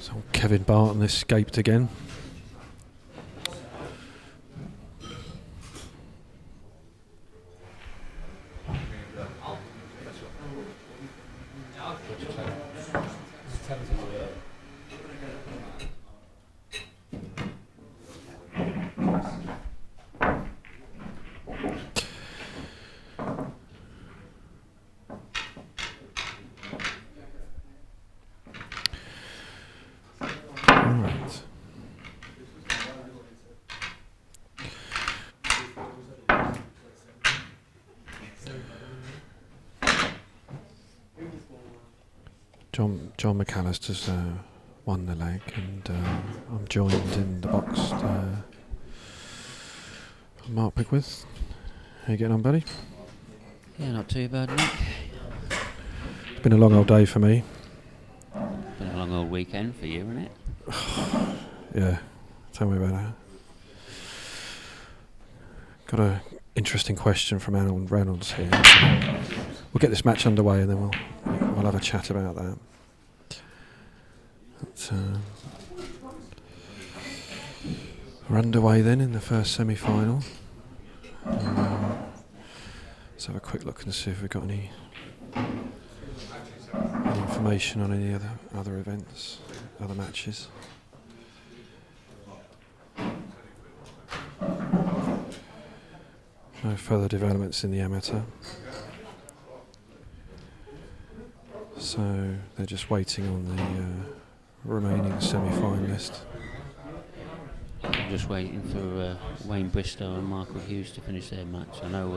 So Kevin Barton escaped again. John McAllister's won the leg, and I'm joined in the box by Mark Pickworth. How you getting on, buddy? Yeah, not too bad, Nick. It's been a long old day for me. Been a long old weekend for you, isn't it? Yeah, tell me about that. Got a interesting question from Alan Reynolds here. We'll get this match underway and then we'll have a chat about that. But, we're underway then in the first semi-final. Let's have a quick look and see if we've got any information on any other events, other matches. No further developments in the amateur. So they're just waiting on the remaining semi-finalist. I'm just waiting for Wayne Bristow and Michael Hughes to finish their match. I know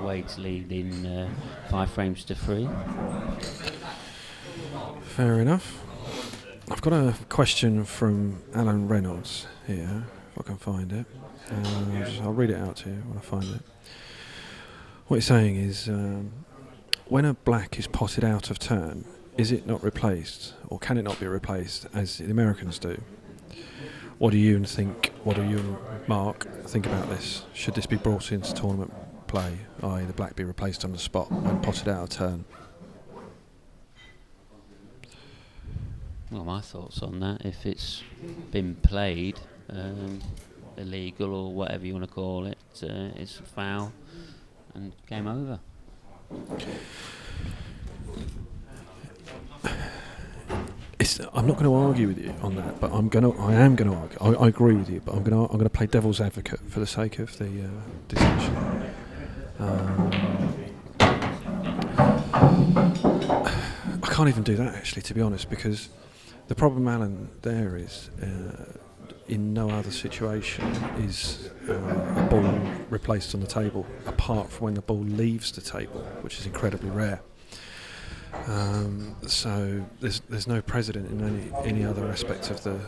Wade's leading 5 frames to 3. Fair enough. I've got a question from Alan Reynolds here, if I can find it. I'll read it out to you when I find it. What he's saying is, when a black is potted out of turn, is it not replaced, or can it not be replaced, as the Americans do? What do you and Mark think about this? Should this be brought into tournament play, i.e. the black be replaced on the spot when potted out of turn? Well, my thoughts on that, if it's been played illegal or whatever you want to call it, it's a foul and game over. I'm not going to argue with you on that, but I am going to argue. I agree with you, but I'm going to play devil's advocate for the sake of the discussion. I can't even do that, actually, to be honest, because the problem, Alan, there is in no other situation is a ball replaced on the table, apart from when the ball leaves the table, which is incredibly rare. So there's no precedent in any other aspect of a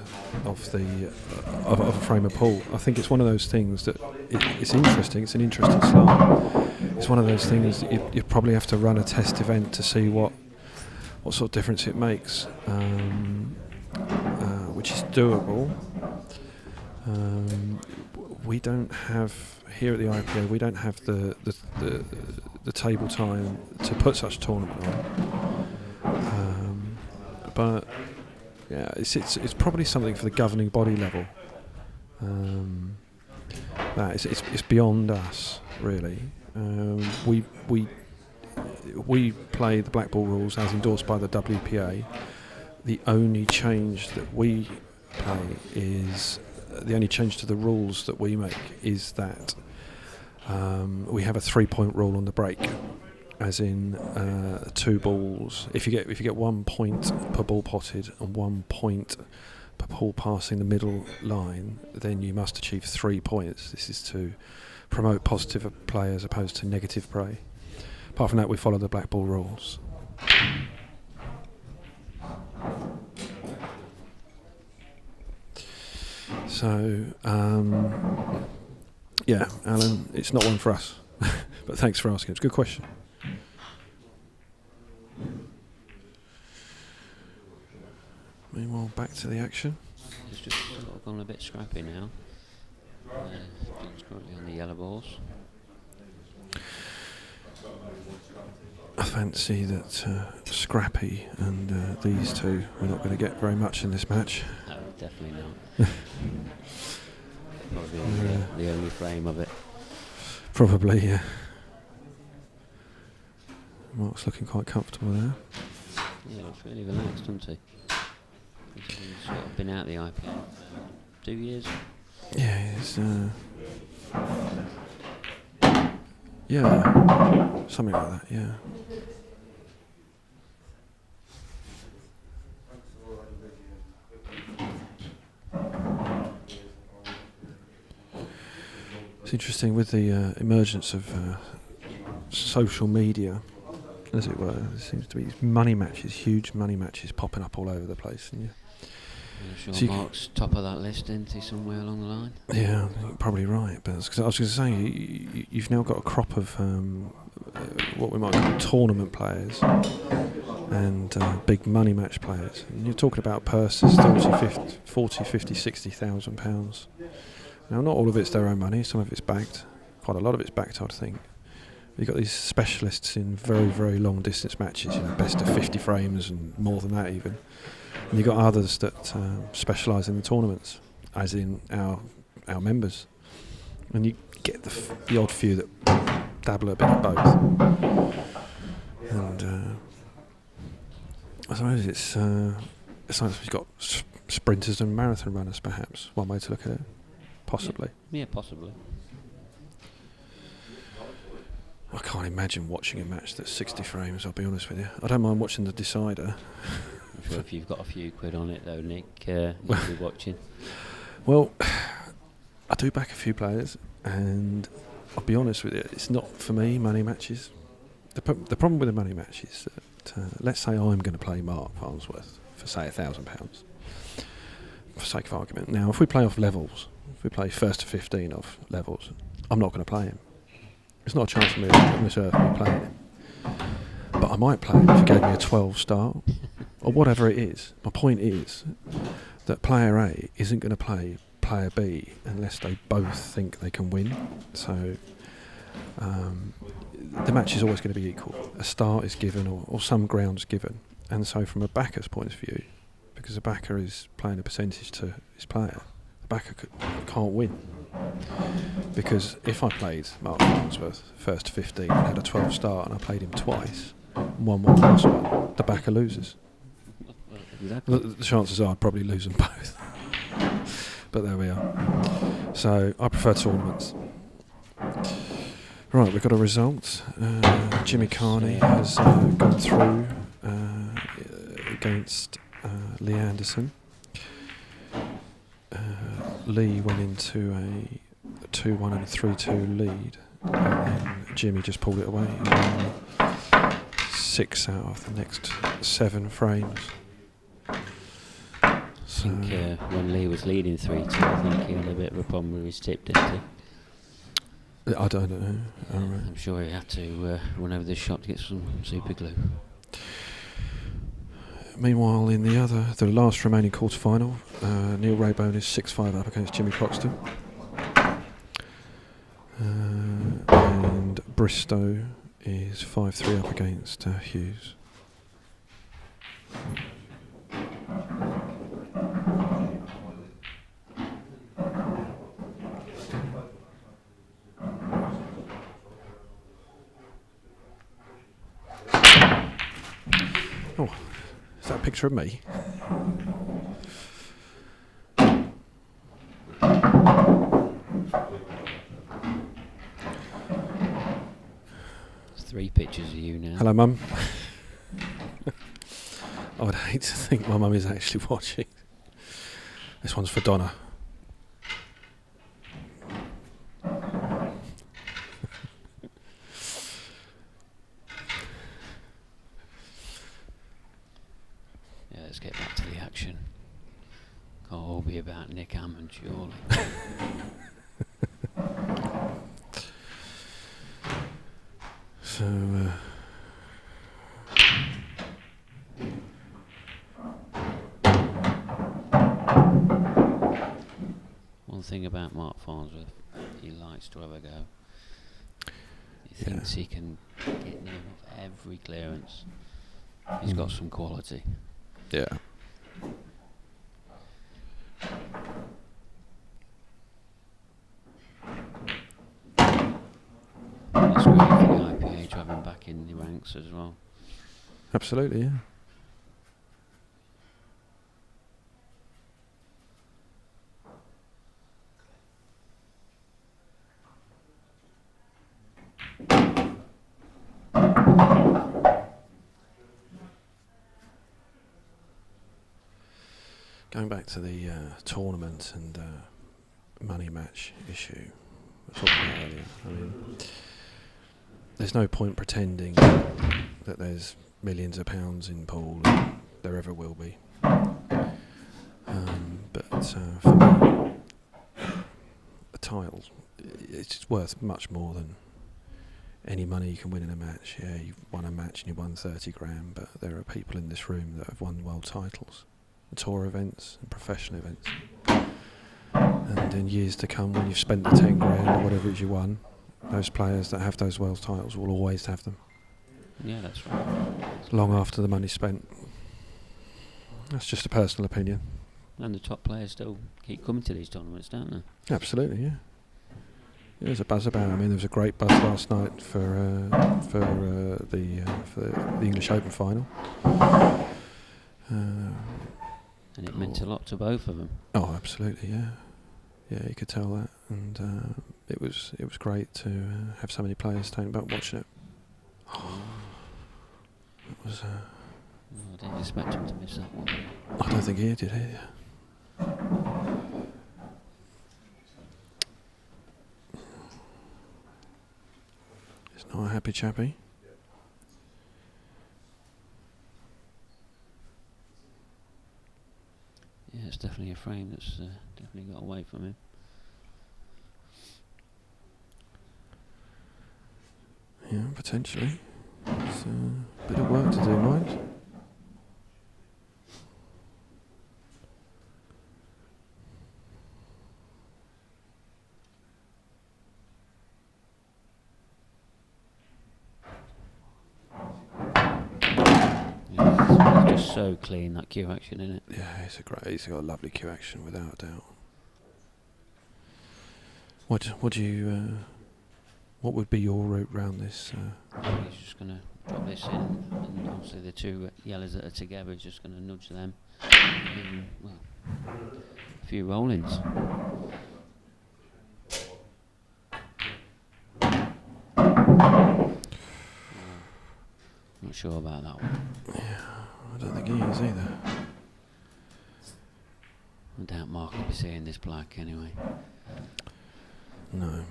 frame of pool. I think it's one of those things that it's interesting. It's an interesting slant. It's one of those things that you probably have to run a test event to see what sort of difference it makes, which is doable. We don't have here at the IPA. We don't have the table time to put such a tournament on. But yeah, it's probably something for the governing body level. That it's beyond us, really. We play the black ball rules as endorsed by the WPA. The only change that we play is the only change to the rules that we make is that we have a 3-point rule on the break, as in 2 balls. If you get 1 point per ball potted and 1 point per ball passing the middle line, then you must achieve 3 points. This is to promote positive play as opposed to negative play. Apart from that, we follow the black ball rules. So, yeah, Alan, it's not one for us. But thanks for asking. It's a good question. Meanwhile, back to the action. It's just sort of gone a bit scrappy now. It's currently on the yellow balls. I fancy that Scrappy and these two we're not going to get very much in this match. No, definitely not. Probably the only frame of it. Probably, yeah. Mark's looking quite comfortable there. Yeah, looks really relaxed, doesn't he? He's sort of been out the IPA for 2 years. Yeah, it's yeah, something like that. Yeah. It's interesting with the emergence of social media, as it were. There seems to be money matches, huge money matches popping up all over the place. And I'm sure so Mark's top of that list, isn't he, somewhere along the line? yeah, you're probably right. But cause I was going to say, you've now got a crop of what we might call tournament players and big money match players. And you're talking about purses, 40, 50, 60,000 pounds. Now, not all of it's their own money. Some of it's backed. Quite a lot of it's backed, I'd think. You've got these specialists in very, very long distance matches, best of 50 frames and more than that even. And you've got others that specialise in the tournaments, as in our members. And you get the odd few that dabble a bit of both. And I suppose it's like we've got sprinters and marathon runners, perhaps, one way to look at it. Possibly. Yeah, possibly. I can't imagine watching a match that's 60 frames, I'll be honest with you. I don't mind watching the decider. I'm sure if you've got a few quid on it though, Nick, you'll be watching. Well, I do back a few players, and I'll be honest with you, it's not for me, money matches. The problem with a money match is that, let's say I'm going to play Mark Farnsworth for, say, £1,000, for sake of argument. Now, if we play off levels, if we play first to 15 off levels, I'm not going to play him. There's not a chance for me on this earth of me playing him. But I might play him if he gave me a 12 start, or whatever it is. My point is that player A isn't going to play player B unless they both think they can win. So the match is always going to be equal. A start is given or some ground's given. And so from a backer's point of view, because a backer is playing a percentage to his player, the backer can't win. Because if I played Mark Farnsworth first to 15 and had a 12 start and I played him twice, 1-1 plus 1, the backer loses. Exactly. The chances are I'd probably lose them both. But there we are. So I prefer tournaments. Right, we've got a result. Jimmy Carney has gone through against Lee Anderson. Lee went into a 2-1 and a 3-2 lead, and then Jimmy just pulled it away and won 6 out of the next 7 frames. So I think when Lee was leading 3-2, I think he had a bit of a problem with his tip, didn't he? I don't know. I'm sure he had to run over the shop to get some super glue. Meanwhile, in the last remaining quarter-final, Neil Raybone is 6-5 up against Jimmy Croxton. And Bristow is 5-3 up against Hughes. Oh, is that a picture of me? There's 3 pictures of you now. Hello, Mum. I would hate to think my mum is actually watching. This one's for Donna. Yeah, let's get back to the action. Can't all be about Nick Hammond, surely. So, One thing about Mark Farnsworth, he likes to have a go. He thinks he can get near enough every clearance. He's got some quality. Yeah. It's great for the IPA to have him back in the ranks as well. Absolutely, yeah. Going back to the tournament and money match issue we talked about earlier, I mean, there's no point pretending that there's millions of pounds in pool, and there ever will be. But for me, a title, it's worth much more than any money you can win in a match. Yeah, you won a match and you won 30 grand, but there are people in this room that have won world titles, tour events and professional events. And in years to come, when you've spent the 10 grand or whatever it is you won, those players that have those world titles will always have them. Yeah, that's right. Long after the money's spent. That's just a personal opinion. And the top players still keep coming to these tournaments, don't they? Absolutely, yeah. There's a buzz about it. I mean, there was a great buzz last night for the English Open final. And it meant a lot to both of them. Oh, absolutely, yeah. Yeah, you could tell that, and it was great to have so many players standing back watching it. It was. I didn't expect him to miss that one. I don't think he did either. He's not a happy chappy. Yeah, it's definitely a frame that's definitely got away from him. Yeah, potentially. It's a bit of work to do, mind. Yeah, it's just so clean, that cue action, isn't it? Yeah, he's got a lovely cue action without a doubt. What do you what would be your route round this? He's just going to drop this in, and obviously the two yellows that are together, he's just going to nudge them. And, well, a few roll-ins. Not sure about that one. Yeah, I don't think he is either. I doubt Mark will be seeing this black anyway. No.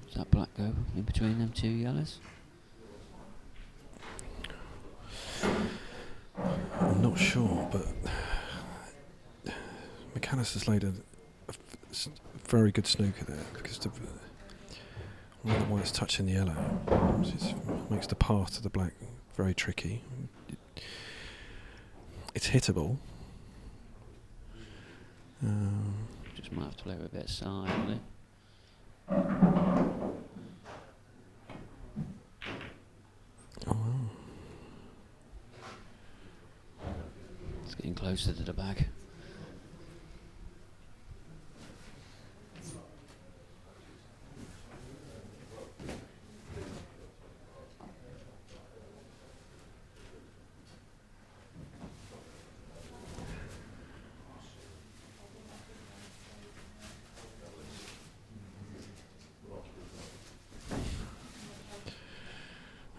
Does that black go in between them two yellows? I'm not sure, but McAllister's laid a very good snooker there, because the white's touching the yellow makes the path to the black very tricky. It's hittable. Just might have to play with a bit of side, will it? Oh, wow. It's getting closer to the bag.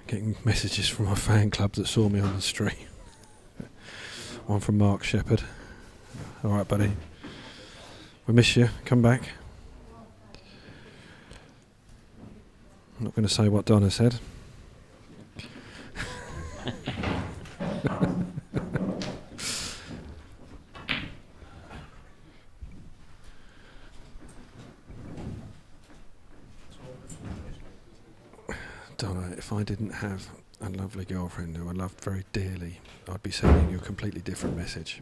Getting messages from my fan club that saw me on the street. One from Mark Shepherd. All right, buddy. We miss you. Come back. I'm not going to say what Donna said. Donna, if I didn't have a lovely girlfriend who I loved very dearly, I'd be sending you a completely different message.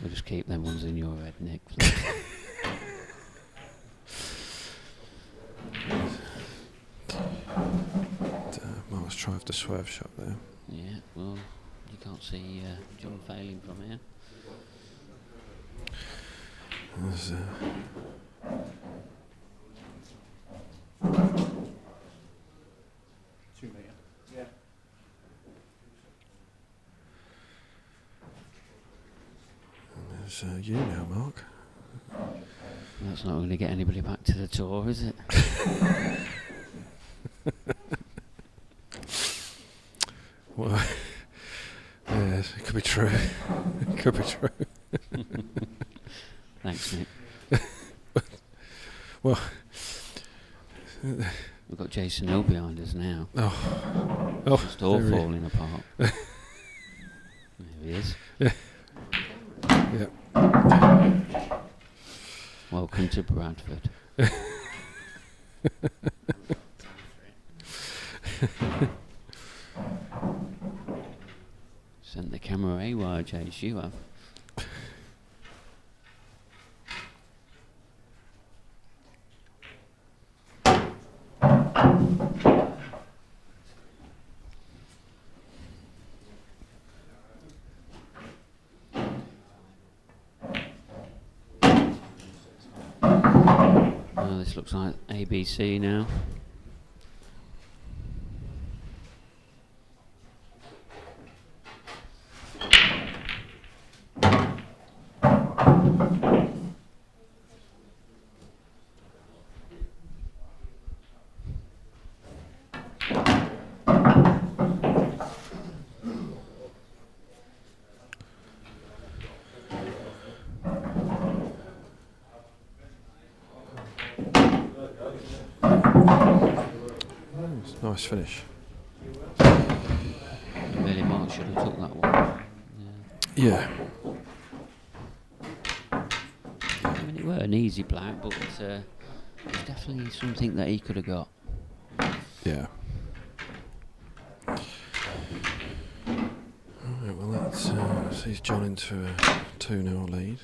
We'll just keep them ones in your head, Nick. Please. Mark's try of the swerve shot there. Yeah, well, you can't see John failing from here. There's, 2 metre. Yeah. there's you now, Mark. That's not going to get anybody back to the tour, is it? Well, yes, it could be true. It could be true. Thanks, Nick. Well, We've got Jason Hill behind us now. oh, Just all there he- falling apart. There he is. Yeah. Welcome to Bradford. Sent the camera AWR, Jace, you have. Oh, this looks like ABC now. Nice finish. Really, Mark should have took that one. Yeah. I mean, it were an easy black, but it's definitely something that he could have got. Yeah. Alright, well that sees John into a 2-0 lead.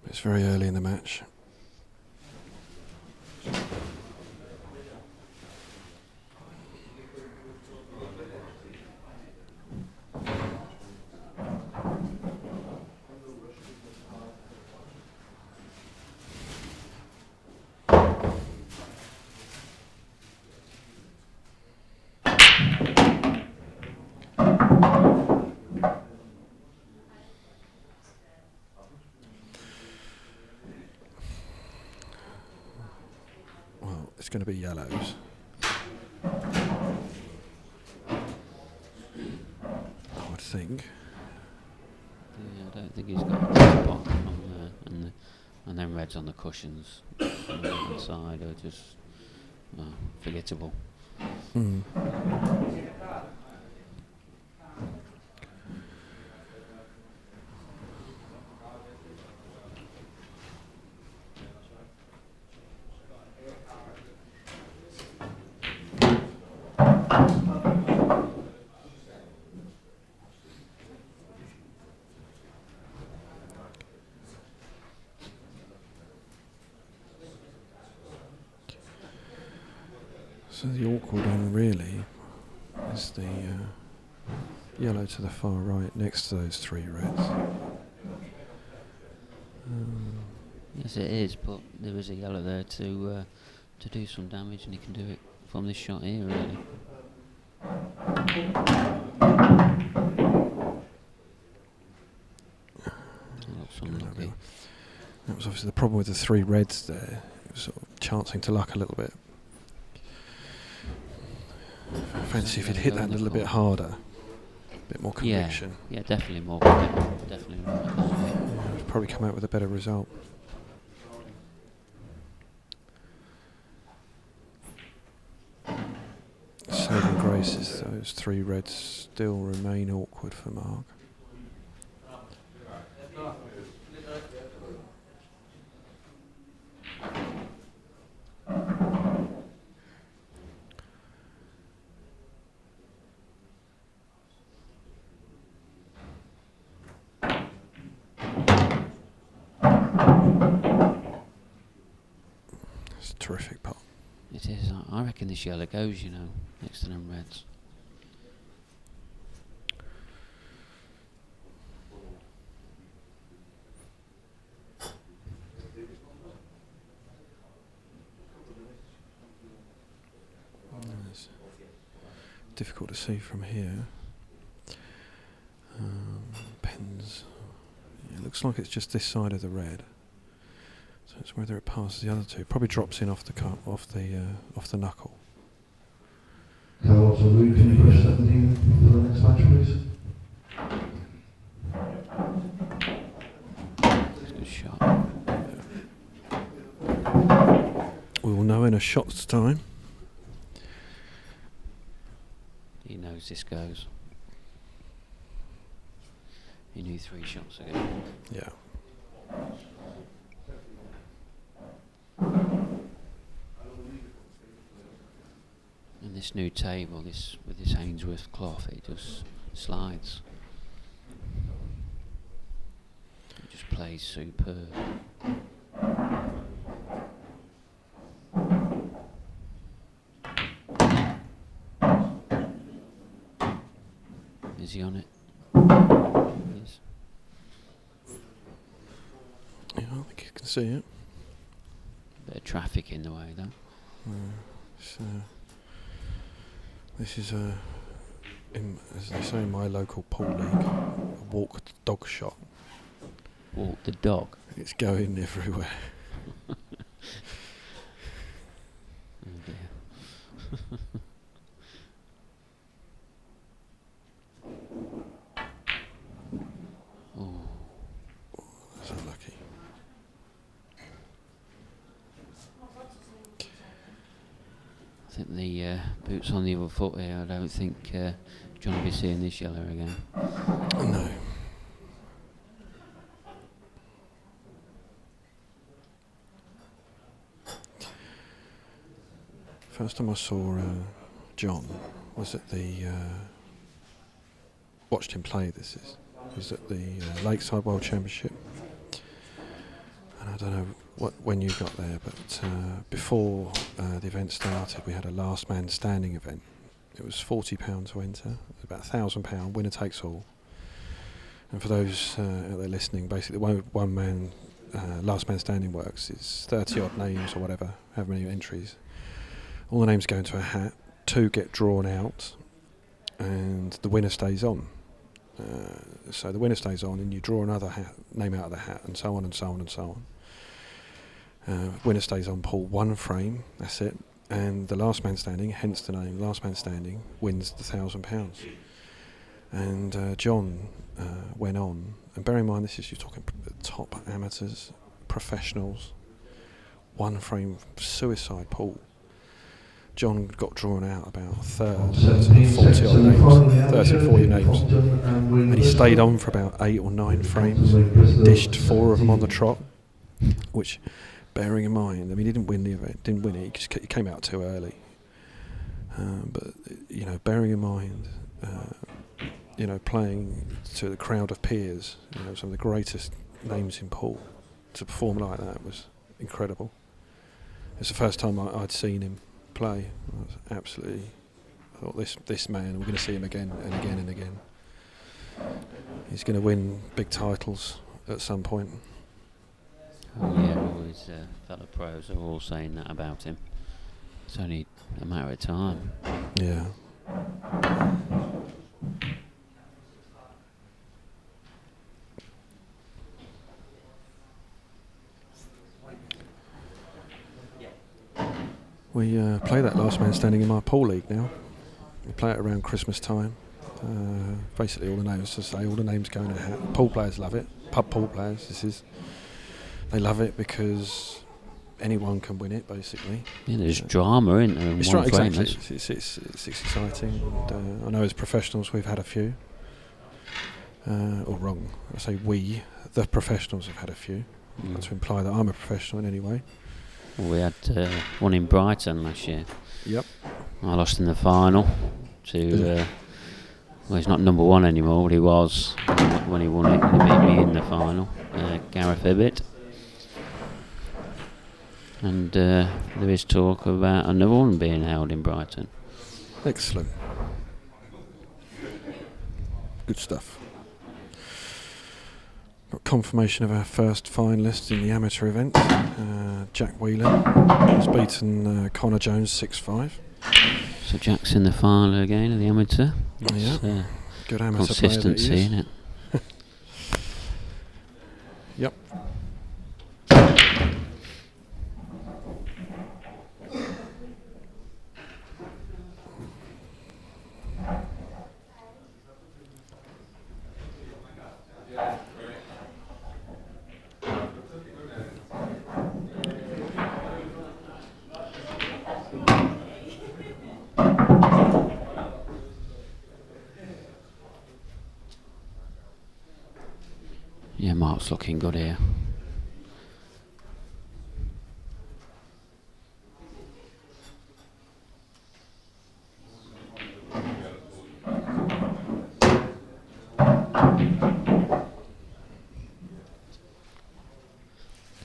It's very early in the match. Well, it's going to be yellows. I would think. Yeah, I don't think he's got a spot on there, and then reds on the cushions on the right side are just forgettable. Mm. So the awkward one really is the yellow to the far right next to those 3 reds. Yes, it is, but there is a yellow there to do some damage, and he can do it from this shot here, really. That looks unlucky. That was obviously the problem with the 3 reds there. It was sort of chancing to luck a little bit. I fancy if he'd hit that a little bit harder, a bit more conviction. Yeah, definitely more commitment. Definitely right. Yeah, would probably come out with a better result. Saving grace is those 3 reds still remain awkward for Mark. a terrific pot. It is. I reckon this yellow goes, next to them reds. It's difficult to see from here. Pens. Yeah, it looks like it's just this side of the red. So it's whether it passes the other two. Probably drops in off the off the knuckle. Carlos Louis, can you push 17 for the next match, please? That's a good shot. We will know in a shot's time. He knows this goes. He knew 3 shots ago. Yeah. And this new table, with this Ainsworth cloth, it just slides. It just plays superb. Is he on it? Yes. Yeah, I think you can see it. Bit of traffic in the way though. This is as they say in my local pool league, a walk the dog shot. Walk the dog. It's going everywhere. Oh dear. Oh. That's unlucky. I think the boot's on the other foot here. I don't think John will be seeing this yellow again. No. First time I saw John was at the watched him play. Was at the Lakeside World Championship, and I don't know when you got there, but before the event started, we had a last man standing event. It was £40 to enter, about £1,000 winner takes all. And for those out there listening, basically one man last man standing works is 30 odd names or whatever, however many entries. All the names go into a hat, 2 get drawn out, and the winner stays on. So the winner stays on, and you draw another name out of the hat, and so on and so on and so on. Winner stays on, pull 1 frame, that's it, and the last man standing, hence the name, last man standing, wins the £1,000. And John went on, and bear in mind this is, you're talking top amateurs, professionals, 1 frame suicide pool. John got drawn out about a third, 40 odd names, 30, 40 names, and he stayed on for about 8 or 9 frames. He dished 4 of them on the trot, which, bearing in mind, I mean, he didn't win the event, didn't win it, he came out too early. But bearing in mind, playing to the crowd of peers, some of the greatest names in pool, to perform like that was incredible. It's the first time I'd seen him play. I thought this man, we're going to see him again and again and again. He's going to win big titles at some point. Oh yeah, all his fellow pros are all saying that about him. It's only a matter of time. Yeah. We play that last man standing in my pool league now. We play it around Christmas time. Basically all the names, all the names go in a hat. Pool players love it. Pub pool players, they love it because anyone can win it, basically. Yeah, there's drama, isn't there? It's right, exactly. It's exciting. And I know as professionals we've had a few. Or wrong, I say we, the professionals have had a few. Not to imply that I'm a professional in any way. Well, we had one in Brighton last year. Yep. I lost in the final to, he's not number 1 anymore, but he was when he won it. He beat me in the final, Gareth Ibbett. And there is talk about another one being held in Brighton. Excellent. Good stuff. Got confirmation of our first finalist in the amateur event. Jack Whelan has beaten Connor Jones 6-5. So Jack's in the final again of the amateur. Yeah. Good amateur consistency, player that he is. isn't it? Yep. Yeah, Mark's looking good here.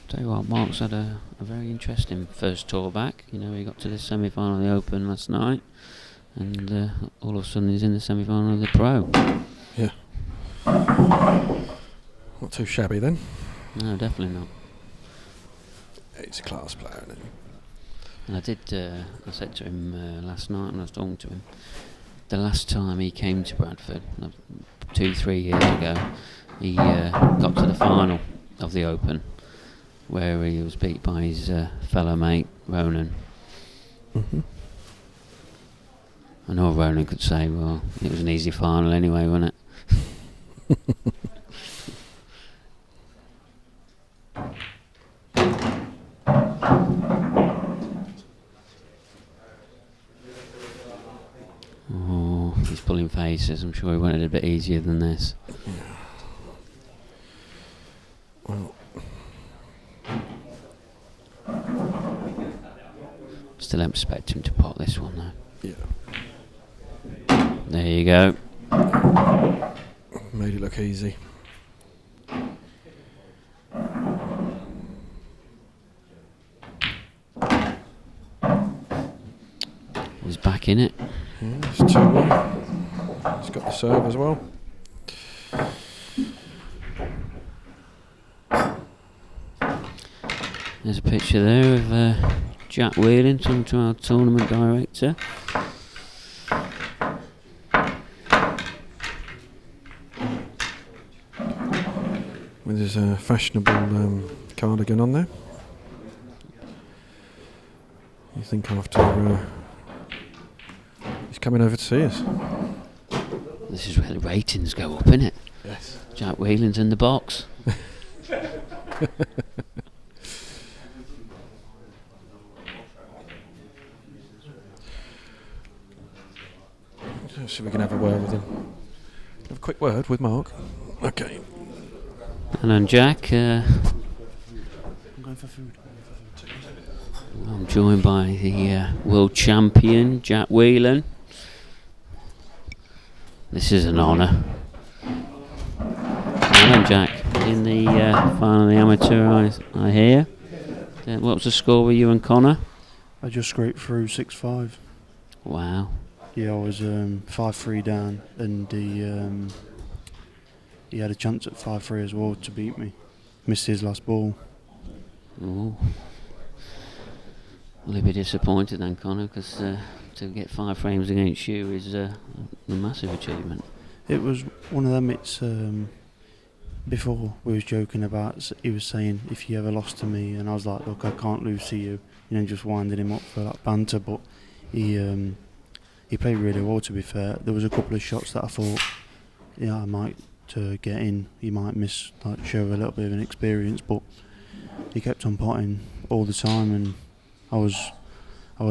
Tell you what, Mark's had a very interesting first tour back. You know, he got to the semi-final of the Open last night, and all of a sudden he's in the semi-final of the Pro. Yeah. Not too shabby then. No, definitely not. He's a class player, isn't he? And I said to him last night when I was talking to him, the last time he came to Bradford, 2-3 years ago, he got to the final of the Open, where he was beat by his fellow mate, Ronan. Mm-hmm. I know Ronan could say, well, it was an easy final anyway, wasn't it? Oh, he's pulling faces. I'm sure he wanted it a bit easier than this. Well, Still don't expect him to pot this one though. yeah. There you go. Made it look easy. He's back in it. Yeah, it's 2-1. He's got the serve as well. There's a picture there of Jack Whelan, talking to our tournament director. With his fashionable cardigan on there. You think after he's coming over to see us. This is where the ratings go up, innit? Yes. Jack Whelan's in the box. So we can have a word with him. Have a quick word with Mark. Okay. And then Jack, I'm going for food. I'm joined by the world champion, Jack Whelan. This is an honour. And Jack, in the final of the amateur, I hear. What was the score with you and Connor? I just scraped through 6-5. Wow. Yeah, I was 5-3 down, and he had a chance at 5-3 as well to beat me. Missed his last ball. Ooh. Will he be disappointed then, Connor? Because to get 5 frames against you is a massive achievement. It was one of them. It's before we was joking about. He was saying if you ever lost to me, and I was like, look, I can't lose to you. You know, just winding him up for that banter. But he played really well. To be fair, there was a couple of shots that I thought, yeah, I might get in. He might miss, like, show a little bit of an experience, but he kept on potting all the time, and I was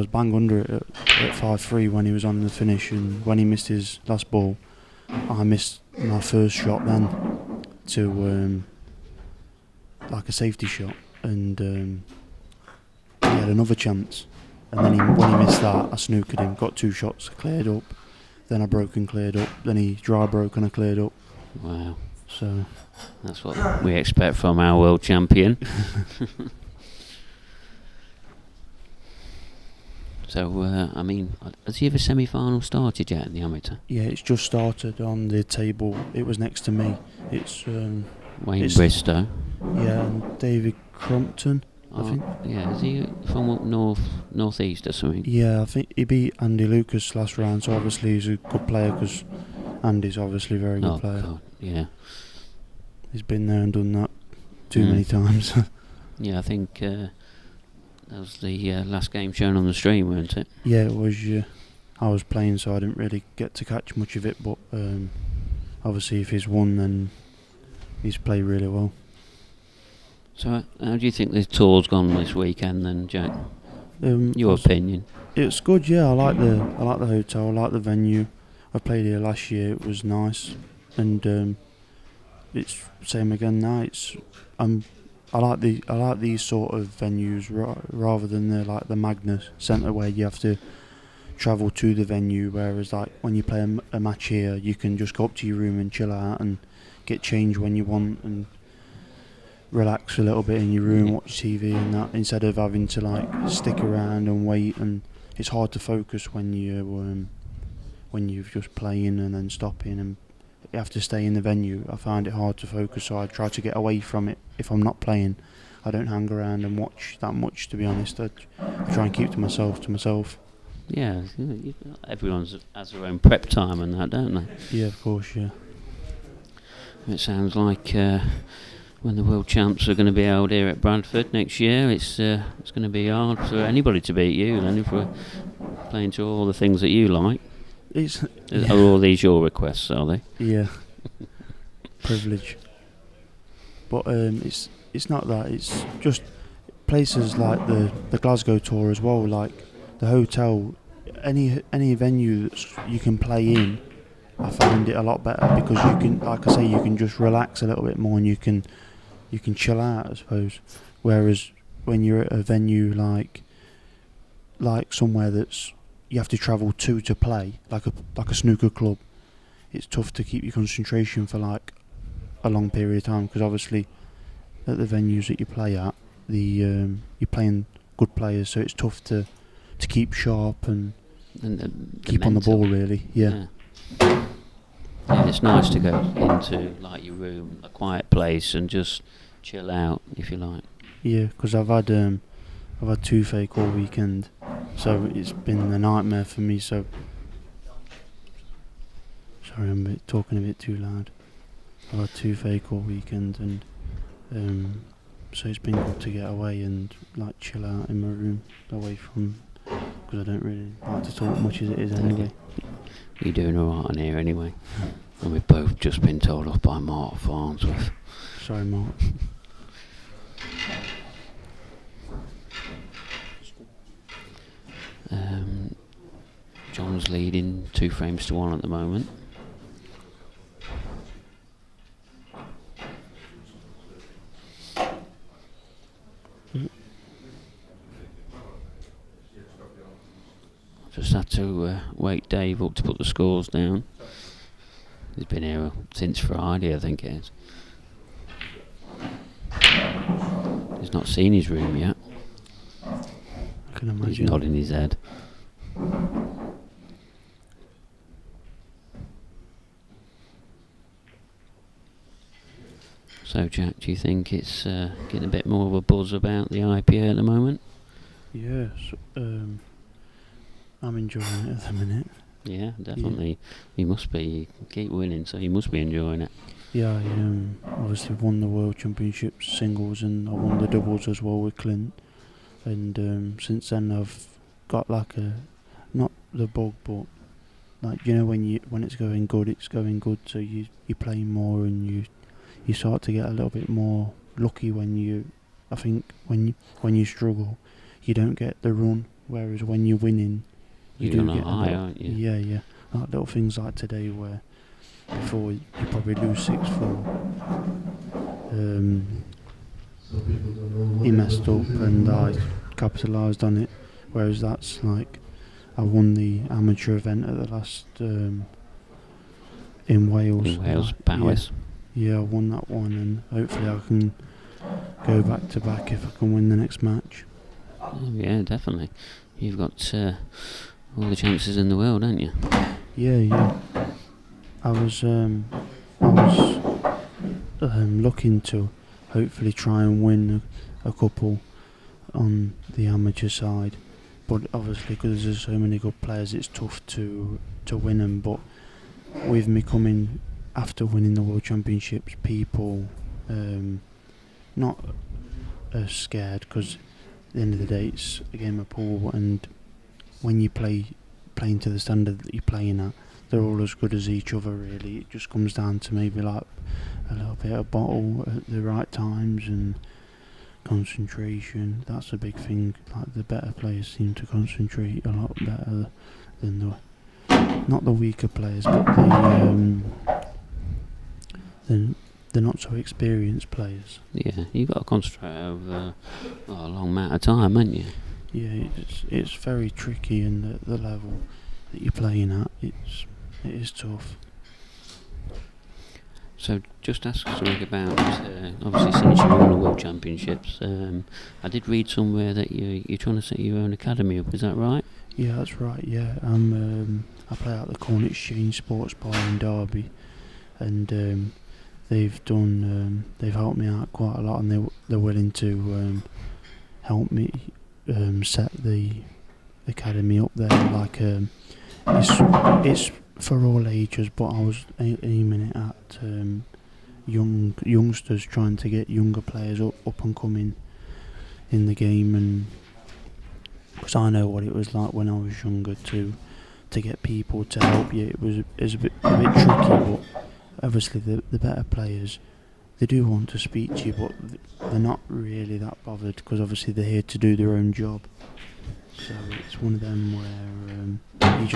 bang under it at 5-3 when he was on the finish, and when he missed his last ball, I missed my first shot then to like a safety shot, and he had another chance, and then when he missed that, I snookered him, got 2 shots, cleared up, then I broke and cleared up, then he dry broke and I cleared up. Wow. So that's what we expect from our world champion. So, I mean, has the other semi-final started yet in the amateur? Yeah, it's just started on the table. It was next to me. It's Wayne it's- Bristow. yeah, and David Crumpton, I think. Yeah, is he from up northeast or something? Yeah, I think he beat Andy Lucas last round, so obviously he's a good player because Andy's obviously a very good player. God, yeah. He's been there and done that too many times. Yeah, I think that was the last game shown on the stream, weren't it? Yeah, it was. I was playing, so I didn't really get to catch much of it. But obviously, if he's won, then he's played really well. So, how do you think the tour's gone this weekend, then, Jack? Your opinion? It's good. Yeah, I like the hotel. I like the venue. I played here last year. It was nice, and it's same again now. I like these sort of venues rather than the Magnus Centre where you have to travel to the venue. Whereas like when you play a match here, you can just go up to your room and chill out and get changed when you want and relax a little bit in your room, watch TV and that, instead of having to like stick around and wait. And it's hard to focus when you're just playing and then stopping, and you have to stay in the venue. I find it hard to focus, so I try to get away from it. If I'm not playing, I don't hang around and watch that much, to be honest. I try and keep to myself. Yeah, everyone has their own prep time and that, don't they? Yeah, of course, yeah. It sounds like when the World Champs are going to be held here at Bradford next year, it's going to be hard for anybody to beat you, then, if we're playing to all the things that you like. Are all these your requests, are they? Yeah. Privilege. But it's not that. It's just places like the Glasgow tour as well. Like the hotel, any venue that you can play in, I find it a lot better because you can, like I say, you can just relax a little bit more and you can chill out, I suppose. Whereas when you're at a venue like somewhere that's you have to travel to play, like a snooker club, it's tough to keep your concentration for like a long period of time, because obviously at the venues that you play at, you're playing good players, so it's tough to keep sharp and keep on the ball, really. Yeah, it's nice to go into like your room, a quiet place, and just chill out, if you like. Yeah, because I've had toothache all weekend, so it's been a nightmare for me. So sorry, I'm talking a bit too loud. I've had toothache all weekend, and so it's been good to get away and like chill out in my room, away from, because I don't really like to talk much as it is anyway. You're doing alright on here anyway. And we've both just been told off by Mark Farnsworth. Sorry, Mark. John's leading 2-1 at the moment. Just had to wake Dave up to put the scores down. He's been here since Friday, I think it is. He's not seen his room yet. I can imagine. He's nodding his head. So, Jack, do you think it's getting a bit more of a buzz about the IPA at the moment? Yes, I'm enjoying it at the minute. Yeah, definitely. You must be. You keep winning, so you must be enjoying it. Yeah, I obviously won the World Championships singles, and I won the doubles as well with Clint. And since then I've got like not the bug, but like, you know, when it's going good, so you play more and you start to get a little bit more lucky I think when you struggle, you don't get the run, whereas when you're winning, you do get high, aren't you? Yeah. Like little things like today where before you probably lose 6-4. He messed up and I capitalised on it, whereas that's like I won the amateur event at the last in Wales. In Wales, Powys. Yeah, I won that one, and hopefully I can go back to back if I can win the next match. Oh, yeah, definitely. You've got all the chances in the world, haven't you? Yeah. I was looking to hopefully try and win a couple on the amateur side, but obviously because there's so many good players, it's tough to win them. But with me coming after winning the World Championships, people not as scared, because at the end of the day it's a game of pool, and when you playing to the standard that you're playing at, they're all as good as each other really. It just comes down to maybe like a little bit of bottle at the right times and concentration. That's a big thing. Like the better players seem to concentrate a lot better than not the weaker players, but the not so experienced players. Yeah, you've got to concentrate over a long amount of time, haven't you? Yeah, it's very tricky, and the level that you're playing at, it is tough. So just ask something about, obviously since you won the World Championships, I did read somewhere that you're trying to set your own academy up, is that right? Yeah, that's right, yeah. I play at the Corn Exchange Sports Bar in Derby, and they've helped me out quite a lot, and they're willing to help me set the academy up there. Like it's for all ages, but I was aiming it at youngsters, trying to get younger players up and coming in the game, and because I know what it was like when I was younger to get people to help you. It was a bit tricky, but obviously the better players, they do want to speak to you, but they're not really that bothered, because obviously they're here to do their own job. So it's one of them where you need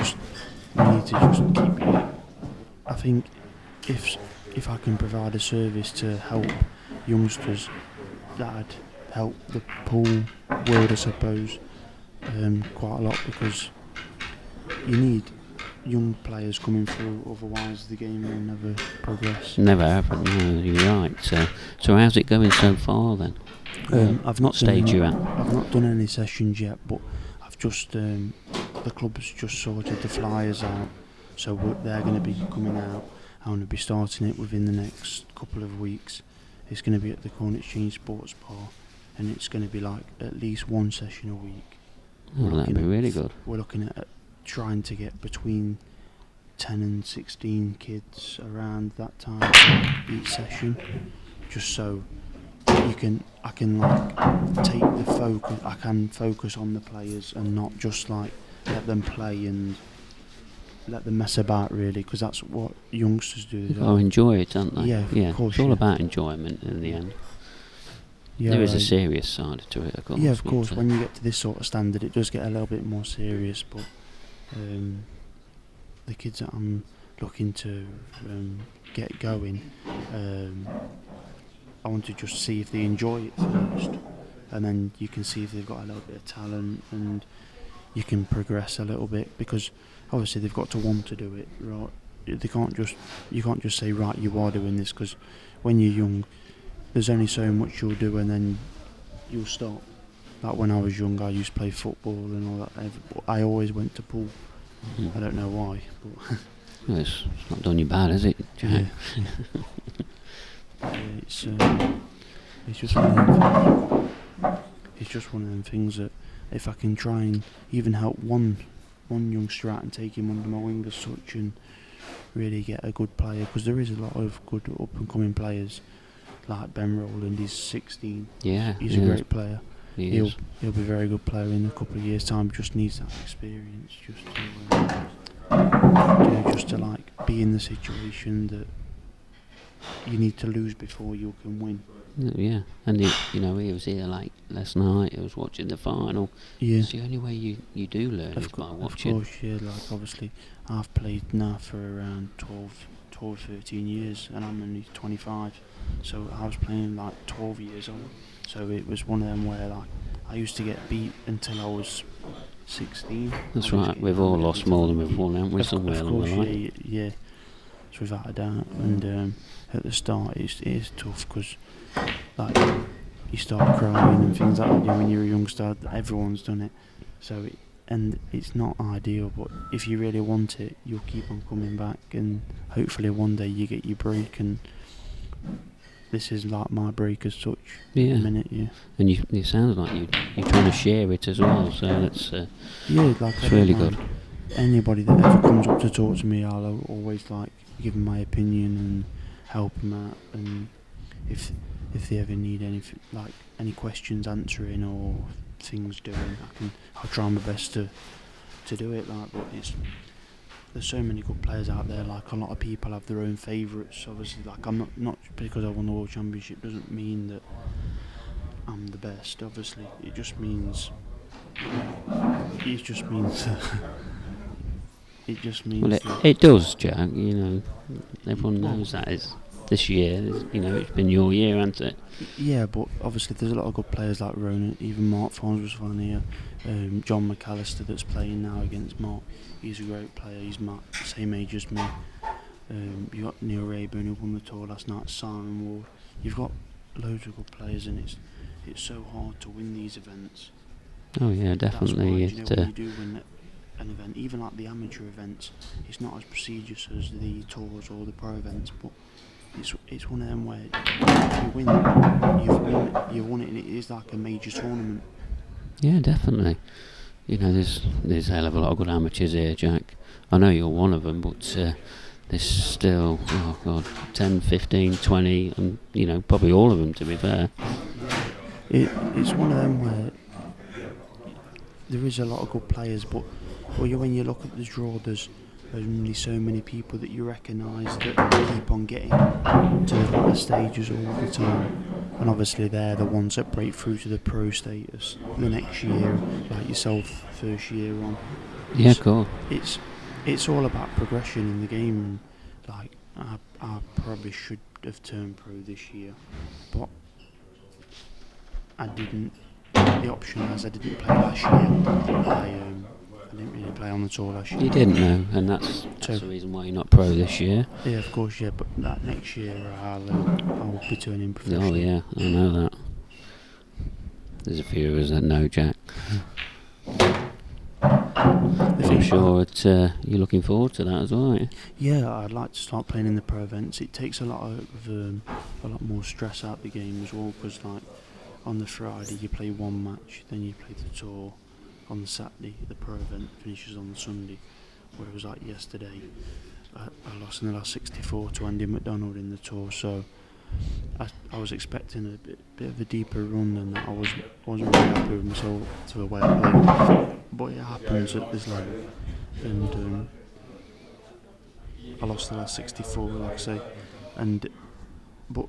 to just keep it. I think if I can provide a service to help youngsters, that'd help the pool world, I suppose, quite a lot, because you need young players coming through, otherwise the game will never progress. Never happened, no, you're right. So how's it going so far then? I've not stage you at? I've not done any sessions yet, but I've just the club's just sorted the flyers out, so they're going to be coming out. I'm going to be starting it within the next couple of weeks. It's going to be at the Corn Exchange Sports Bar, and it's going to be like at least one session a week. Oh, that'd be really good. We're looking at trying to get between 10 and 16 kids around that time each session, just so I can like take the focus. I can focus on the players and not just like let them play and let them mess about, really, because that's what youngsters do. Oh, enjoy it, don't they? Yeah, of course. It's all about enjoyment in the end. Yeah, there is a serious side to it, of course. Yeah, of course. When you get to this sort of standard, it does get a little bit more serious. But the kids that I'm looking to get going, I want to just see if they enjoy it first, and then you can see if they've got a little bit of talent, and you can progress a little bit, because obviously they've got to want to do it, right? You can't just say, right, you are doing this, because when you're young, there's only so much you'll do and then you'll stop. Like when I was young, I used to play football and all that. I always went to pool. I don't know why, but well, it's not done you bad, is it, Jack? Yeah. It's just one of them things. It's just one of them things that if I can try and even help one youngster out and take him under my wing as such, and really get a good player, because there is a lot of good up and coming players. Like Ben Rowland, he's 16. Yeah, he's a great player. He'll be a very good player in a couple of years' time. Just needs that experience, just to like be in the situation that you need to lose before you can win. Yeah, and he was here like last night. I was watching the final. Yeah, it's the only way you do learn is by watching. Of course, yeah. Like obviously, I've played now for around 12, 13 years, and I'm only 25. So I was playing like 12 years old. So it was one of them where like I used to get beat until I was 16. That's right. We've all lost more than we've won, haven't we? Somewhere along the line. Yeah. So without a doubt. And at the start, it is tough, because like you start crying and things like that. You know, when you're a youngster, everyone's done it. So and it's not ideal, but if you really want it, you'll keep on coming back, and hopefully one day you get your break. And this is like my break as such. Yeah. At the minute, yeah. And it sounds like you're trying to share it as well, so that's Yeah, like it's really good. Anybody that ever comes up to talk to me, I'll always like give them my opinion and help them out. And if they ever need any questions answering or things doing, I'll try my best to do it. Like, but there's so many good players out there. Like, a lot of people have their own favourites. Obviously, like, I'm not because I won the World Championship doesn't mean that I'm the best. Obviously, it just means Well, it does, Jack. You know, everyone knows that is this year. You know, it's been your year, hasn't it? Yeah, but obviously there's a lot of good players like Ronan. Even Mark Farnsworth's on here. John McAllister that's playing now against Mark. He's a great player. He's the same age as me. You got Neil Rayburn who won the tour last night. Simon Ward. You've got loads of good players, and it's so hard to win these events. Oh yeah, definitely. That's why, when you do win an event, even like the amateur events, it's not as prestigious as the tours or the pro events, but it's one of them where if you win, you've won it, and it is like a major tournament. Yeah, definitely. You know, there's a hell of a lot of good amateurs here, Jack. I know you're one of them, but there's still, 10, 15, 20, and, you know, probably all of them, to be fair. It's one of them where there is a lot of good players, but when you look at the draw, there's only so many people that you recognise that keep on getting to the stages all the time. And obviously they're the ones that break through to the pro status the next year, like yourself, first year on. Yeah, cool. It's all about progression in the game. Like, I probably should have turned pro this year, but I didn't. The option as I didn't play last year. I didn't really play on the tour last year. You didn't know, and that's the reason why you're not pro this year. Yeah, of course, yeah, but that next year I'll be turning professional. Oh yeah, I know that. There's a few of us that know, Jack. I'm sure you're looking forward to that as well, aren't you? Yeah, I'd like to start playing in the pro events. It takes a lot more stress out the game as well, because like on the Friday you play one match, then you play the tour. On the Saturday, the pro event finishes on the Sunday. Whereas like yesterday, I lost in the last 64 to Andy McDonald in the tour, so I was expecting a bit of a deeper run than that. I wasn't really happy with myself to the way I played, but it happens at this level. And I lost the last 64, like I say, but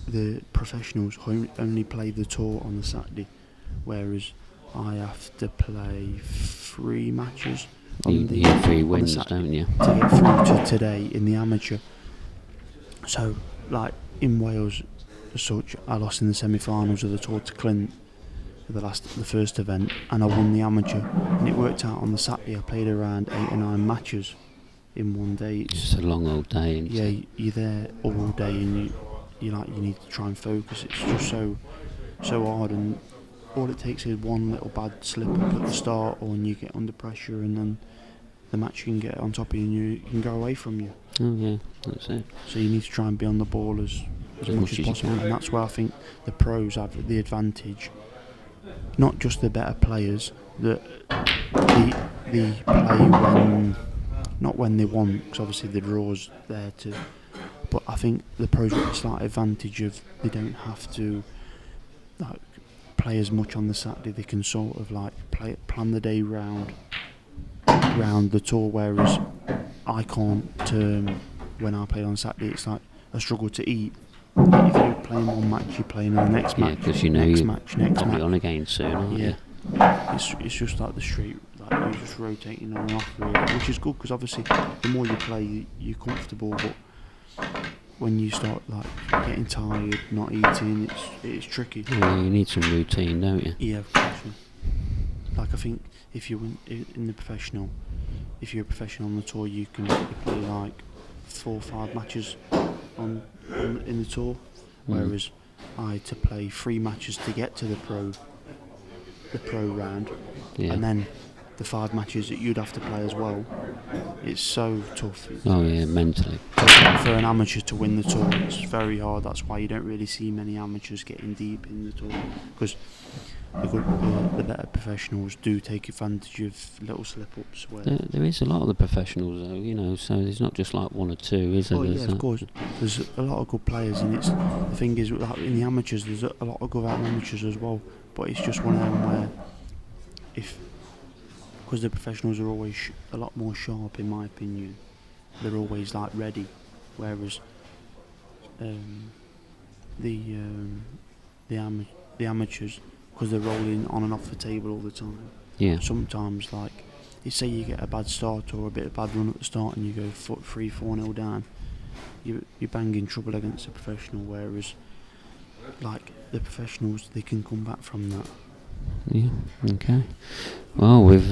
the professionals only play the tour on the Saturday, whereas I have to play 3 matches. You need 3 wins, don't you? To get through to today in the amateur. So, like in Wales, as such, I lost in the semi-finals of the Tour to Clint, the first event, and I won the amateur. And it worked out on the Saturday. I played around 8 or 9 matches in one day. It's a long old day. Yeah, you're there all day, and you need to try and focus. It's just so hard, and all it takes is one little bad slip up at the start, or when you get under pressure, and then the match can get on top of you and you can go away from you. Oh yeah, that's it. So you need to try and be on the ball as much as possible, and that's where I think the pros have the advantage. Not just the better players, that they play when they want, because obviously the draw's there too. But I think the pros have a slight advantage of they don't have to play as much on the Saturday. They can sort of plan the day round the tour, whereas I can't. When I play on Saturday, it's like I struggle to eat. If you're playing one match, you're playing on the next match. Yeah, because you know next you're match. probably on again soon, aren't you? It's just like the straight, like you're just rotating on and off, really, which is good because obviously the more you play, you're comfortable. But when you start getting tired, not eating, it's tricky. Yeah, you need some routine, don't you? Yeah, of course. Like I think if you in the professional, if you're a professional on the tour, you can play like 4 or 5 matches in the tour, whereas I had to play 3 matches to get to the pro round, Yeah. and then the 5 matches that you'd have to play as well. It's so tough. Oh yeah, mentally. For an amateur to win the tour, it's very hard. That's why you don't really see many amateurs getting deep in the tour, because the better professionals do take advantage of little slip-ups. There is a lot of the professionals though, you know, so there's not just like 1 or 2, is there? Oh yeah, of course. There's a lot of good players, and the thing is, like, in the amateurs, there's a lot of good amateurs as well. But it's just one of them where, because the professionals are always a lot more sharp, in my opinion, they're always like ready, whereas the amateurs, because they're rolling on and off the table all the time. Yeah. Sometimes, like, you say you get a bad start or a bit of bad run at the start, and you go 3-4-0 down, you're banging trouble against a professional. Whereas, like, the professionals, they can come back from that. Yeah. Okay. Well, we've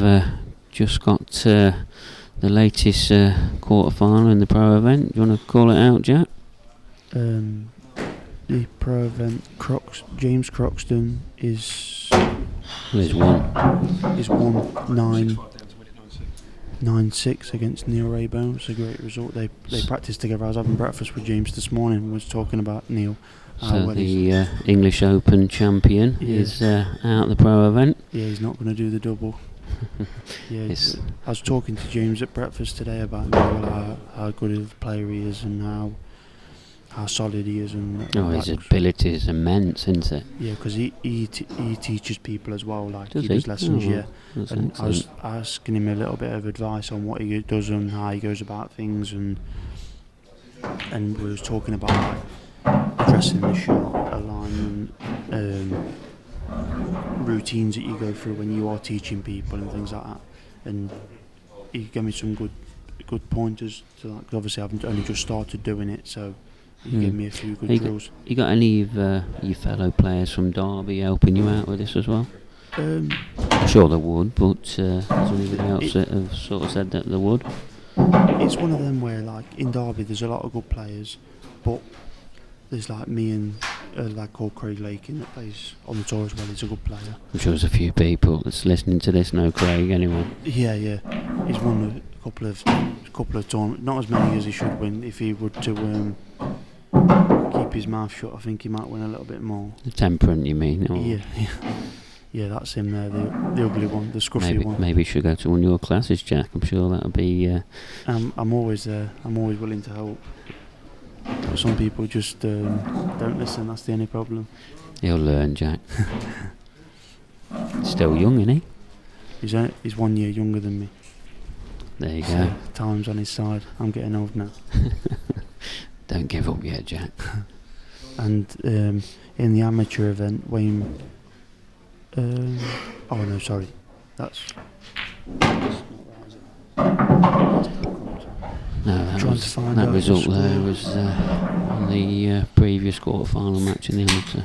just got the latest quarter-final in the pro event. Do you want to call it out, Jack? The pro event, James Croxton is won 9-6 against Neil Raybone. It's a great result. They practiced together. I was having breakfast with James this morning and was talking about Neil. So the English Open champion is out the pro event. Yeah, he's not going to do the double. Yeah, I was talking to James at breakfast today about Neil, how good of a player he is and how solid he is. And his ability is immense, isn't it? Yeah, because he teaches people as well. Like, does he does lessons. Oh, yeah, and excellent. I was asking him a little bit of advice on what he does and how he goes about things, and we was talking about, like, addressing the shot, alignment, routines that you go through when you are teaching people and things like that. And he gave me some good pointers to, like, 'cause obviously I've only just started doing it, so he gave me a few good drills. You got any of your fellow players from Derby helping you out with this as well? I'm sure they would, but is there anybody else that have sort of said that they would? It's one of them where, like, in Derby there's a lot of good players, but there's, like, me and a lad called Craig Lakin that plays on the tour as well. He's a good player. I'm sure there's a few people that's listening to this know Craig anyway. Yeah. He's won a couple of tournaments, not as many as he should win. If he would to keep his mouth shut, I think he might win a little bit more. The temperament, you mean? Or Yeah, that's him there, the ugly one, the scruffy one. Maybe you should go to one of your classes, Jack. I'm sure that'll be... I'm always there. I'm always willing to help. But some people just don't listen. That's the only problem. He'll learn, Jack. Still young, isn't he? He's 1 year younger than me. There you go. Time's on his side. I'm getting old now. Don't give up yet, Jack. And in the amateur event, Wayne... oh no, sorry. That's not right, is it? No, that result there was on the previous quarter-final match in the amateur.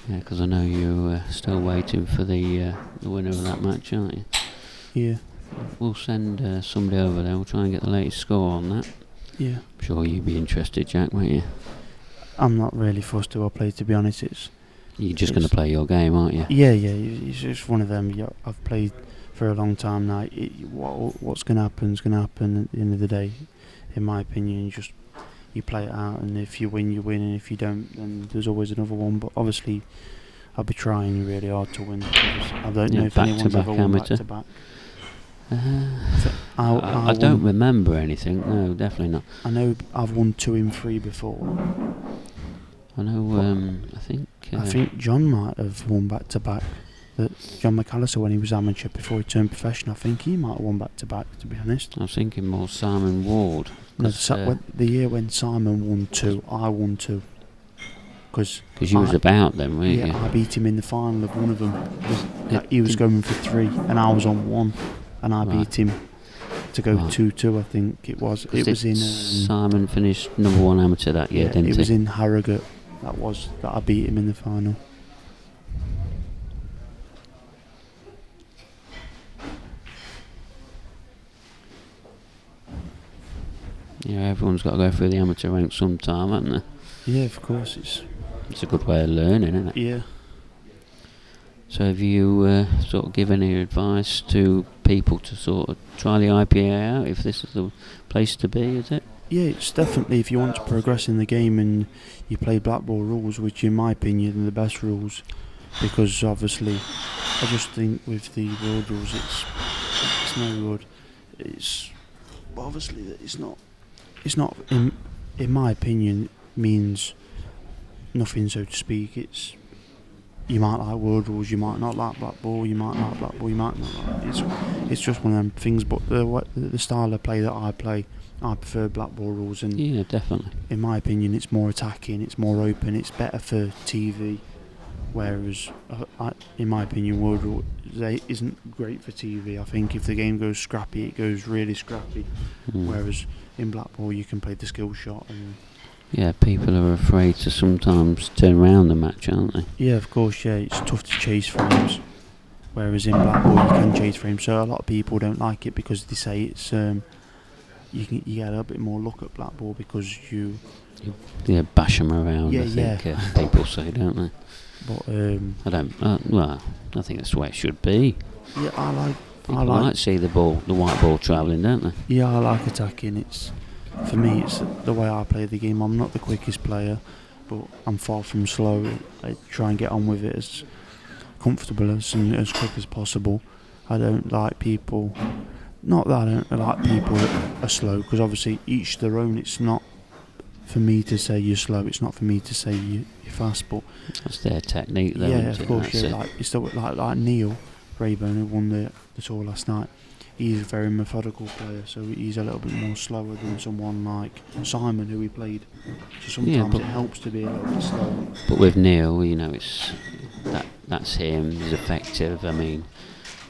Yeah, because I know you're still waiting for the winner of that match, aren't you? Yeah. We'll send somebody over there. We'll try and get the latest score on that. Yeah. I'm sure you'd be interested, Jack, won't you? I'm not really fussed who I play, to be honest. You're just going to play your game, aren't you? Yeah. It's just one of them. I've played for a long time now. What's going to happen is going to happen at the end of the day, in my opinion. You play it out, and if you win, you win, and if you don't, then there's always another one. But obviously, I'll be trying really hard to win. I don't know if anyone's ever won back-to-back. I don't remember anything. No, definitely not. I know I've won 2 in 3 before. I know. I think John might have won back-to-back. That John McAllister, when he was amateur before he turned professional, I think he might have won back-to-back, to be honest. I was thinking more Simon Ward. No, the year when Simon won 2, I won 2. Because you was about then, weren't you? Yeah, I beat him in the final of one of them. He was going for 3, and I was on 1, and I beat him to go 2-2, I think it was. It was in... Simon finished number 1 amateur that year, didn't he? It was in Harrogate. That I beat him in the final. Yeah, everyone's got to go through the amateur ranks sometime, haven't they? Yeah, of course, It's a good way of learning, isn't it? yeah. So have you sort of given any advice to people to sort of try the IPA out, if this is the place to be, is it? Yeah, it's definitely, if you want to progress in the game and you play black ball rules, which in my opinion are the best rules, because obviously I just think with the world rules it's no good. It's obviously that it's not in my opinion means nothing, so to speak. It's, you might like world rules, you might not like black ball, you might like black ball, you might not like. It's just one of them things. But the style of play that I play, I prefer black ball rules, and Yeah, definitely. in my opinion, it's more attacking, it's more open, it's better for TV. Whereas, in my opinion, world rule isn't great for TV. I think if the game goes scrappy, it goes really scrappy. Whereas in black ball, you can play the skill shot and. Yeah, people are afraid to sometimes turn around the match, aren't they? Yeah, of course, yeah, it's tough to chase frames. Whereas in black ball, you can chase frames. So a lot of people don't like it because they say it's you get a little bit more luck at black ball because you. Yeah, bash them around. Yeah, I think yeah. people say, don't they? But I don't. Well, I think that's the way it should be. yeah, People like to see the white ball travelling, don't they? Yeah, I like attacking. It's, for me, it's the way I play the game. I'm not the quickest player, but I'm far from slow. I try and get on with it as comfortable and as quick as possible. I don't like people. Not that I don't like people that are slow, because obviously each their own. It's not for me to say you're slow. It's not for me to say you're fast. But That's their technique, though. yeah, isn't of course. it? Yeah, like it's like Neil Rayburn, who won the tour last night. He's a very methodical player, so he's a little bit more slower than someone like Simon, who we played. So sometimes it helps to be a little bit slower. But with Neil, it's that's him. He's effective. I mean,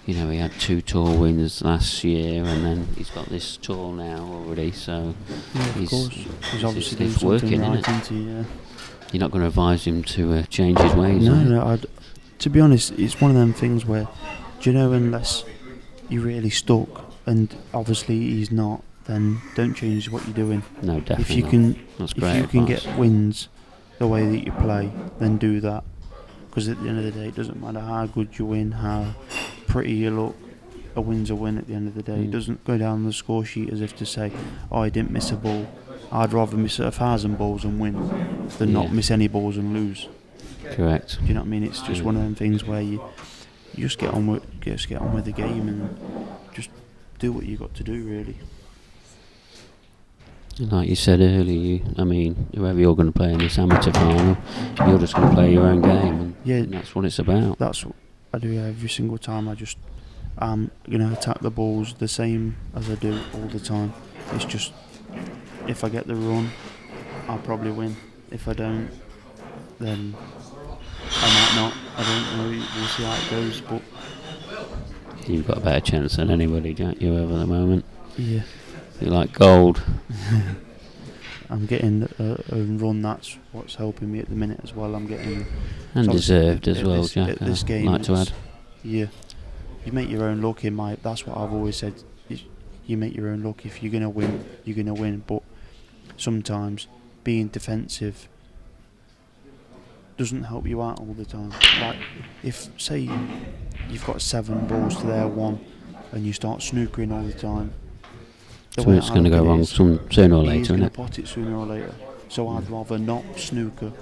he had 2 tour wins last year, and then he's got this tour now already. So Yeah, of course. He's obviously doing it's something working, right, isn't it? isn't he? Yeah. You're not going to advise him to change his ways. No. To be honest, it's one of them things where, unless you're really stuck, and obviously he's not, then don't change what you're doing. No, definitely. If you can, That's if great you can advice. get wins the way that you play, then do that. Because at the end of the day, it doesn't matter how good you win, how pretty you look. A win's a win at the end of the day. It doesn't go down the score sheet as if to say, "Oh, I didn't miss a ball." I'd rather miss 1,000 balls and win than not miss any balls and lose. Correct. Do you know what I mean? It's just one of them things where you just get on with the game and just do what you got to do, really. Like you said earlier, whoever you're going to play in this amateur final, you're just going to play your own game, and that's what it's about. That's what I do every single time. I'm going to attack the balls the same as I do all the time. It's just, if I get the run, I'll probably win. If I don't, then I might not. I don't know. We'll see how it goes. But You've got a better chance than anybody, don't you, over the moment? yeah, You're like gold. I'm getting a run. That's what's helping me at the minute as well. I'm getting And so deserved as at well, this, Jack. At this game, I'd like to add. Yeah, you make your own luck. That's what I've always said. You make your own luck. If you're gonna win, you're gonna win. But sometimes being defensive doesn't help you out all the time. Like, if say you've got 7 balls to their 1, and you start snookering all the time, So it's going to go wrong sooner or later, he's isn't going to it? pot it sooner or later. So I'd rather not snooker,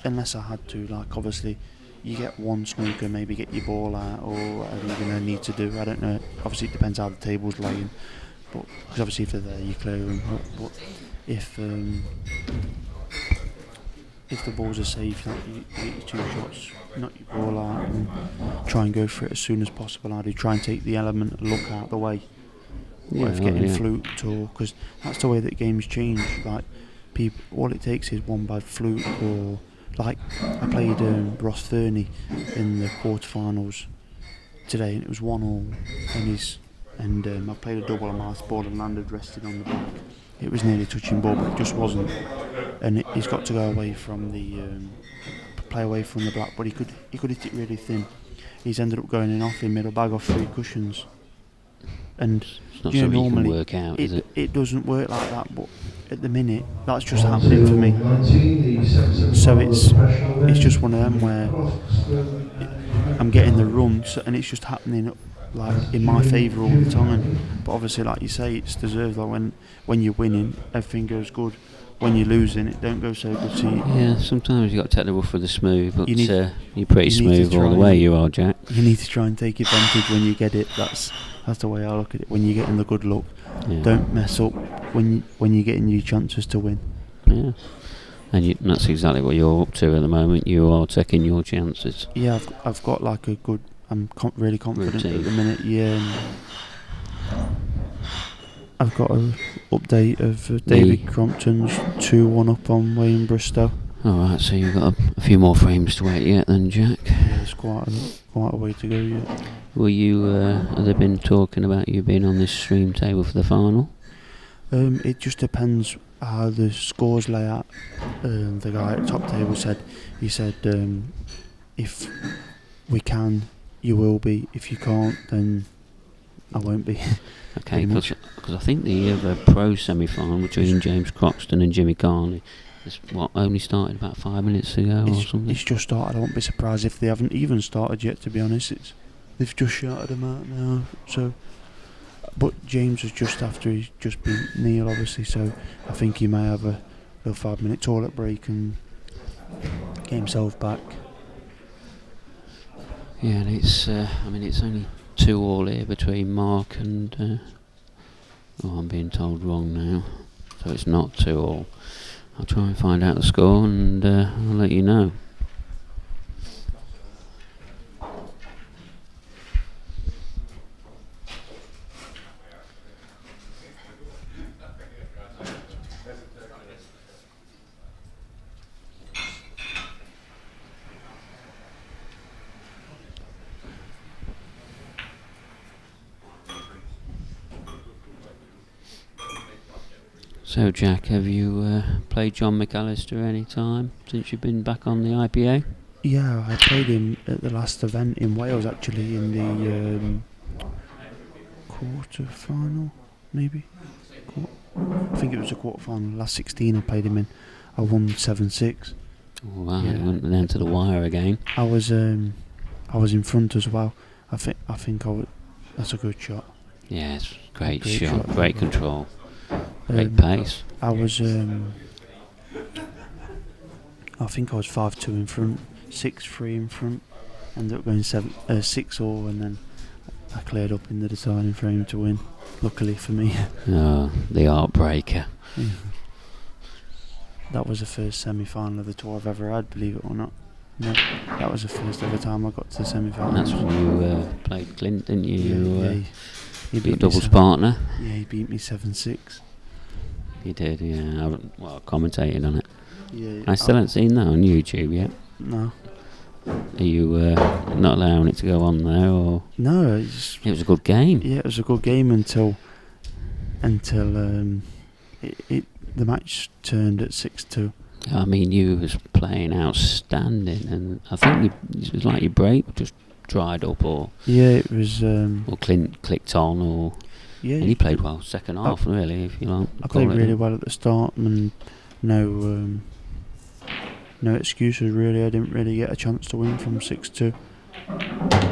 unless I had to. Like, obviously, you get 1 snooker, maybe get your ball out, or whatever you're going to need to do. I don't know. Obviously, it depends how the table's laying. But because obviously, if they're there, you clear them. But if the balls are safe, like, you get your 2 shots, knock your ball out, and try and go for it as soon as possible. I do try and take the element of luck out of the way. Of getting fluked, or because that's the way that games change. Like, people, all it takes is 1 bad fluke, or like I played Ross Fernie in the quarterfinals today, and it was 1-1, and I played a double on my ball and landed resting on the back. It was nearly touching ball, but it just wasn't. And he's got to go away from play away from the black, but he could hit it really thin. He's ended up going in off in middle bag off 3 cushions. And It's not you know, something you can normally work out, is it? it doesn't work like that, but at the minute that's just happening for me. So it's just one of them where I'm getting the runs and it's just happening like in my favour all the time. But obviously, like you say, it's deserved. Like when you're winning, everything goes good. When you're losing, it don't go so good. So Yeah, sometimes you got to take the rough with the smooth, but you're pretty you need to smooth all try the way, and- you are, Jack. you need to try and take advantage when you get it. That's the way I look at it. When you're getting the good luck, Yeah. don't mess up when you're getting your chances to win. Yeah. And that's exactly what you're up to at the moment. You are taking your chances. Yeah, I've got like a good. I'm really confident Routine. at the minute. Yeah. And I've got an update of David Crompton's 2-1 up on Wayne Bristow. Alright, so you've got a few more frames to wait yet then, Jack. Yeah, there's quite a way to go yet. Were you, have they been talking about you being on this stream table for the final? It just depends how the scores lay out. The guy at top table said, if we can, you will be. If you can't, then I won't be. Okay, Pretty much. because I think the other pro semi-final between James Croxton and Jimmy Carney is only started about 5 minutes ago or something. It's just started. I won't be surprised if they haven't even started yet, to be honest. They've just shouted them out now. So, but James was just after he's just beat Neil, obviously. So I think he may have a little 5-minute toilet break and get himself back. Yeah, and it's only 2-2 here between Mark and I'm being told wrong now, so it's not 2-2. I'll try and find out the score and I'll let you know. So Jack, have you played John McAllister any time since you've been back on the IPA? Yeah, I played him at the last event in Wales, actually, in the quarter final, maybe. I think it was a quarter final. Last 16 I played him in. I won 7-6. Oh, wow, Yeah. you went down to the wire again. I was in front as well. I think that's a good shot. Yeah, it's great Great shot, shot. great control, great Um, pace. I was I think I was 5-2 in front, 6-3 in front. Ended up going 6-all, and then I cleared up in the deciding frame to win. Luckily for me. Oh, the heartbreaker. Yeah. That was the first semi-final of the tour I've ever had, believe it or not. No, that was the first ever time I got to the semi-final. And that's when you played Clint, didn't you? He Your beat me doubles partner. Yeah, he beat me 7-6. You did, yeah. I commentated on it. Yeah, I still haven't seen that on YouTube yet. No. Are you not allowing it to go on there, or No, it was a good game? yeah, it was a good game until the match turned at 6-2. I mean, you was playing outstanding, and I think it was like your break just dried up, or Yeah, it was. or Clint clicked on, or Yeah, and he played well second half, really, if you like. I call played it really that. well at the start, and no excuses really. I didn't really get a chance to win from 6-2.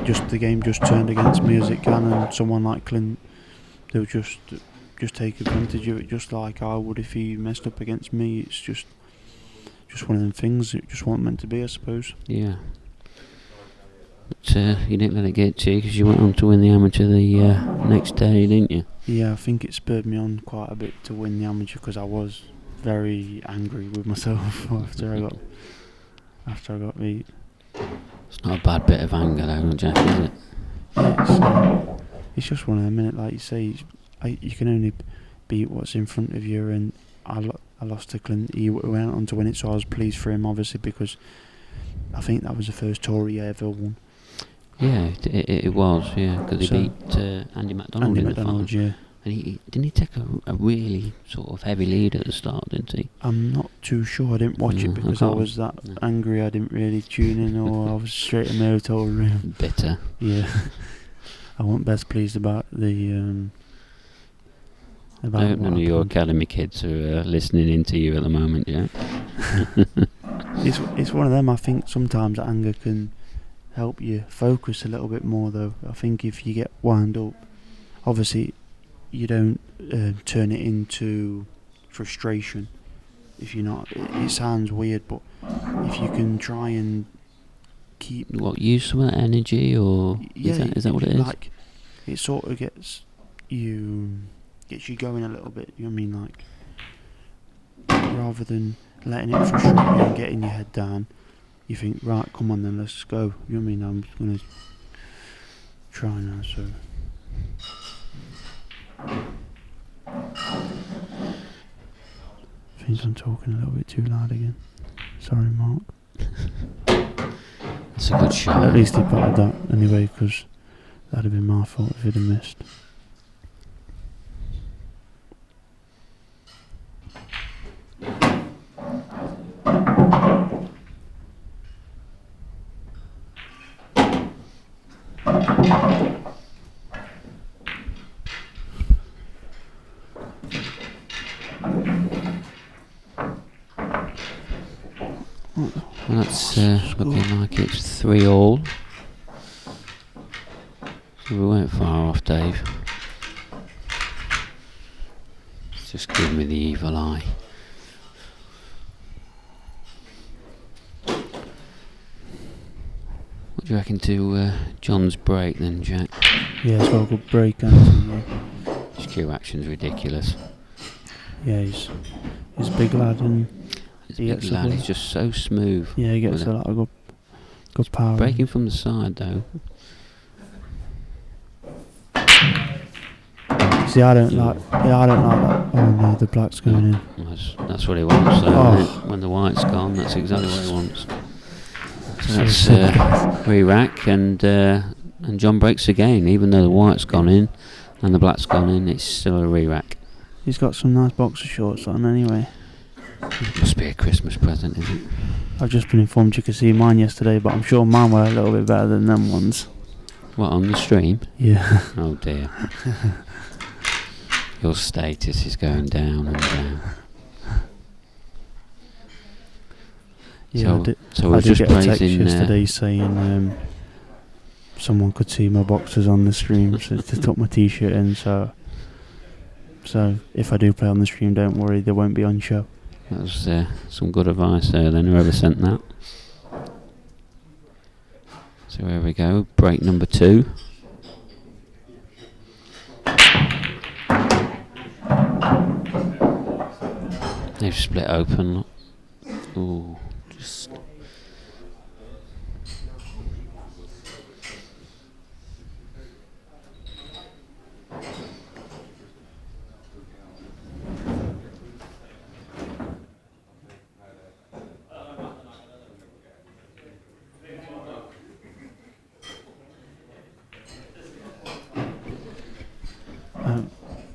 Just the game just turned against me as it can, and someone like Clint, they'll just take advantage of it, just like I would if he messed up against me. It's just one of them things. It just wasn't meant to be, I suppose. Yeah. But you didn't let it get to you because you went on to win the amateur the next day, didn't you? Yeah, I think it spurred me on quite a bit to win the amateur because I was very angry with myself after I got beat. It's not a bad bit of anger, though, Jack, is it? Yeah, it's just one of them, innit? Like you say, you can only beat what's in front of you, and I lost to Clint. He went on to win it, so I was pleased for him, obviously, because I think that was the first tour he ever won. Yeah, it was, yeah, because he beat Andy McDonald Andy in McDonald, the final. yeah. And didn't he take a really sort of heavy lead at the start, didn't he? I'm not too sure. I didn't watch No, it I because I can't- was that no. angry. I didn't really tune in, or I was straight in the hotel room. Bitter. Yeah. I wasn't best pleased about the. I About hope none of what your happened. academy kids are listening into you at the moment, yeah. It's one of them. I think sometimes anger can help you focus a little bit more, though. I think if you get wound up, obviously you don't turn it into frustration. If you're not, it sounds weird, but if you can try and keep, What, use some of that energy, or is that what it is? Like, it sort of gets you going a little bit. You know what I mean? Like, rather than letting it frustrate you and getting your head down, you think, right, come on then, let's go. You know what I mean? I'm gonna try now. So. I think I'm talking a little bit too loud again. Sorry, Mark. It's a good shot. At least he batted that anyway, because that'd have been my fault if he'd have missed. Well, that's looking like it's 3-all. So we weren't far off, Dave. Just give me the evil eye. What do you reckon to John's break then, Jack? Yeah, it's got a good break, Anthony. His cue action's ridiculous. Yeah, he's a big lad and His he big gets lad the is just so smooth. yeah, he gets with a lot of good power. Breaking from the side though. See, I don't like that. Oh no, the black's going in. That's what he wants though, Oh. isn't it? When the white's gone, that's exactly what he wants. So So that's sad. re-rack and John breaks again, even though the white's gone in and the black's gone in, it's still a re-rack. He's got some nice boxer shorts on anyway. Must be a Christmas present, isn't it? I've just been informed you could see mine yesterday, but I'm sure mine were a little bit better than them ones. What, on the stream? Yeah. Oh dear. Your status is going down and down. Yeah, So I we're did just get a text praising yesterday saying someone could see my boxers on the stream, so to tuck my t-shirt in. So if I do play on the stream, don't worry, they won't be on show. that was some good advice there then, whoever sent that. So here we go, break number 2. They've split open. Look. Ooh, just.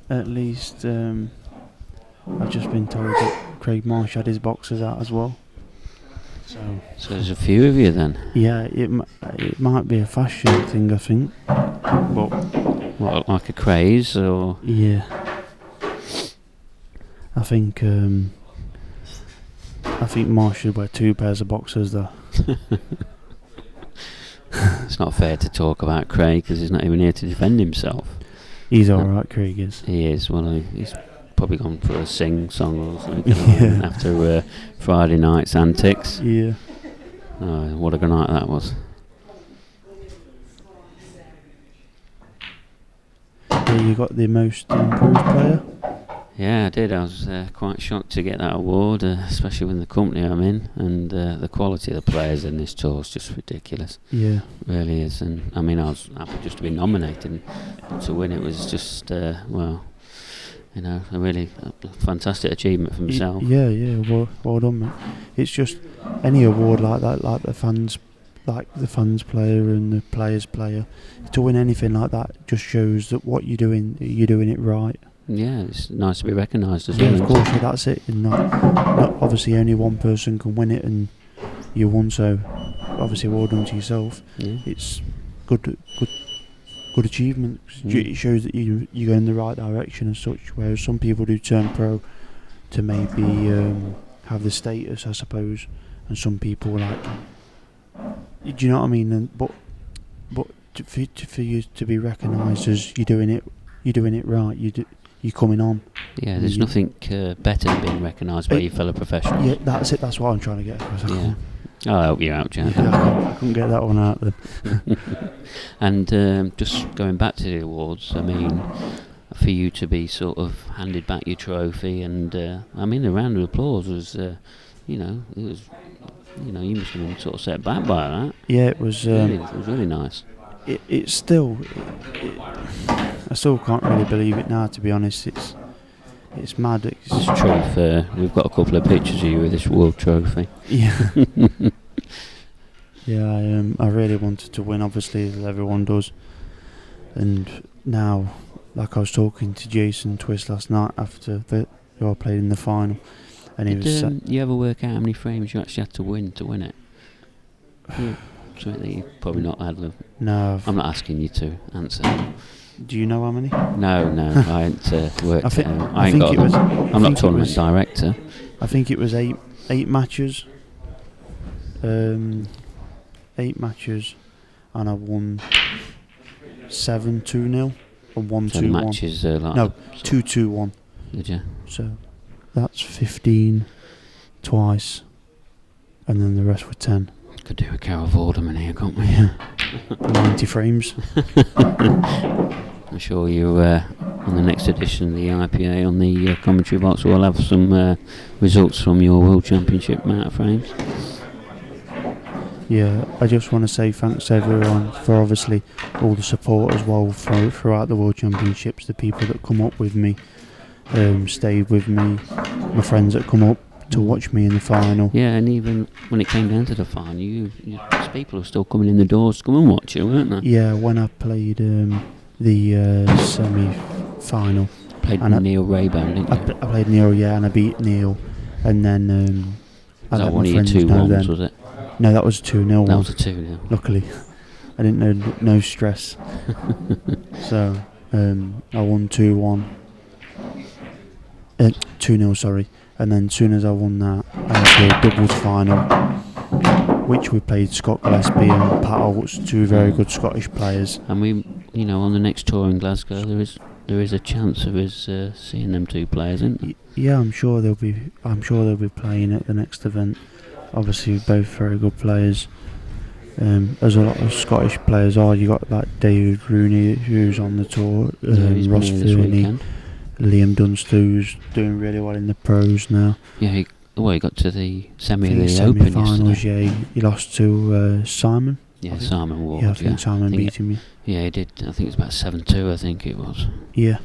At least I've just been told that Craig Marsh had his boxers out as well. So there's a few of you then. Yeah, it might be a fashion thing, I think. But What, like a craze or? yeah, I think Marsh should wear 2 pairs of boxers though. It's not fair to talk about Craig because he's not even here to defend himself. He's alright, Craig is. He is. Well, he's probably gone for a sing song or something Yeah. after Friday night's antics. Yeah. Oh, what a good night that was. Yeah, you got the most improved player. Yeah, I did. I was quite shocked to get that award, especially with the company I'm in, and the quality of the players in this tour is just ridiculous. Yeah. Really is. And I mean, I was happy just to be nominated. To win it was just, well, you know, a really fantastic achievement for myself. Yeah, well done, mate. It's just any award like that, like the fans player and the players player, to win anything like that just shows that what you're doing it right. Yeah, it's nice to be recognised as Yeah, well. of course, yeah, that's it. And not obviously only one person can win it, and you won. So obviously, well done to yourself. Yeah. It's good good achievement. 'Cause it shows that you go in the right direction and such. Whereas some people do turn pro to maybe have the status, I suppose, and some people like. Do you know what I mean? And but for you to be recognised as you're doing it right. You're coming on. Yeah, there's nothing better than being recognised by your fellow professionals. Yeah, that's it. That's what I'm trying to get across. Yeah. I'll help you out, Jack. I couldn't get that one out then. And just going back to the awards, I mean, for you to be sort of handed back your trophy, and I mean, the round of applause was, you must have been sort of set back by that. Yeah, it was. It was really nice. It's still. I still can't really believe it now. To be honest, it's mad. It's true. We've got a couple of pictures of you with this world trophy. Yeah. Yeah, I really wanted to win, obviously, as everyone does. And now, like I was talking to Jason Twist last night after they all played in the final, and he was. You ever work out how many frames you actually had to win it? Yeah. Something that you probably not had. No. I'm not asking you to answer. Do you know how many? No, I haven't worked it out. I'm not tournament director. I think it was eight matches. 8 matches, and I won 7 2-0 and 1 2 1. Matches like no 2 2 1. Did you? So that's 15 twice, and then the rest were 10. Could do a Carol Vorderman here, can't we? Yeah. 90 frames. I'm sure you on the next edition of the IPA on the commentary box will have some results from your World Championship amount of frames. Yeah, I just want to say thanks to everyone for obviously all the support as well throughout the World Championships, the people that come up with me, stayed with me, my friends that come up to watch me in the final. Yeah, and even when it came down to the final, there's people who were still coming in the doors to come and watch you, weren't there? Yeah, when I played the semi-final. Played Neil Rayburn, didn't you? I played Neil, yeah, and I beat Neil. And then was that one of your 2-1s, was it? No, that was 2-0. That was a 2-0. Luckily. I didn't know, no stress. So, I won 2-1. 2-0, sorry. And then as soon as I won that, I played doubles final, which we played Scott Gillespie and Pat Olds, two very good Scottish players. And we, on the next tour in Glasgow, there is a chance of us seeing them two players, isn't there? Yeah, I'm sure they'll be playing at the next event. Obviously, both very good players. As a lot of Scottish players are, you got like David Rooney, who's on the tour, Ross Fernie, Liam Dunster, who's doing really well in the pros now. Yeah, he got to the semi-finals. Yeah, he lost to Simon. Yeah, Simon Ward. Yeah, I think Simon beat him. Yeah, he did. I think it was about 7-2. I think it was. Yeah.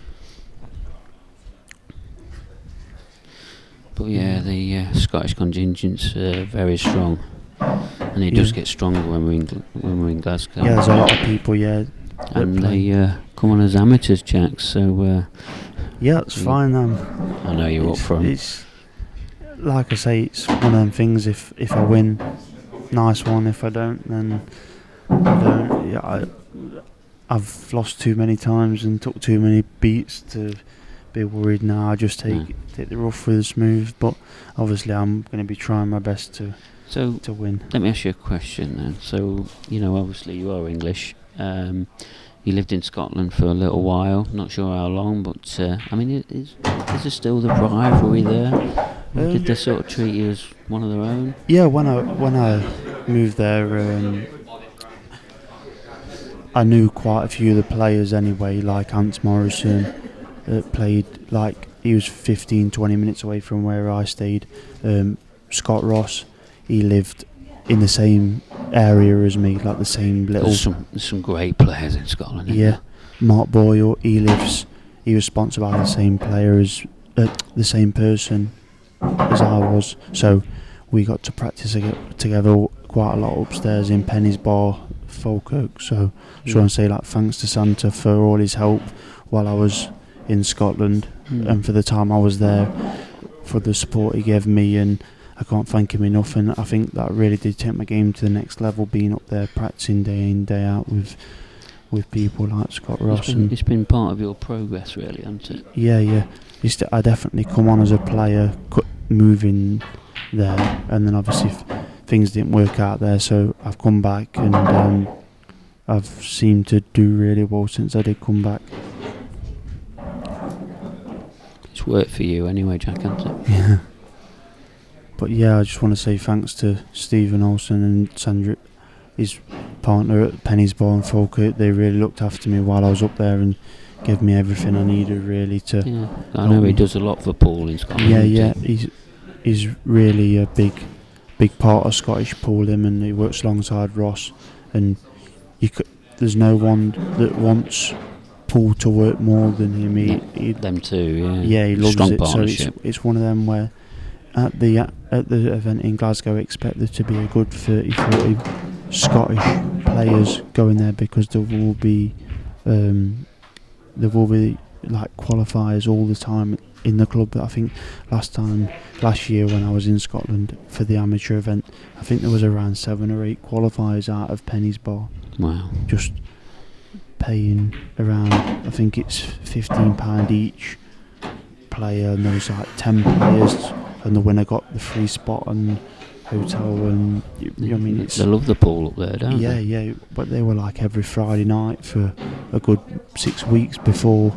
But yeah, the Scottish contingent's very strong, and it does get stronger when we're in Glasgow. Yeah, there's a lot of people. Yeah. And they come on as amateurs, Jack. So. Yeah, it's fine. I know you're up front. It's like I say, it's one of them things. If I win, nice one. If I don't, then I don't. Yeah, I've lost too many times and took too many beats to be worried now. I just take the rough with the smooth. But obviously, I'm going to be trying my best to win. Let me ask you a question then. So obviously you are English. You lived in Scotland for a little while, not sure how long, but I mean, is there still the rivalry there? Did they sort of treat you as one of their own? Yeah, when I moved there, I knew quite a few of the players anyway, like Ant Morrison, played like he was 15-20 minutes away from where I stayed. Scott Ross, he lived in the same area as me, like the same little. There's some great players in Scotland. Yeah, Mark Boyle, he was sponsored by the same player as the same person as I was, so we got to practice together quite a lot upstairs in Penny's Bar, Falkirk. So I just want to say thanks to Santa for all his help while I was in Scotland and for the time I was there, for the support he gave me, and I can't thank him enough. And I think that really did take my game to the next level, being up there practicing day in, day out with with people like Scott Ross. It's been part of your progress, really, hasn't it? Yeah. I definitely come on as a player, moving there, and then obviously things didn't work out there, so I've come back, and I've seemed to do really well since I did come back. It's worked for you anyway, Jack, hasn't it? Yeah. But yeah, I just want to say thanks to Stephen Olsen and Sandra, his partner at Penny's Bar and Falkirk. They really looked after me while I was up there and gave me everything I needed, really, to. Yeah, I know he does a lot for Paul in Scotland. Yeah. He's really a big part of Scottish pool, him, and he works alongside Ross. And there's no one that wants Paul to work more than him. He them too, yeah. Yeah, he loves Strong it. partnership. So it's one of them where at the event in Glasgow, I expect there to be a good 30-40 Scottish players going there, because there will be like qualifiers all the time in the club. I think last year when I was in Scotland for the amateur event, I think there was around 7 or 8 qualifiers out of Penny's Bar. Wow. Just paying around, I think it's £15 each player, and there was like 10 players, and the winner got the free spot and hotel, and I mean, they love the pool up there, don't they? Yeah, but they were like every Friday night for a good 6 weeks before.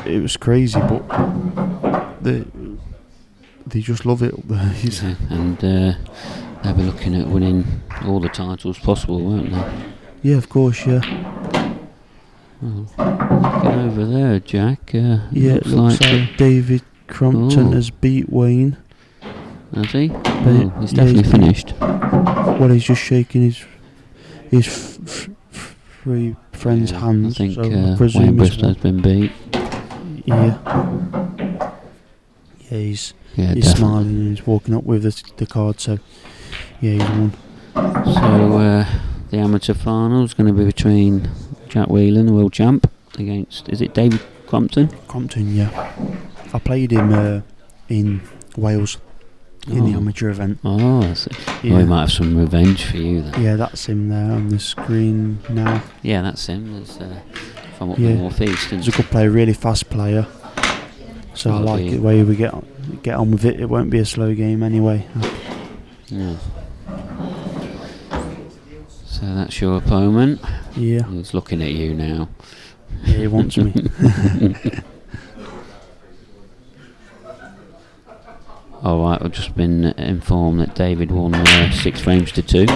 It was crazy, but they just love it up there. Yeah, and they'll be looking at winning all the titles possible, won't they? Yeah, of course, yeah. Well, get over there, Jack. It looks like David Crompton has beat Wayne. Has he? He's definitely finished. Well, he's just shaking his three friends' hands. I think so I presume Wayne Bristol has been beat. Yeah, he's definitely smiling and he's walking up with the card. So yeah, he's won. So the amateur final is going to be between Jack Whelan, the world champ, against, is it David Crompton? Crompton, yeah. I played him in Wales in the amateur event. Oh, I see. Yeah. Well, he might have some revenge for you then. Yeah, that's him there on the screen now. Yeah, that's him. There's from up the north east. He's a good player, really fast player. So I like the way we get on with it. It won't be a slow game anyway. Yeah. So that's your opponent. Yeah. He's looking at you now. Yeah, he wants me. Alright, I've just been informed that David won 6 frames to 2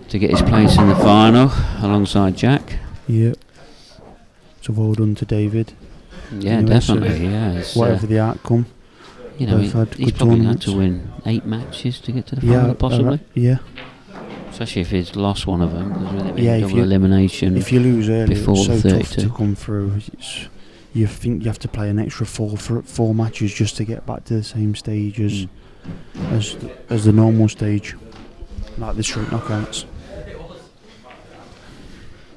to get his place in the final alongside Jack. Yeah. So well done to David. Yeah, anyway, definitely. So yeah, whatever the outcome. You know, he's probably had to win 8 matches to get to the final, possibly. Yeah. Especially if he's lost one of them, because with it being Yeah, double elimination. If you lose early, before it's so 32. tough to come through. You think you have to play an extra 4 matches just to get back to the same stage as the normal stage, like the straight knockouts.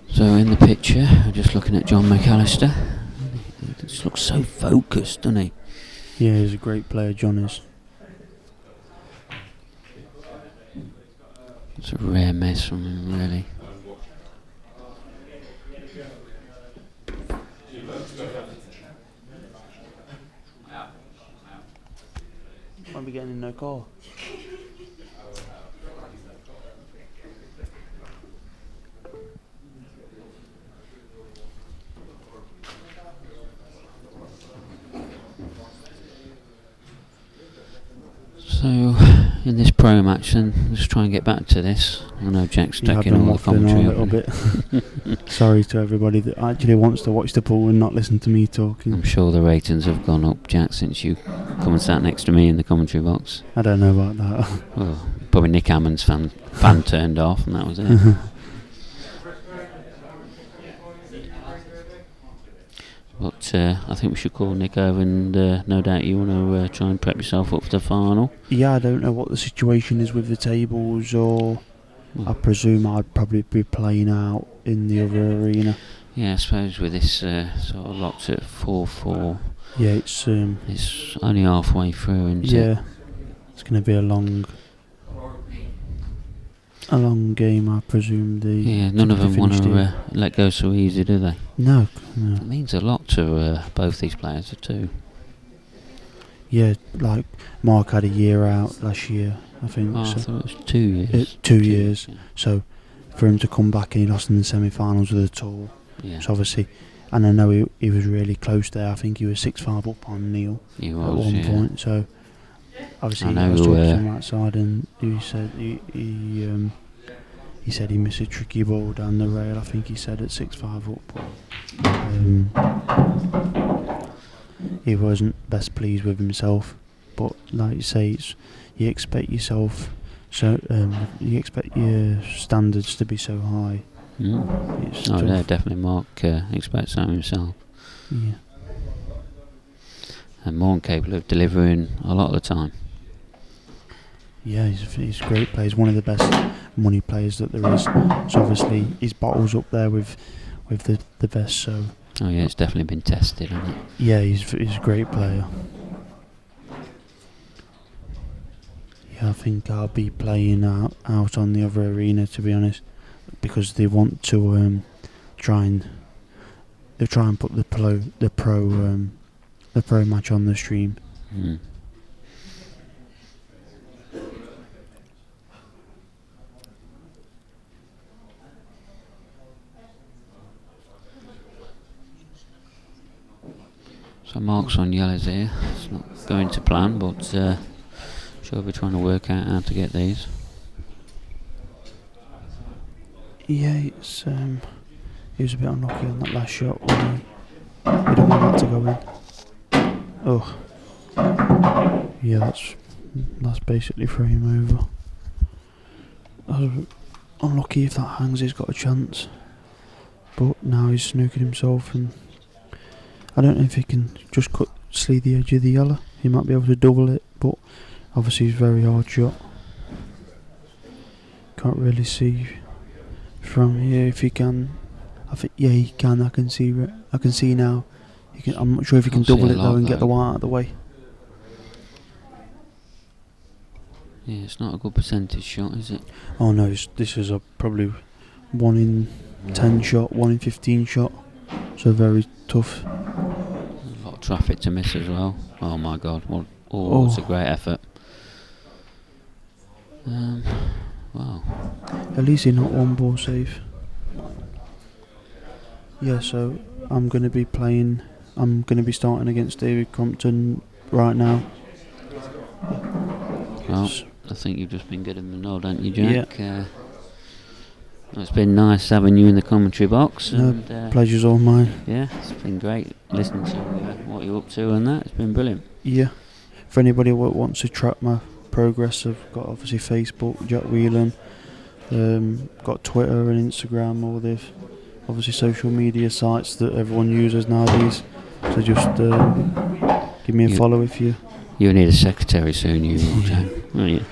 So in the picture, I'm just looking at John McAllister. He just looks so focused, doesn't he? Yeah, he's a great player, John is. It's a rare mess from him, really. Won't be getting in no car. So, in this pro match, then let's try and get back to this. I know Jack's taking all the commentary a little bit. Sorry to everybody that actually wants to watch the pool and not listen to me talking. I'm sure the ratings have gone up, Jack, since you come and sat next to me in the commentary box. I don't know about that. Well, probably Nick Hammond's fan turned off, and that was it. But I think we should call Nick over, and no doubt you want to try and prep yourself up for the final. Yeah, I don't know what the situation is with the tables, or I presume I'd probably be playing out in the other arena. Yeah, I suppose with this sort of locked at 4-4. Yeah, it's only halfway through, isn't it? Yeah, it's going to be a long. a long game, I presume. None of them want to let go so easy, do they? No. It means a lot to both these players too. Yeah, like Mark had a year out last year, I think. I thought it was 2 years. 2 years. Yeah. So for him to come back and he lost in the semi-finals with a tour. Yeah. So obviously, and I know he was really close there. I think he was 6-5 up on Neil He at was, one yeah. point. So obviously, I I was know, talking to him outside, and he said he said he missed a tricky ball down the rail. I think he said at 6-5 up. He wasn't best pleased with himself, but like you say, you expect yourself. So you expect your standards to be so high. It's Oh, tough. yeah, definitely. Mark expects that himself, Yeah. and more capable of delivering a lot of the time. Yeah, he's a great player. He's one of the best money players that there is. So obviously his battle's up there with the best. So Oh yeah, it's definitely been tested, hasn't it? yeah, he's a great player. Yeah, I think I'll be playing out on the other arena, to be honest, because they want to try and put the pro match on the stream. Mm. So Mark's on yellows here. It's not going to plan, but sure we're trying to work out how to get these. Yeah, it's he was a bit unlucky on that last shot when he didn't want that to go in. Oh, yeah, that's basically threw him over. I was unlucky. If that hangs, he's got a chance. But now he's snookered himself, and I don't know if he can just sleeve the edge of the yellow. He might be able to double it, but obviously it's a very hard shot. Can't really see from here if he can. I think he can. I can see now. I'm not sure if he can double it though and get the white out of the way. Yeah, it's not a good percentage shot, is it? Oh no, this is a probably 1 in 10 shot, 1 in 15 shot. So very tough. A lot of traffic to miss as well. Oh my god, it's a great effort. Wow. At least he's not one ball safe. Yeah, so I'm going to be starting against David Crompton right now. Well, I think you've just been given the nod, haven't you, Jack? Yeah. It's been nice having you in the commentary box. No, and, pleasure's all mine. Yeah, it's been great listening to what you're up to and that. It's been brilliant. Yeah. For anybody who wants to track my progress, I've got obviously Facebook, Jack Whelan, got Twitter and Instagram, all the obviously social media sites that everyone uses nowadays. So just give me a follow if you... You'll need a secretary soon, you will, Jack, won't you?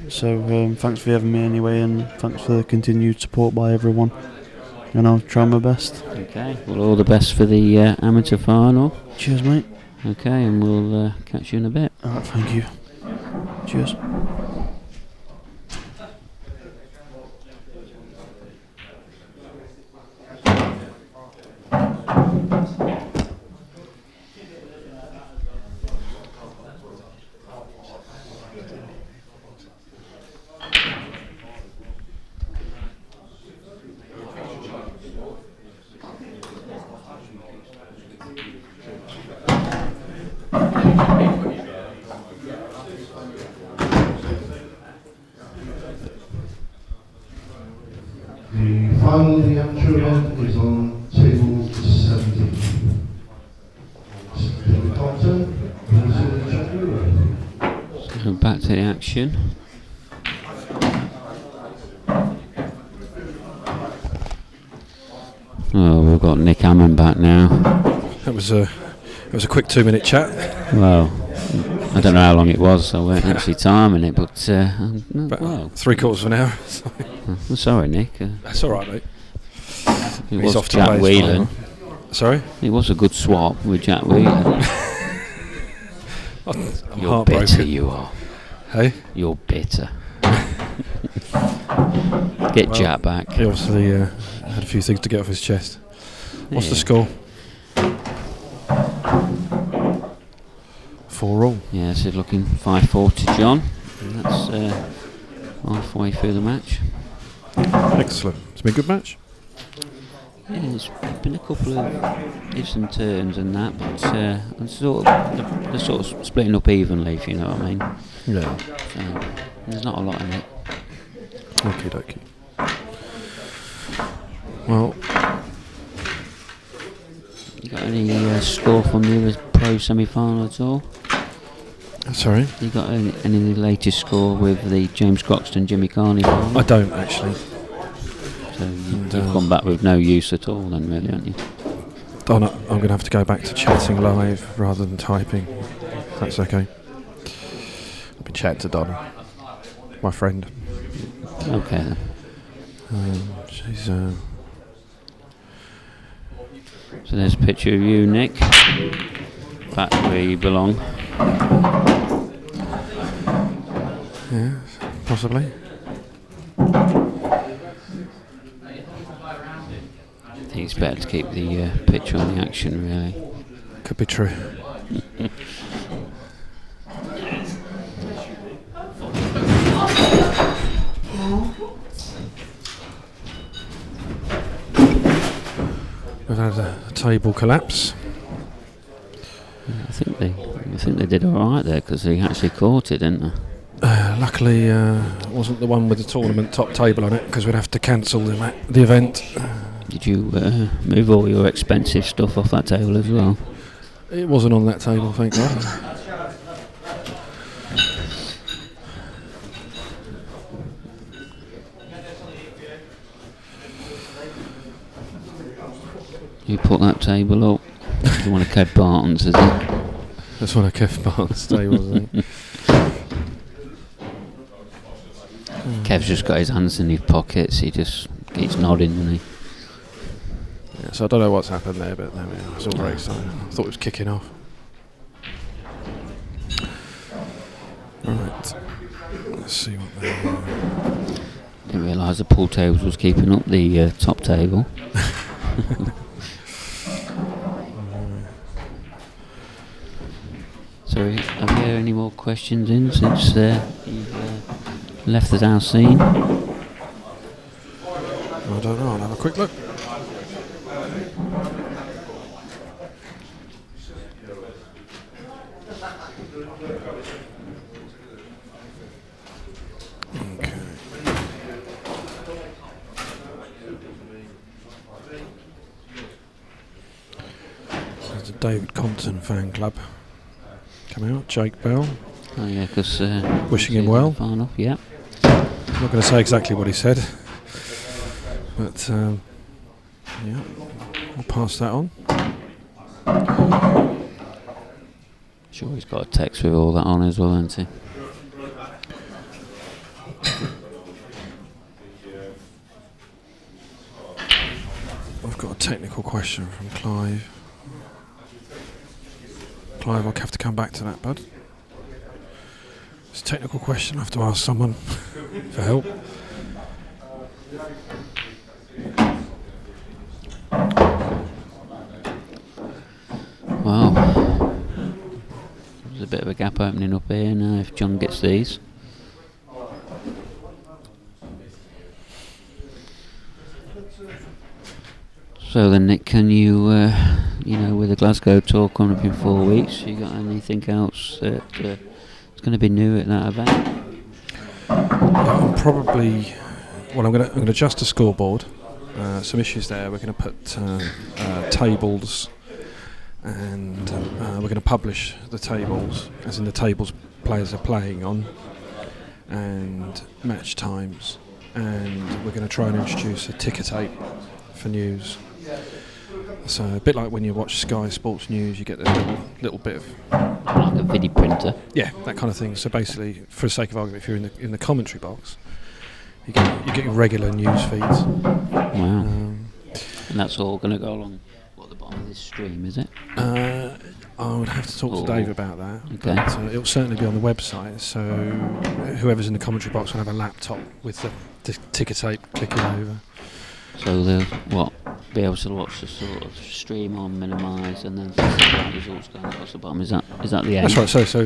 So thanks for having me anyway, and thanks for the continued support by everyone. And I'll try my best. Okay, well, all the best for the amateur final. Cheers, mate. Okay, and we'll catch you in a bit. Alright, thank you. Cheers. The final of the amateur event is on table 17. David Compton versus Jack Whelan. So back to the action. Oh, we've got Nick Hammond back now. It was a quick 2-minute chat. Well, I don't know how long it was. I weren't actually timing it, but well, 3/4 of an hour. So I'm sorry, Nick. that's all right, mate. It He's was off to Jack play his Whelan. final. Sorry? It was a good swap with Jack Whelan. I'm You're heartbroken. bitter, you are. Hey? You're bitter. Get Jack back. He obviously had a few things to get off his chest. What's the score? 4-all. Yeah, so looking 5-4 to John. And that's halfway through the match. Excellent. It's been a good match. Yeah, it's been a couple of ifs and turns and that, but they're sort of splitting up evenly, if you know what I mean. Yeah. So there's not a lot in it. Okie dokie. Well, You got any score from the other pro semi-final at all? sorry, You got any of the latest score with the James Croxton Jimmy Carney final? I don't actually. So you've come back with no use at all then, really, haven't you? Donna, I'm going to have to go back to chatting live rather than typing. That's okay. I'll be chatting to Donna, my friend. Okay then. She's So there's a picture of you, Nick, back where you belong. yeah, possibly. I think it's better to keep the picture on the action, really. Could be true. We've had a table collapse. I think they did all right there because they actually caught it, didn't they? Luckily, it wasn't the one with the tournament top table on it because we'd have to cancel the event. Did you move all your expensive stuff off that table as well? It wasn't on that table, thank God. You put that table up. It's one of Kev Barton's, is it? That's one of Kev Barnes' tables, I think. Kev's just got his hands in his pockets. He just keeps nodding, doesn't he? Yeah, so I don't know what's happened there, but there we are. It's all very exciting. I thought it was kicking off. Right. Let's see what they Didn't realise the pool tables was keeping up the top table. So, have you had any more questions in since you've left the house scene? I don't know. I'll have a quick look. Okay. There's a David Compton fan club coming out. Jake Bell. Oh yeah, because Wishing him well. Final, yeah. I'm not going to say exactly what he said, but yeah, I'll pass that on. Sure, he's got a text with all that on as well, hasn't he? I've got a technical question from Clive. Clive, I'll have to come back to that, bud. It's a technical question. I have to ask someone for help. Wow. There's a bit of a gap opening up here now if John gets these. So then, Nick, can you, with the Glasgow tour coming up in 4 weeks, you got anything else that is going to be new at that event? I'm probably. Well, I'm going to adjust the scoreboard. Some issues there. We're going to put tables, and we're going to publish the tables, as in the tables players are playing on, and match times, and we're going to try and introduce a ticker tape for news. So a bit like when you watch Sky Sports News, you get a little bit of Like a video printer. yeah, that kind of thing. So basically, for the sake of argument, if you're in the commentary box, you get your regular news feeds. Wow. And that's all going to go along the bottom of this stream, is it? I would have to talk to Or- Dave about that. Okay. But, it'll certainly be on the website, so whoever's in the commentary box will have a laptop with the ticker tape clicking over. So they'll be able to watch the sort of stream on minimise and then the results going across the bottom. Is that the aim? That's right. So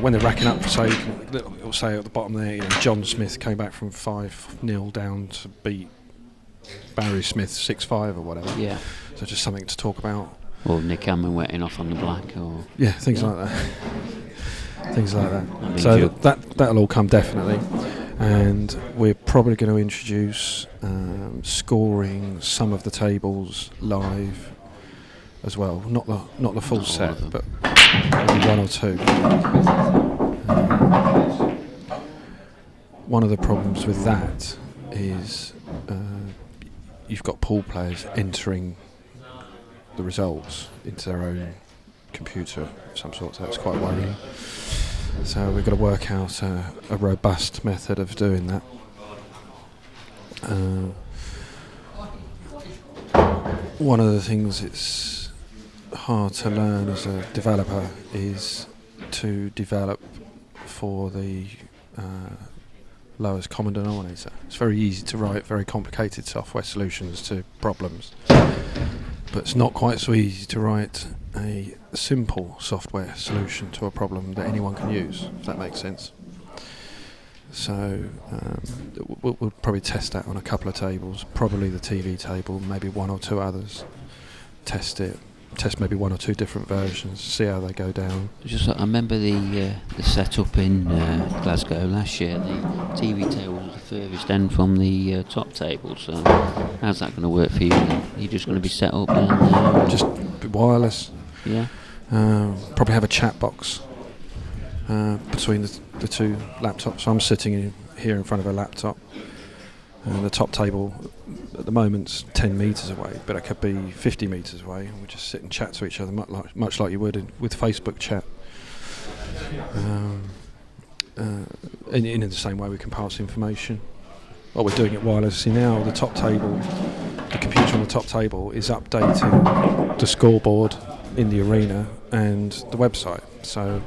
when they're racking up, say it'll say at the bottom there, John Smith came back from 5-0 down to beat Barry Smith 6-5 or whatever. Yeah. So just something to talk about. Or Nick Hammond wetting off on the black, or Things like that. Things like that. That'd be So good. that'll all come definitely, and we're probably going to introduce scoring some of the tables live as well. Not the full Not all set, of them. but maybe one or two. One of the problems with that is you've got pool players entering the results into their own computer of some sort, so that's quite worrying. So we've got to work out a robust method of doing that. One of the things it's hard to learn as a developer is to develop for the lowest common denominator. It's very easy to write very complicated software solutions to problems, but it's not quite so easy to write a simple software solution to a problem that anyone can use, if that makes sense. So we'll probably test that on a couple of tables, probably the TV table, maybe one or two others. Test maybe one or two different versions, see how they go down. I remember the setup in Glasgow last year. The TV table was the furthest end from the top table. So how's that going to work for you? Then? Are you just going to be set up down there? Or? Just wireless. Yeah. Probably have a chat box between the two laptops. So I'm sitting here in front of a laptop, and the top table at the moment's 10 metres away, but it could be 50 metres away, and we just sit and chat to each other much like you would with Facebook chat. In the same way we can pass information. Well, we're doing it wirelessly now. The computer on the top table is updating the scoreboard in the arena and the website. So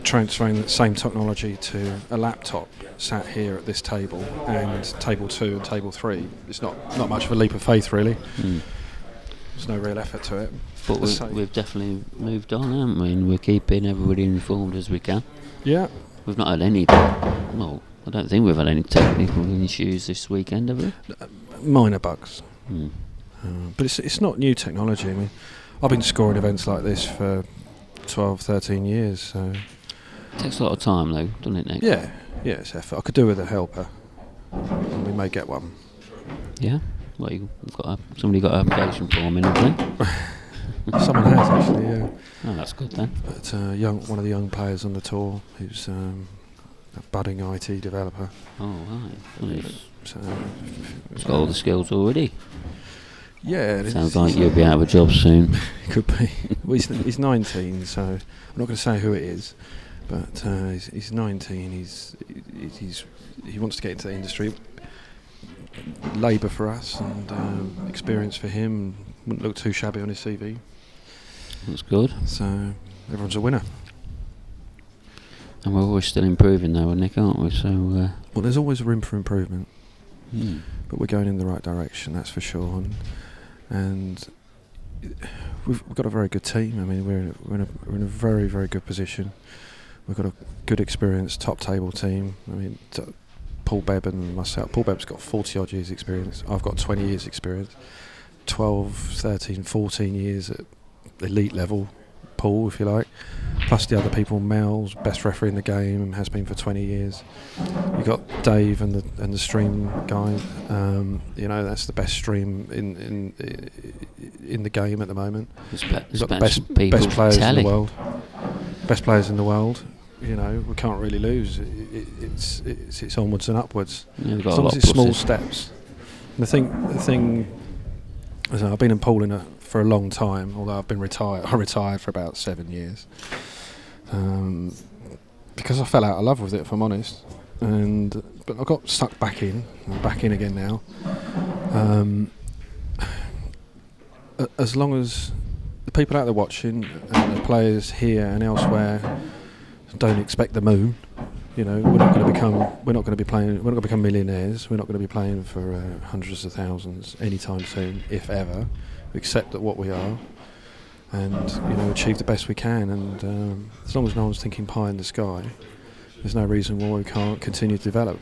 transferring the same technology to a laptop sat here at this table and table 2 and table 3, it's not much of a leap of faith really. There's no real effort to it. But we've definitely moved on, haven't we? And we're keeping everybody informed as we can. Yeah. We've not had any, I don't think we've had any technical issues this weekend, have we? Minor bugs. But it's not new technology. I mean, I've been scoring events like this for 12, 13 years, so... It takes a lot of time though, doesn't it, Nick? Yeah, it's effort. I could do with a helper, and we may get one. Yeah? Well, somebody got an application form in, haven't they? Someone has actually, yeah. Oh, that's good then. But one of the young players on the tour, who's a budding IT developer. Oh, right. Well, So, he's got all the skills already. yeah. Sounds like you'll be out of a job soon. Could be. Well, he's 19, so I'm not going to say who it is, but he's 19. He wants to get into the industry. Labour for us and experience for him. Wouldn't look too shabby on his CV. That's good. So everyone's a winner. And we're always still improving though, Nick, aren't we? So Well, there's always room for improvement, hmm. but we're going in the right direction, that's for sure. And we've got a very good team. I mean, we're in a very, very good position. We've got a good experienced top table team. I mean, Paul Bebb and myself. Paul Bebb's got 40 odd years experience. I've got 20 years experience. 12, 13, 14 years at elite level, Paul, if you like. Plus the other people, Mel's best referee in the game and has been for 20 years. You've got Dave and the stream guy. That's the best stream in the game at the moment. You've got the best players in the world. Best players in the world. We can't really lose. It's onwards and upwards. Yeah, as long as it's small steps. And the thing. I've been in pooling for a long time, although I've been retired. I retired for about 7 years because I fell out of love with it, if I'm honest. But I got stuck back in. I'm back in again now. As long as the people out there watching, and the players here and elsewhere don't expect the moon. You know, we're not going to become millionaires. We're not going to be playing for hundreds of thousands anytime soon, if ever. We accept that what we are, and achieve the best we can. And as long as no one's thinking pie in the sky, there's no reason why we can't continue to develop.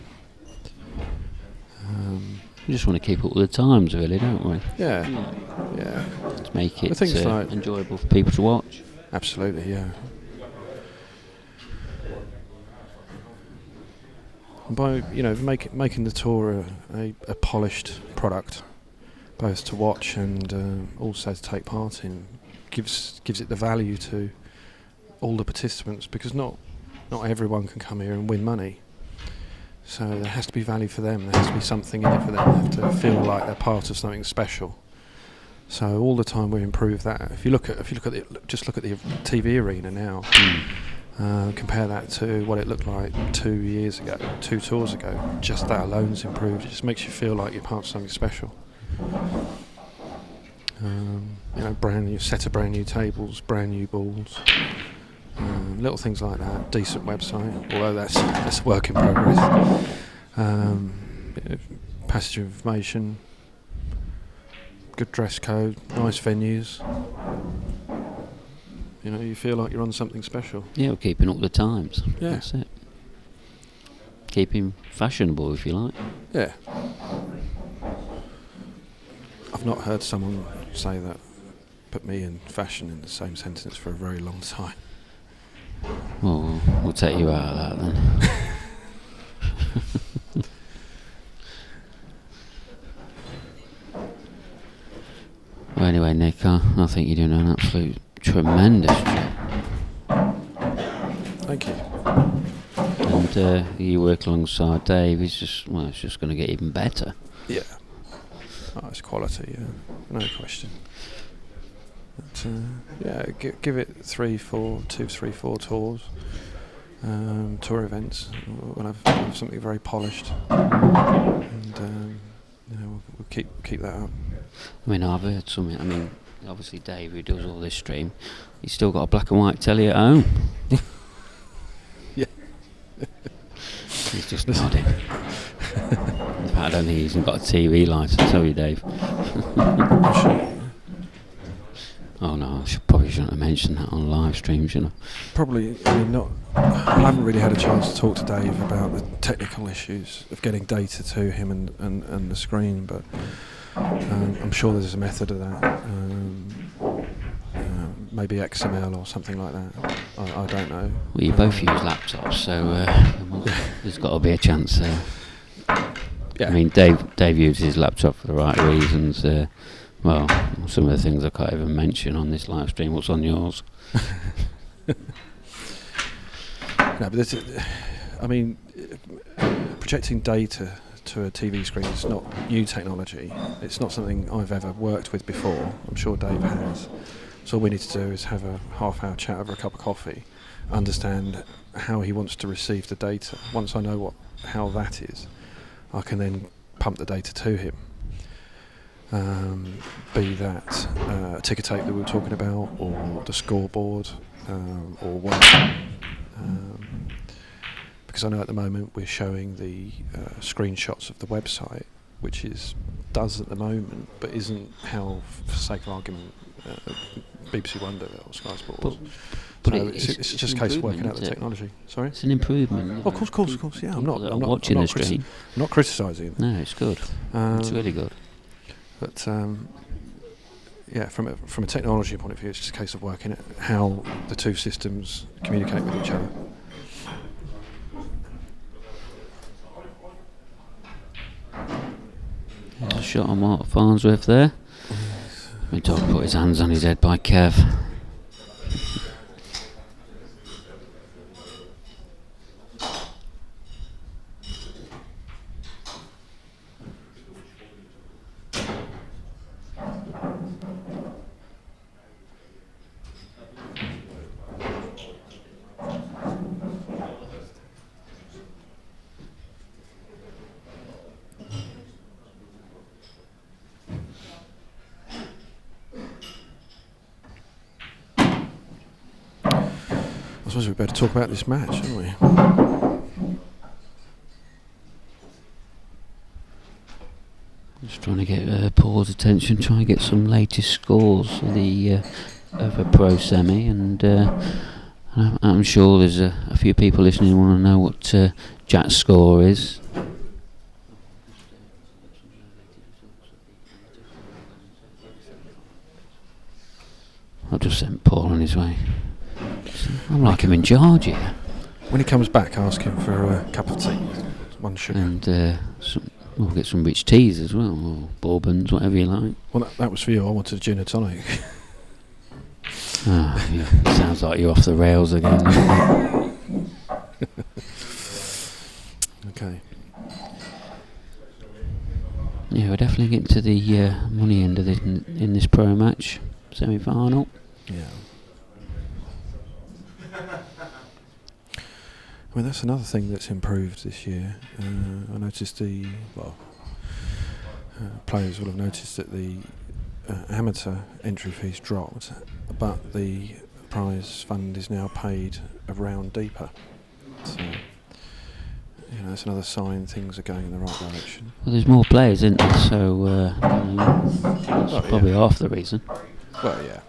We just want to keep up with the times, really, don't we? Yeah. To make it enjoyable for people to watch. Absolutely, yeah. And by making the tour a polished product, both to watch and also to take part in, gives it the value to all the participants, because not everyone can come here and win money. So there has to be value for them. There has to be something in it for them. They have to feel like they're part of something special. So all the time we improve that. If you look at the TV arena now. Compare that to what it looked like 2 years ago, 2 tours ago. Just that alone's improved. It just makes you feel like you're part of something special. Brand new set of brand new tables, brand new balls, little things like that. Decent website, although that's a work in progress. Passage of information, good dress code, nice venues. You feel like you're on something special. Yeah, we're keeping up with the times. Yeah. That's it. Keeping fashionable, if you like. Yeah. I've not heard someone say that, put me and fashion in the same sentence for a very long time. Well, we'll take you out of that then. Well, anyway, Nick, I think you're doing an absolute tremendous job. Thank you. And you work alongside Dave. It's just going to get even better. Yeah. Oh, it's quality, yeah, no question. But, give it 2, 3, 4 tours, tour events. We'll have something very polished, and we'll keep that up. I mean, I've heard something. I mean, obviously Dave, who does all this stream, he's still got a black and white telly at home. Yeah. He's just nodding. In fact, I don't think he's even got a TV license, have you, Dave? Oh no, probably shouldn't have mentioned that on live stream, shouldn't I? Probably, not. I haven't really had a chance to talk to Dave about the technical issues of getting data to him and the screen, but I'm sure there's a method of that. Maybe XML or something like that. I don't know. Well, you both use laptops, so there's got to be a chance there. Yeah. I mean, Dave uses his laptop for the right reasons. Well, some of the things I can't even mention on this live stream. What's on yours? No, but projecting data to a TV screen is not new technology. It's not something I've ever worked with before. I'm sure Dave has. So all we need to do is have a half-hour chat over a cup of coffee, understand how he wants to receive the data. Once I know how that is, I can then pump the data to him. Be that a ticker tape that we were talking about, or the scoreboard, or what. Because I know at the moment we're showing the screenshots of the website, which does at the moment, but isn't how, for sake of argument, BBC Wonder or Sky Sports. But so it's just a case of working out the technology. Sorry? It's an improvement. Oh, of course. Yeah, I'm not watching the stream. I'm not criticising. No, it's good. It's really good. But from a technology point of view, it's just a case of working out how the two systems communicate with each other. There's a shot on Mark Farnsworth there. My dog put his hands on his head by Kev. suppose we better talk about this match, shouldn't we? Just trying to get Paul's attention, trying to get some latest scores for the other pro semi, and I'm sure there's a few people listening who want to know what Jack's score is. I've just sent Paul on his way. I'm like him in charge here. When he comes back, ask him for a cup of tea, 1 sugar. And we'll get some rich teas as well, or bourbons, whatever you like. Well, that was for you. I wanted a gin and tonic. Oh, yeah. Sounds like you're off the rails again. Okay. Yeah, we're definitely getting to the money end of it in this pro match, semi-final. Yeah. I mean, that's another thing that's improved this year. I noticed players will have noticed that the amateur entry fees dropped, but the prize fund is now paid a round deeper. So, that's another sign things are going in the right direction. Well, there's more players, isn't there? So that's probably half the reason. Well, yeah.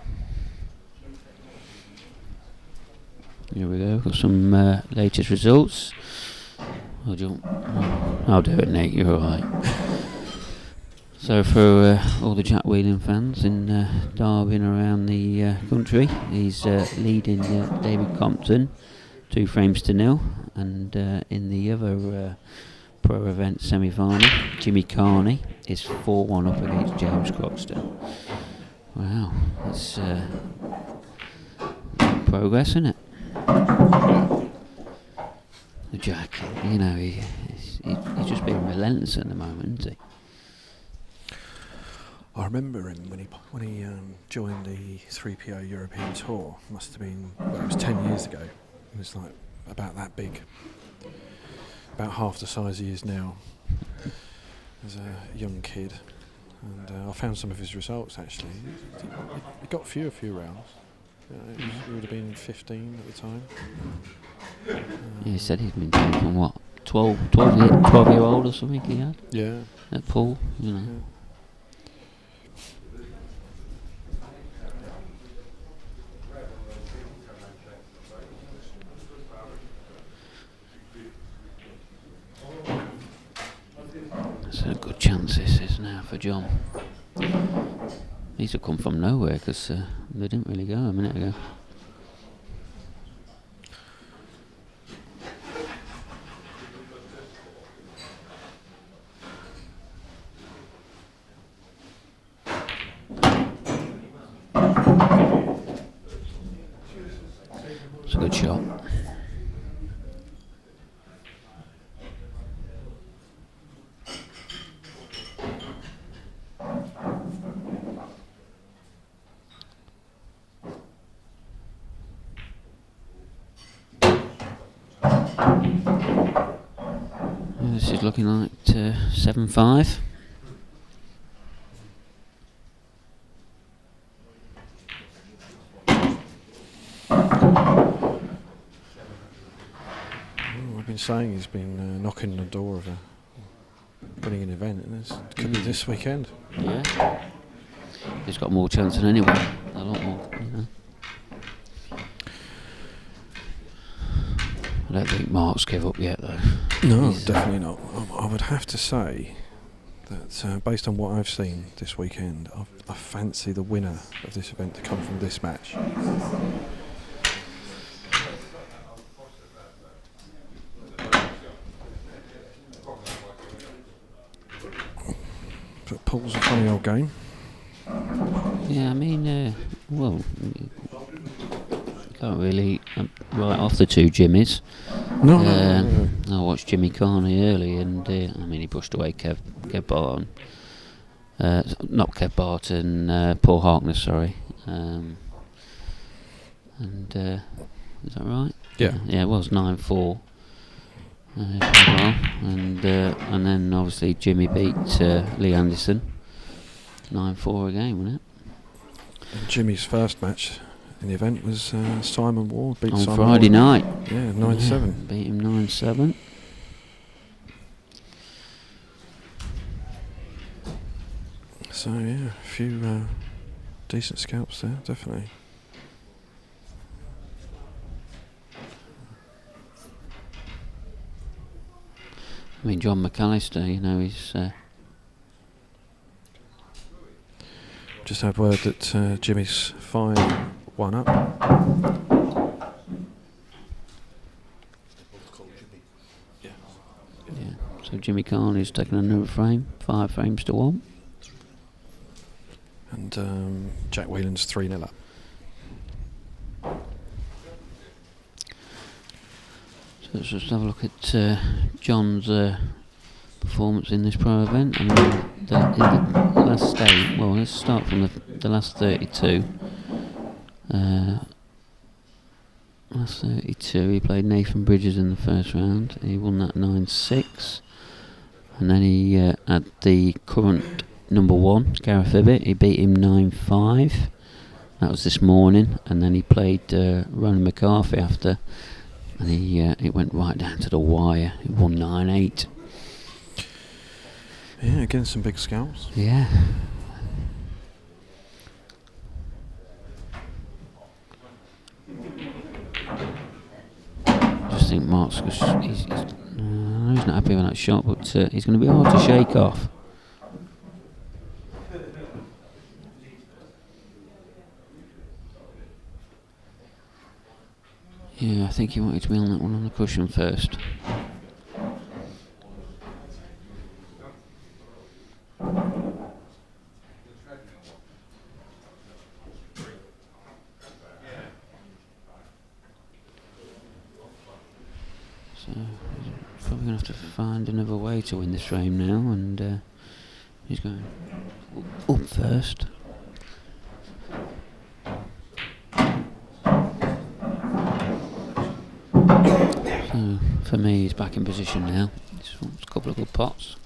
Here we go. Got some latest results. I'll do it, Nate. You're all right. So for all the Jack Whelan fans in Derby and around the country, he's leading David Compton 2-0, and in the other pro event semi-final, Jimmy Carney is 4-1 up against James Croxton. Wow, that's progress, isn't it? The Jack, he's just being relentless at the moment, isn't he? I remember him when he joined the 3PO European Tour. Must have been, it was 10 years ago. It was like about that big, about half the size he is now as a young kid. And I found some of his results actually. He got a few rounds. He would have been 15 at the time. Yeah, he said he'd been doing from what, 12-year-old or something he had? Yeah. At Paul, Yeah. That's a good chance this is now for John. These have come from nowhere because they didn't really go a minute ago. It's a good shot. This is looking like 7-5. I've been saying he's been knocking on the door of winning an event, and it could be this weekend. Yeah. He's got more chance than anyone. A lot more. I don't think Mark's give up yet, though. No, definitely not. I would have to say that based on what I've seen this weekend, I fancy the winner of this event to come from this match. But Paul's a funny old game. Yeah, I mean, well, you can't really write off the two Jimmies. No. I watched Jimmy Carney early, and I mean, he pushed away Kev Barton. Not Kev Barton, Paul Harkness, sorry. And is that right? Yeah. Yeah, it was 9-4. And then obviously Jimmy beat Lee Anderson 9-4 again, wasn't it? And Jimmy's first match in the event was Simon Ward. Beat On Simon Friday Ward. night. Yeah, 9-7. Beat him 9-7. So yeah, a few decent scalps there, definitely. I mean, John McAllister, you know, he's Just had word that Jimmy's 5-1 up. yeah. So Jimmy Carney's taken another frame, 5 frames to 1. And Jack Whelan's 3-0 up. So let's just have a look at John's performance in this pro event. I mean, in the last stage, well, let's start from the last 32. Last 32, he played Nathan Bridges in the first round. He won that 9-6. And then he had the current number 1, Gareth Ibbett. He beat him 9-5. That was this morning. And then he played Ronan McCarthy after. And it went right down to the wire. He won 9-8. Yeah, again some big scalps. Yeah. Just think Mark's he's not happy with that shot, but he's going to be hard to shake off. Yeah, I think he wanted to be on that one on the cushion first. So he's probably going to have to find another way to win this frame now, and he's going up first. So for me, he's back in position now. He's won a couple of good pots.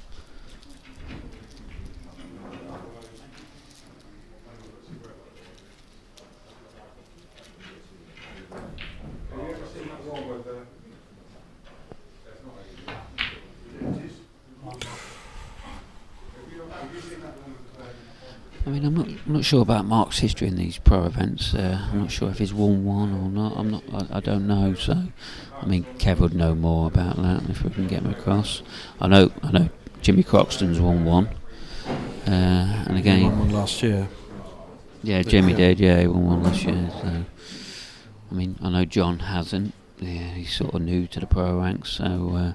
I mean, I'm not sure about Mark's history in these pro events. I'm not sure if he's won one or not. I don't know. So, I mean, Kev would know more about that if we can get him across. I know. Jimmy Croxton's won one, and again, He won one last year. Yeah, Jimmy did. Yeah, he won one last year. So, I mean, I know John hasn't. Yeah, he's sort of new to the pro ranks. So, I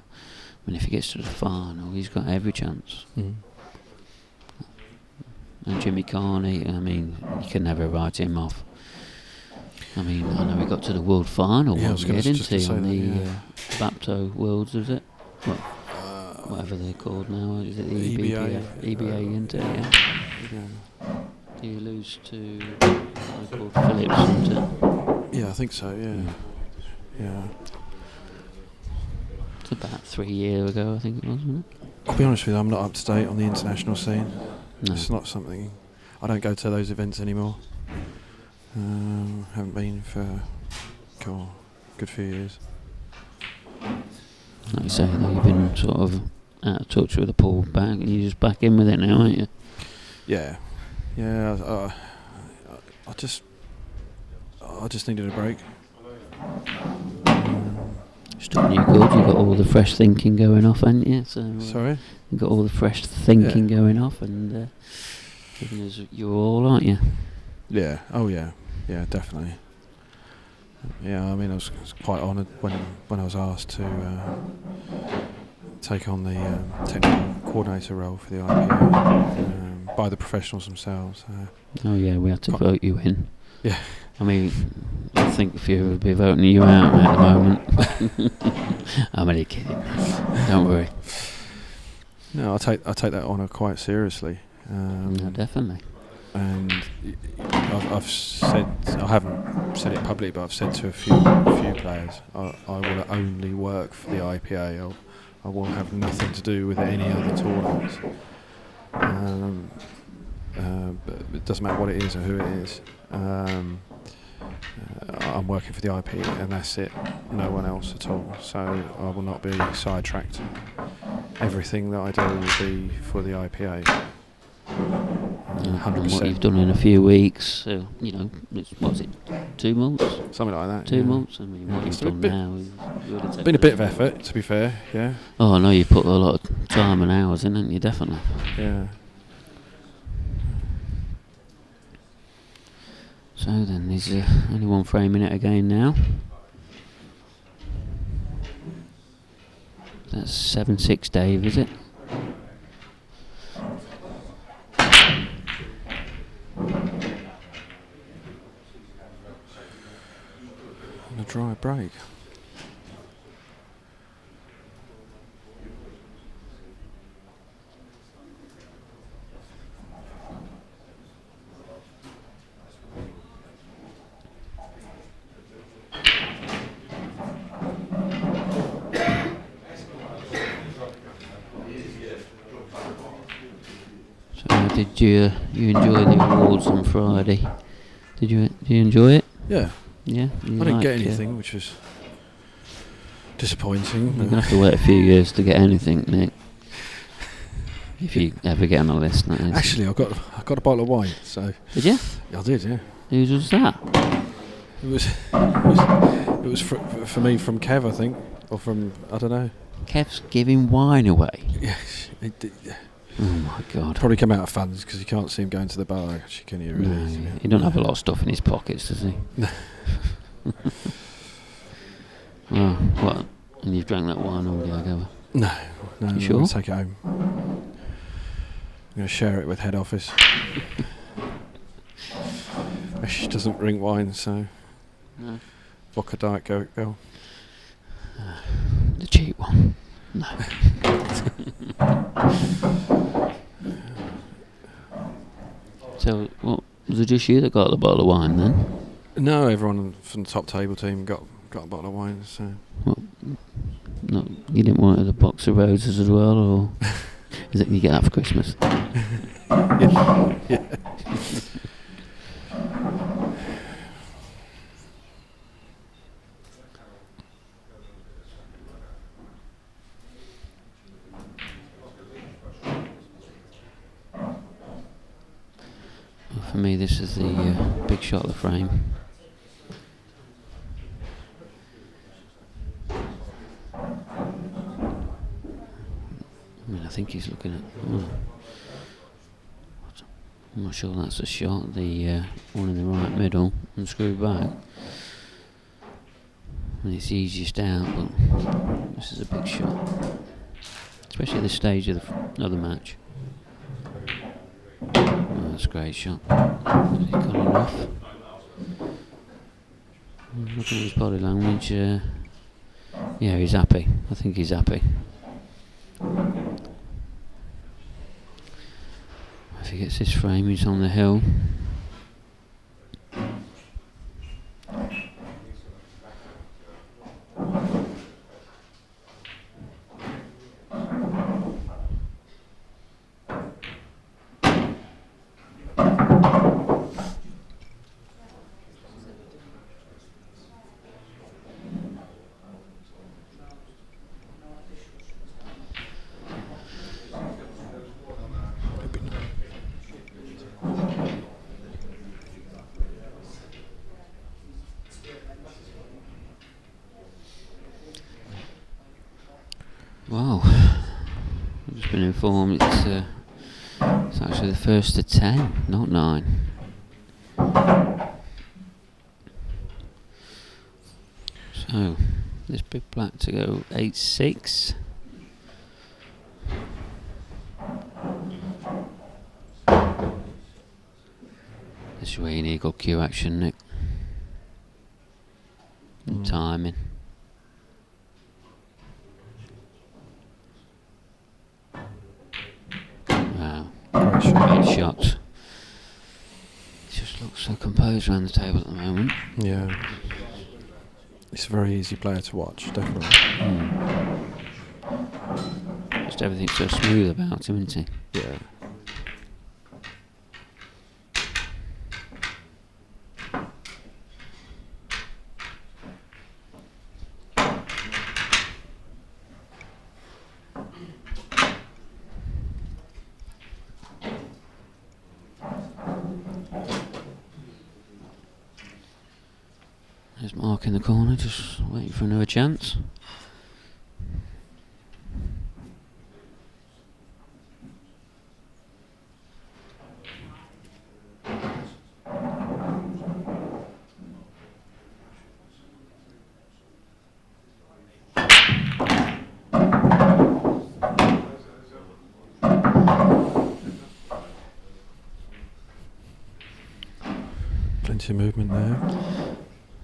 mean, if he gets to the final, he's got every chance. Mm. And Jimmy Carney, I mean, you can never write him off. I mean, I know he got to the world final, Yeah, I was didn't just he? to say On that, the yeah. Bapto Worlds, is it? Whatever they're called now. Is it the EBA? EBA, isn't it? Yeah. Yeah. Do you lose to they're called Phillips, isn't it? Yeah, I think so. Yeah. Yeah. It's about 3 years ago, I think it was, wasn't it? I'll be honest with you, I'm not up to date on the international scene. No. It's not something. I don't go to those events anymore. Haven't been for a good few years. Like you say, though, you've been sort of out of touch with the pool back, and you're just back in with it now, aren't you? Yeah. Yeah. I just needed a break. Still you good, you've got all the fresh thinking going off, haven't you? So, Sorry? you've got all the fresh thinking going off, and giving us your all, aren't you? Yeah. Oh yeah. Yeah, definitely. Yeah, I mean, I was quite honoured when I was asked to take on the technical coordinator role for the IPA by the professionals themselves. Oh yeah, we had to vote you in. Yeah. I mean, I think if you would be voting you out at the moment. I'm only kidding. Don't worry. No, I take that honour quite seriously. No, definitely. And I've said, I haven't said it publicly, but I've said to a few players, I will only work for the IPA. I will have nothing to do with any other tournaments. But it doesn't matter what it is or who it is. I'm working for the IP, and that's it. No one else at all. So I will not be sidetracked. Everything that I do will be for the IPA. And what 100%. you've done in a few weeks, what was it, 2 months? Something like that. 2 yeah. months? I mean, what Yeah, you've it's a done bit- now is Been a bit of effort, to be fair. Yeah. Oh, I know you've put a lot of time and hours in, haven't you? Definitely. Yeah. So then, is anyone framing it again now? That's 7-6, Dave, is it? And a dry break. So did you enjoy the awards on Friday? Did you enjoy it? Yeah. Yeah. I didn't get anything, which was disappointing. You're gonna have to wait a few years to get anything, Nick. If you ever get on a list, that is. Actually, I got a bottle of wine. So Did you? I did. Yeah. Whose was that? It was for me from Kev, I think, or from I don't know. Kev's giving wine away. Yes. Oh my God. Probably come out of funds because you can't see him going to the bar. Actually, can you? Really? No, he don't have a lot of stuff in his pockets, does he? No. Oh, what? And you've drank that wine already, I gather? No. You I'm sure? going to take it home. I'm going to share it with head office. She doesn't drink wine, so No. vodka diet girl. The cheap one. No. So, what, was it just you that got the bottle of wine then? No, everyone from the top table team got a bottle of wine. So No, you didn't want it as a box of roses as well, or is it you get that for Christmas? yeah. For me, this is the big shot of the frame. I mean, I think he's looking at. I'm not sure that's a shot. The one in the right middle and screw back. And it's the easiest out, but this is a big shot, especially at this stage of the match. Oh, that's a great shot. He got it off. Looking at his body language, yeah, he's happy. I think he's happy. If he gets this frame, he's on the hill. Wow, I've just been informed it's actually the first to 10, not 9. So, this big black to go 8-6. This is where you need good cue action, Nick. And timing. Wow, great shots. He just looks so composed around the table at the moment. Yeah. It's a very easy player to watch, definitely. Just everything's so smooth about him, isn't he? Yeah. There's Mark in the corner, just waiting for another chance. Plenty of movement there.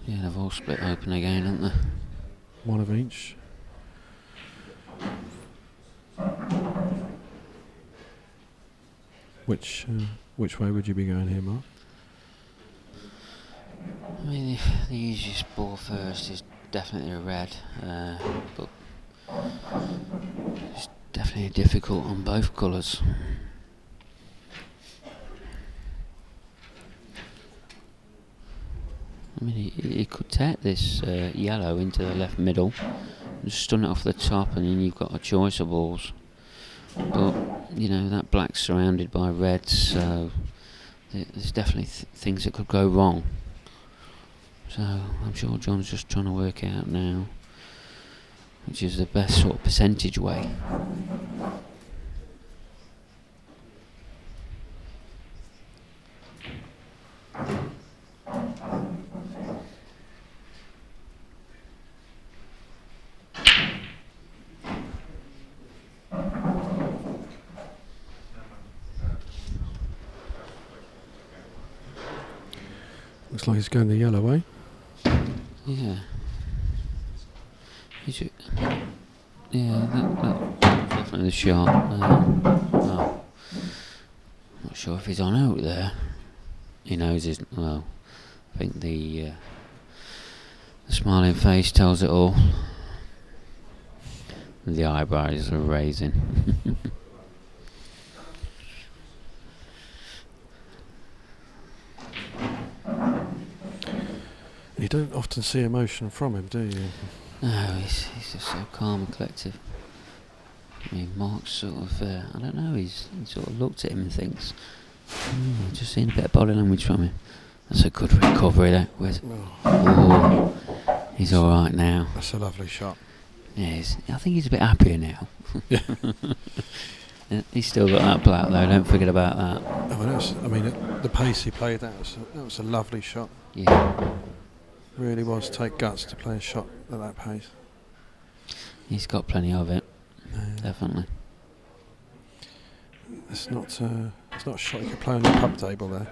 Yeah, they've all split open again, haven't they? One of each. Which way would you be going here, Mark? I mean, the easiest ball first is definitely a red, but it's definitely difficult on both colours. I mean, he could take this yellow into the left middle, and stun it off the top, and then you've got a choice of balls. But, you know, that black's surrounded by reds, so there's definitely things that could go wrong. So I'm sure John's just trying to work out now which is the best sort of percentage way. Looks like he's going the yellow way. Yeah. Yeah, that definitely the shot. Well, not sure if he's on out there. He knows his. Well, I think the smiling face tells it all. The eyebrows are raising. You don't often see emotion from him, do you? No, he's just so calm and collective. I mean, Mark's sort of, I don't know, he sort of looked at him and thinks, just seen a bit of body language from him. That's a good recovery there. Oh, he's alright now. That's a lovely shot. Yeah, I think he's a bit happier now. Yeah. He's still got that black though, don't forget about that. The pace he played, that was a lovely shot. Yeah. Really was take guts to play a shot at that pace. He's got plenty of it, definitely. It's not a shot you can play on your pub table there.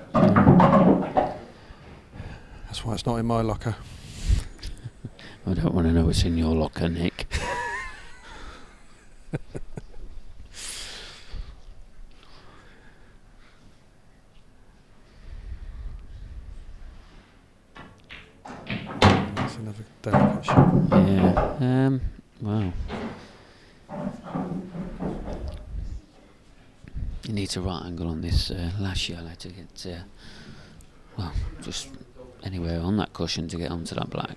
That's why it's not in my locker. I don't want to know what's in your locker, Nick. That's another delicate shot. Yeah. Well. You need a right angle on this last yellow to get, just anywhere on that cushion to get onto that black.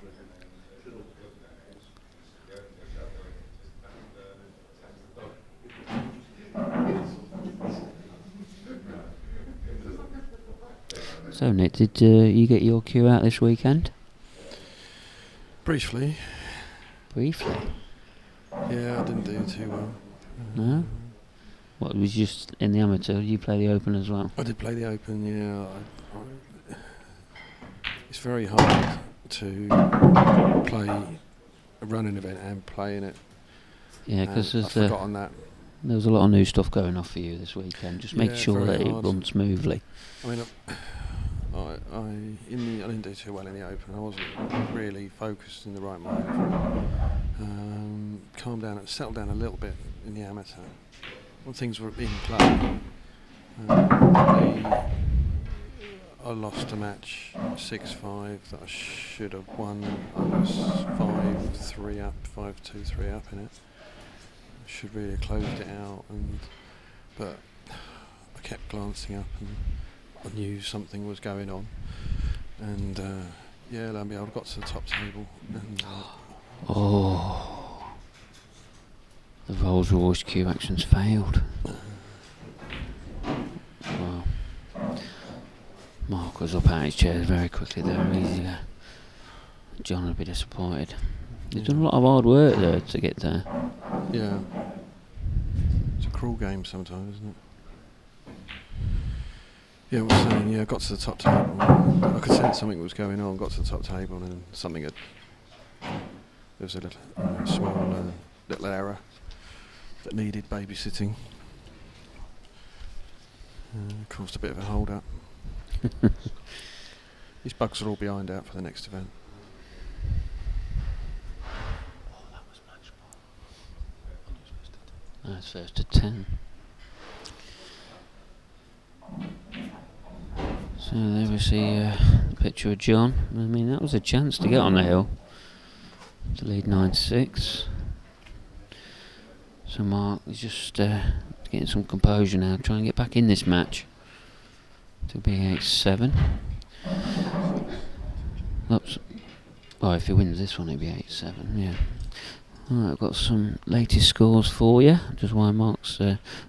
So Nick, did you get your cue out this weekend? Briefly. Briefly? Yeah, I didn't do too well. No? What, was just in the amateur? Did you play the Open as well? I did play the Open, yeah. It's very hard to play a running event and play in it. Yeah, because I've forgotten that. There was a lot of new stuff going off for you this weekend. Just make sure that it runs smoothly. I mean, I didn't do too well in the Open. I wasn't really focused in the right mind. Calmed down and settled down a little bit in the amateur. When things were in play, I lost a match 6-5 that I should have won. I was 5-2, 3 up in it. I should really have closed it out, but I kept glancing up and I knew something was going on. And lo and behold, I got to the top table. And, the Rolls Royce cue actions failed. Wow. Mark was up out his chair very quickly there, easy there. John would be disappointed. He's done a lot of hard work there to get there. Yeah. It's a cruel game sometimes, isn't it? Yeah, I was saying, yeah, I got to the top table. I could sense something was going on, got to the top table, and then something had... There was a little small little error that needed babysitting. Caused a bit of a hold up. These bugs are all behind out for the next event. That's first to 10. So there we see a picture of John. I mean, that was a chance to get on the hill to lead 9-6. So Mark is just getting some composure now, trying to get back in this match. To be 8-7. Oops. Oh, if he wins this one, it'll be 8-7. Yeah. Alright, I've got some latest scores for you, just while Mark's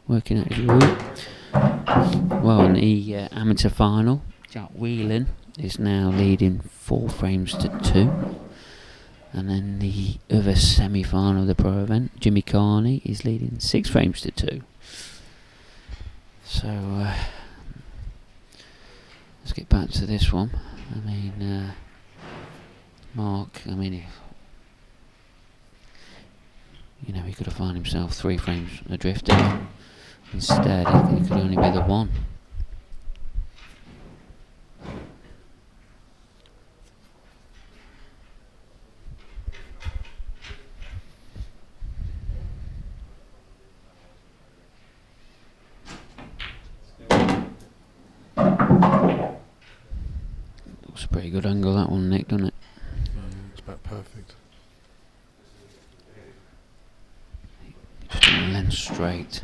working out his route. Well, in the amateur final, Jack Whelan is now leading 4 frames to 2. And then the other semi-final of the pro event, Jimmy Carney is leading 6 frames to 2. So, let's get back to this one. I mean, Mark, you know, he could have found himself 3 frames adrift. Instead, it could only be the 1. Looks a pretty good angle, that one, Nick, doesn't it? It's about perfect. Just on the lens straight.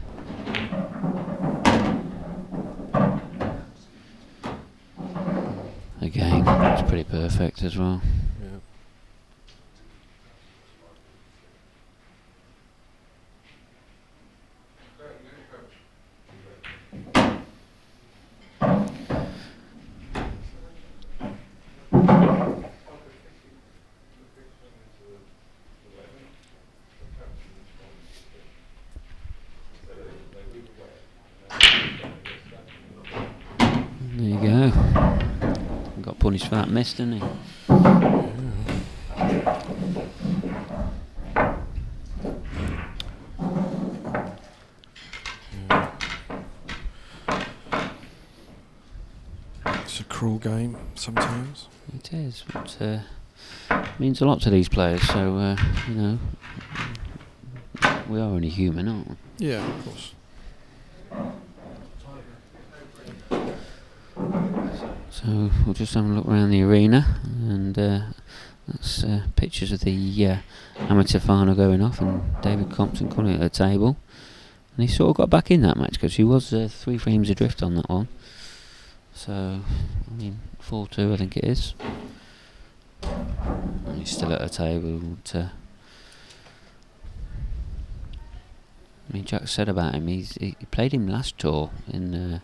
Again, it's pretty perfect as well. Yeah. There you go. Got punished for that miss, didn't he? It's a cruel game sometimes. It is, but means a lot to these players, so, you know, we are only human, aren't we? Yeah, of course. So we'll just have a look around the arena, and that's pictures of the amateur final going off, and David Compton calling at the table. And he sort of got back in that match because he was 3 frames adrift on that one. So, I mean, 4-2 I think it is. And he's still at the table. I mean, Jack said about him, he played him last tour in, I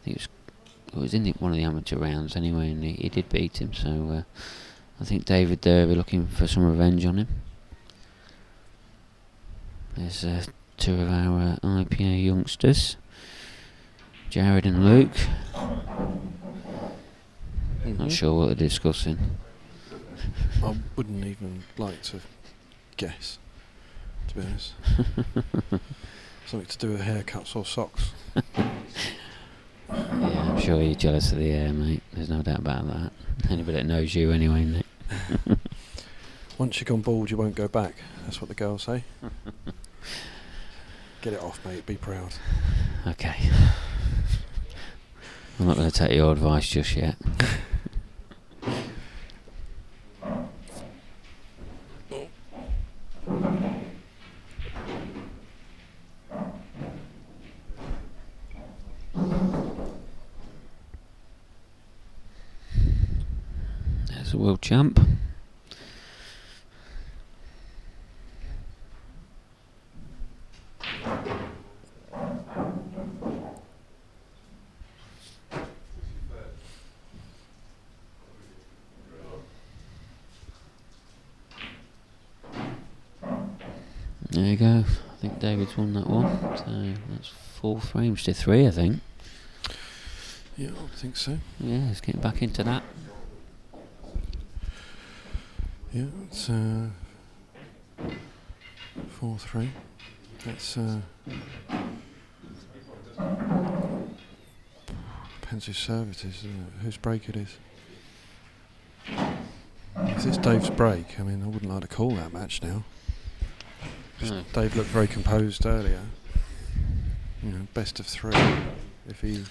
think it was in one of the amateur rounds anyway, and he did beat him. So I think David there will be looking for some revenge on him. There's 2 of our IPA youngsters, Jared and Luke. Not sure what they're discussing. I wouldn't even like to guess, to be honest. Something to do with haircuts or socks. Yeah, I'm sure you're jealous of the air, mate. There's no doubt about that. Anybody that knows you anyway, Nick. Once you've gone bald, you won't go back. That's what the girls say. Get it off, mate. Be proud. Okay. I'm not going to take your advice just yet. There's a world champ. There you go. I think David's won that one. So that's 4 frames to 3, I think. Yeah, I think so. Yeah, he's getting back into that. Yeah, it's 4-3. That's depends whose serve it is, isn't it? Whose break it is. If it's Dave's break, I mean, I wouldn't like to call that match now. No. Dave looked very composed earlier. You know, best of 3. If he,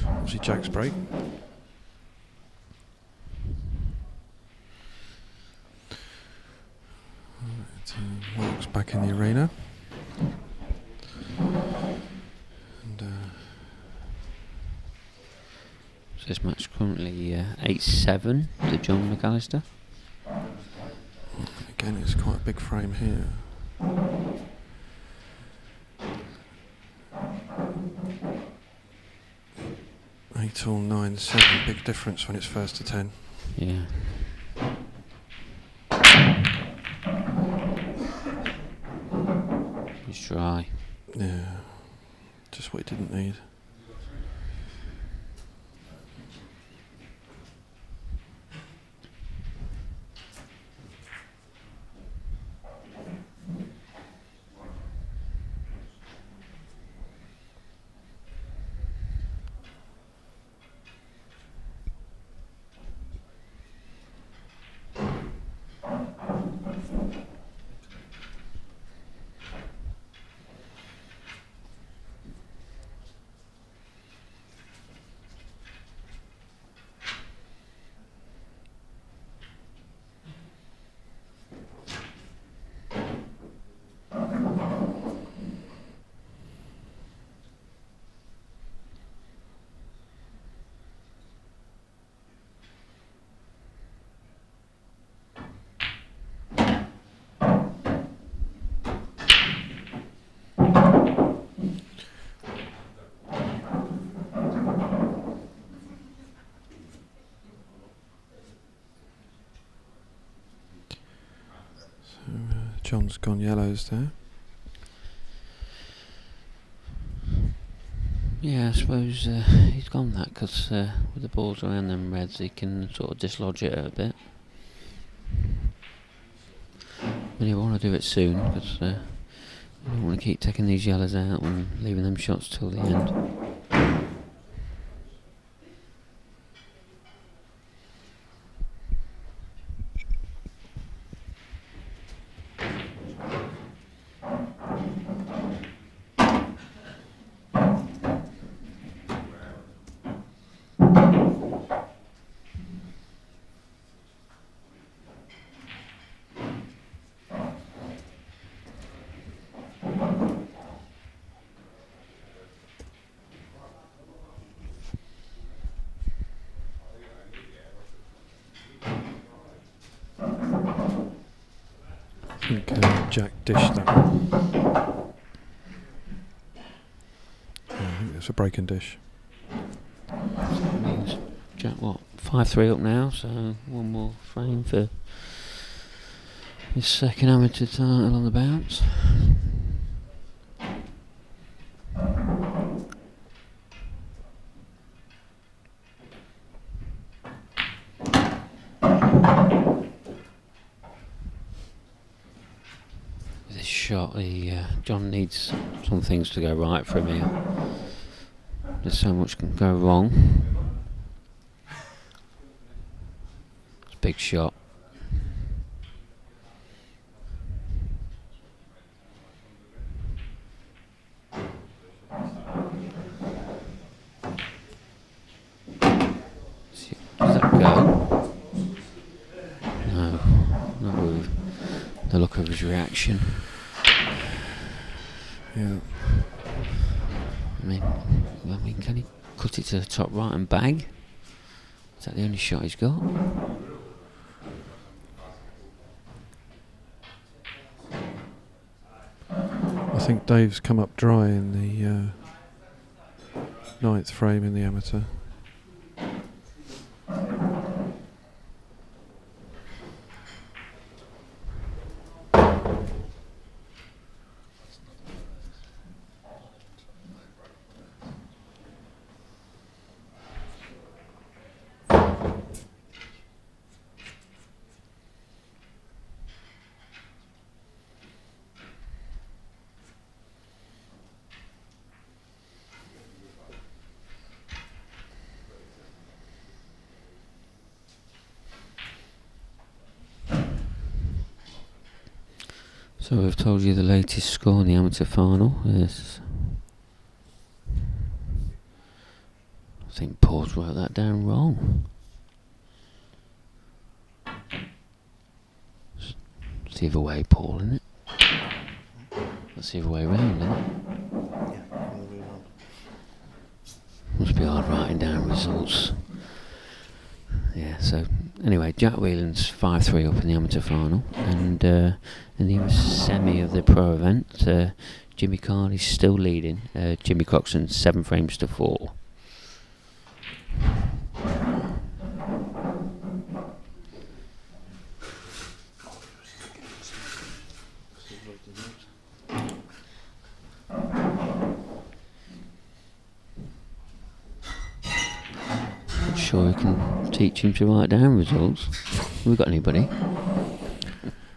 obviously Jack's break. Right, Mark's back in the arena. And So this match currently 8-7 to John McAllister. again, it's quite a big frame here. 8-9-7, big difference when it's first to 10. Yeah. He's dry. Yeah, just what he didn't need. John's gone yellows there. Yeah, I suppose he's gone that because with the balls around them reds, he can sort of dislodge it a bit. And you want to do it soon because you don't want to keep taking these yellows out and leaving them shots till the end. I think Jack dished that one. Yeah, I think it's a break and dish. So that means Jack, what, 5-3 up now, so one more frame for his second amateur title on the bounce. This shot, John needs some things to go right for him here. There's so much can go wrong. It's a big shot. Does that go? No, not with the look of his reaction. Yeah. I mean, can he cut it to the top right and bag? Is that the only shot he's got? I think Dave's come up dry in the 9th frame in the amateur. So we've told you the latest score in the amateur final. Yes. I think Paul's wrote that down wrong. It's the other way, Paul, isn't it? That's the other way round, isn't it? Yeah, all the way around. Must be hard writing down results. Yeah, so anyway, Jack Whelan's 5-3 up in the amateur final, and in the semi of the pro event, Jimmy Carney's still leading. Jimmy Coxon 7 frames to 4. Not sure we can teach him to write down results. Have we got anybody?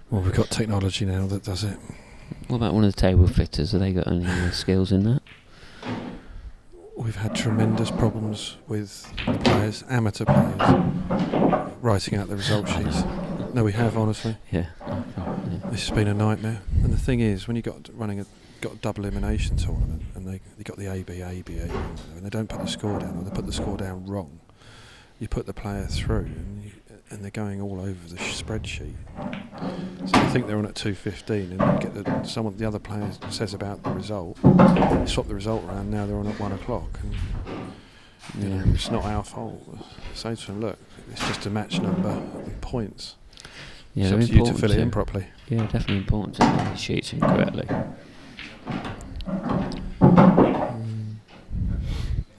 Well, we've got technology now that does it. What about one of the table fitters? Have they got any skills in that? We've had tremendous problems with the players, amateur players, writing out the result sheets. No, we have, honestly. Yeah. This has been a nightmare. And the thing is, when you got a double elimination tournament, and they got the AB, and they don't put the score down, or they put the score down wrong, you put the player through, and they're going all over the spreadsheet. So they think they're on at 2:15, and you get the other player says about the result. You swap the result around. Now they're on at 1 o'clock, and you know, it's not our fault. Say to them, look, it's just a match number and points. Yeah, it's up to you to fill it in properly. Yeah, definitely important to fill the sheets in correctly.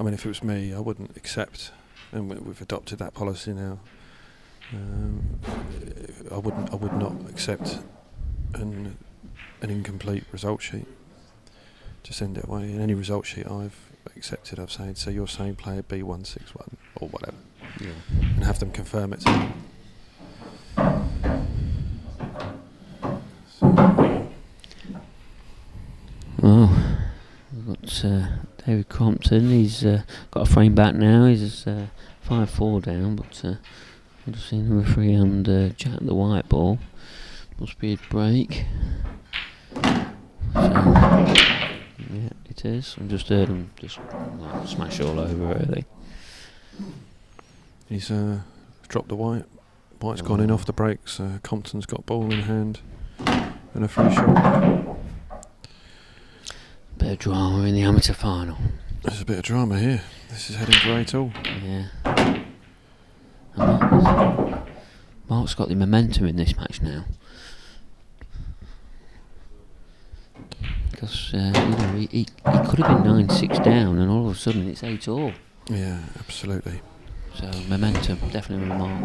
I mean, if it was me, I wouldn't accept, and we've adopted that policy now. I would not accept an incomplete result sheet. Just send it away. In any result sheet I've accepted, I've said, so you're saying player B161 or whatever, and have them confirm it to me. Oh, we've got David Crompton. He's got a frame back now. He's 5-4 down, but I've just seen the referee and Jack the white ball. Must be a break. So, yeah, it is. I just heard him just smash all over, really. He's dropped the white. White's gone in off the breaks. Compton's got ball in hand and a free shot. Bit of drama in the amateur final. There's a bit of drama here. This is heading for 8-all. Yeah. And Mark's got the momentum in this match now. Because he could have been 9-6 down, and all of a sudden it's 8-all. Yeah, absolutely. So momentum, definitely with Mark.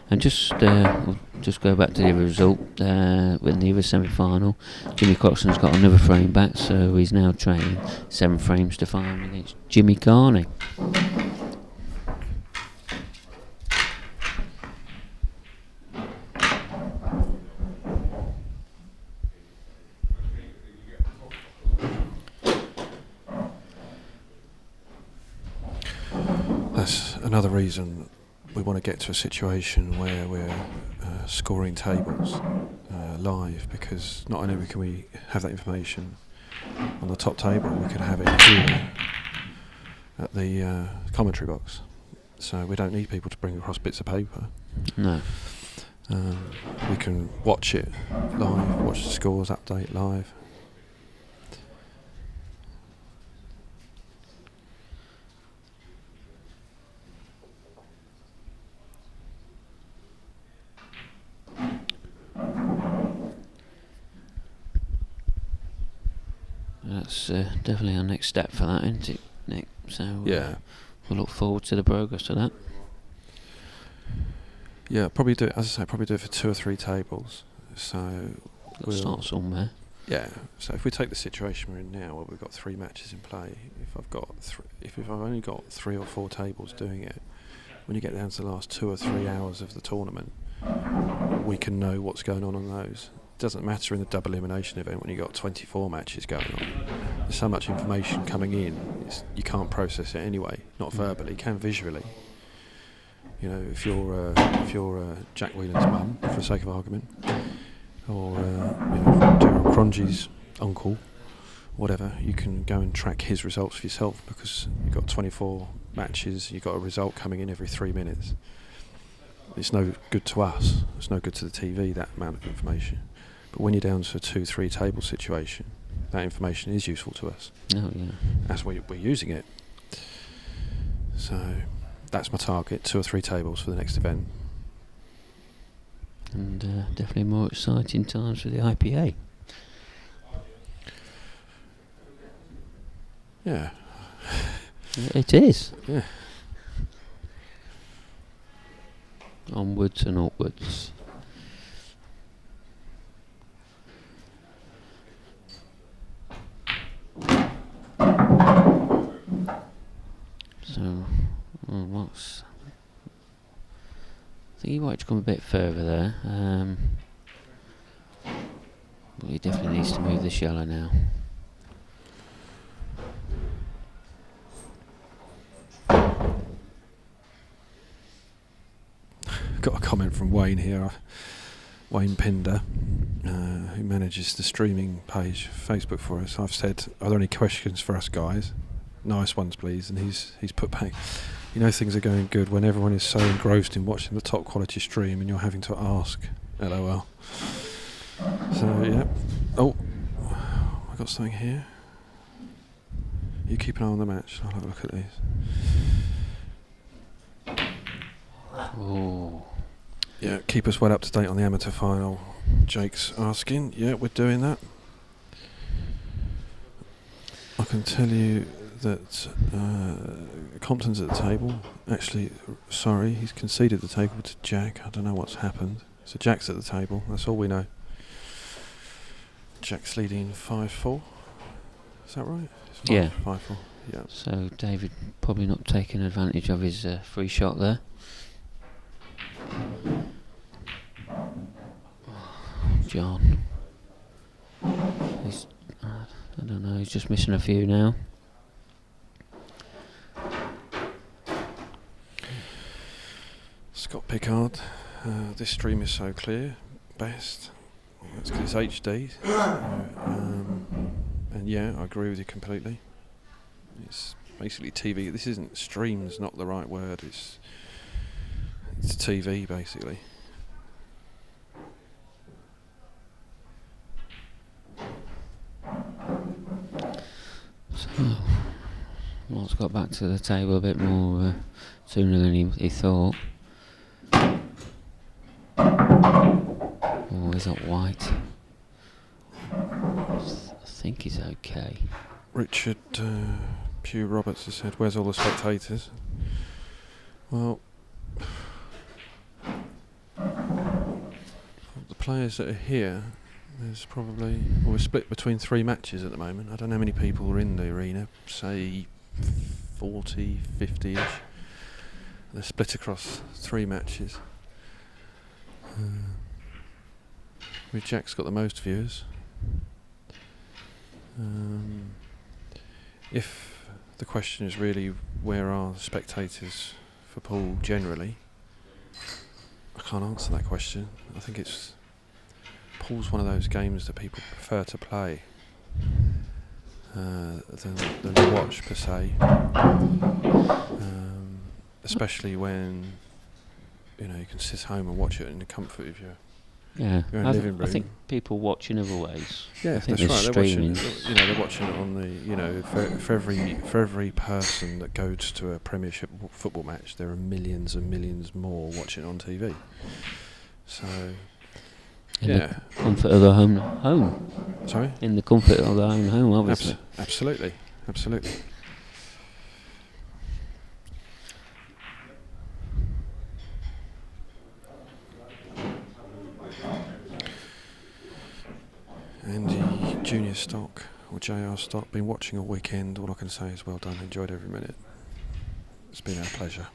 And we'll just go back to the other result with the other semi-final. Jimmy Coxon's got another frame back, so he's now trailing 7 frames to 5 against Jimmy Carney. That's another reason we want to get to a situation where we're scoring tables live, because not only can we have that information on the top table, we can have it here at the commentary box. So we don't need people to bring across bits of paper. No. We can watch it live, watch the scores, update live. That's definitely our next step for that, isn't it, Nick? So Yeah. we'll look forward to the progress of that. Yeah, probably do it, as I say, probably do it for 2 or 3 tables. So Got to start somewhere. Yeah, so if we take the situation we're in now, where we've got 3 matches in play, if I've only got 3 or 4 tables doing it, when you get down to the last 2 or 3 hours of the tournament, we can know what's going on those. It doesn't matter in the double elimination event when you've got 24 matches going on. There's so much information coming in, you can't process it anyway, not verbally, you can visually. You know, if you're Jack Whelan's mum, for the sake of argument, or Gerald Crongy's uncle, whatever, you can go and track his results for yourself, because you've got 24 matches, you've got a result coming in every 3 minutes. It's no good to us, it's no good to the TV, that amount of information. But when you're down to a 2-3 table situation, that information is useful to us. Oh, yeah. As we're using it. So that's my target, 2 or 3 tables for the next event. And definitely more exciting times for the IPA. Yeah. It is. Yeah. Onwards and upwards. So, what's... I think you might come a bit further there. But he definitely needs to move the shallow now. Got a comment from Wayne here, Wayne Pinder, who manages the streaming page Facebook for us. I've said, are there any questions for us guys? Nice ones please. And he's put back, you know, things are going good when everyone is so engrossed in watching the top quality stream and you're having to ask. LOL. So yeah. Oh, I got something here. You keep an eye on the match, I'll have a look at these. Oh. Yeah, keep us well up to date on the amateur final. Jake's asking. Yeah, we're doing that. I can tell you that Compton's at the table. Actually, sorry, he's conceded the table to Jack. I don't know what's happened. So Jack's at the table. That's all we know. Jack's leading 5-4. Is that right? It's Yeah. 5-4. Yeah. So David probably not taking advantage of his free shot there. John. He's, I don't know, he's just missing a few now. Scott Pickard. This stream is so clear. Best. That's because it's HD. And yeah, I agree with you completely. It's basically TV. This isn't stream's not the right word. It's TV basically. So, Walt's got back to the table a bit more sooner than he thought. Oh, he's not white. I think he's okay. Richard Pugh Roberts has said, "Where's all the spectators?" Well, the players that are here, there's probably, well, we're split between 3 matches at the moment. I don't know how many people are in the arena, say 40, 50-ish. They're split across 3 matches. Jack's got the most viewers. If the question is really where are the spectators for pool generally, I can't answer that question. I think it's pool's one of those games that people prefer to play than watch per se, especially when you can sit home and watch it in the comfort of your own living room. I think people watch in other ways. Yeah, I think that's right. They're watching. streaming. They're watching it on the. For every person that goes to a Premiership football match, there are millions and millions more watching it on TV. So, In the comfort of their home. Sorry. In the comfort of their own home, obviously. Absolutely. Andy Junior Stock or JR Stock, been watching all weekend. All I can say is well done, enjoyed every minute. It's been our pleasure.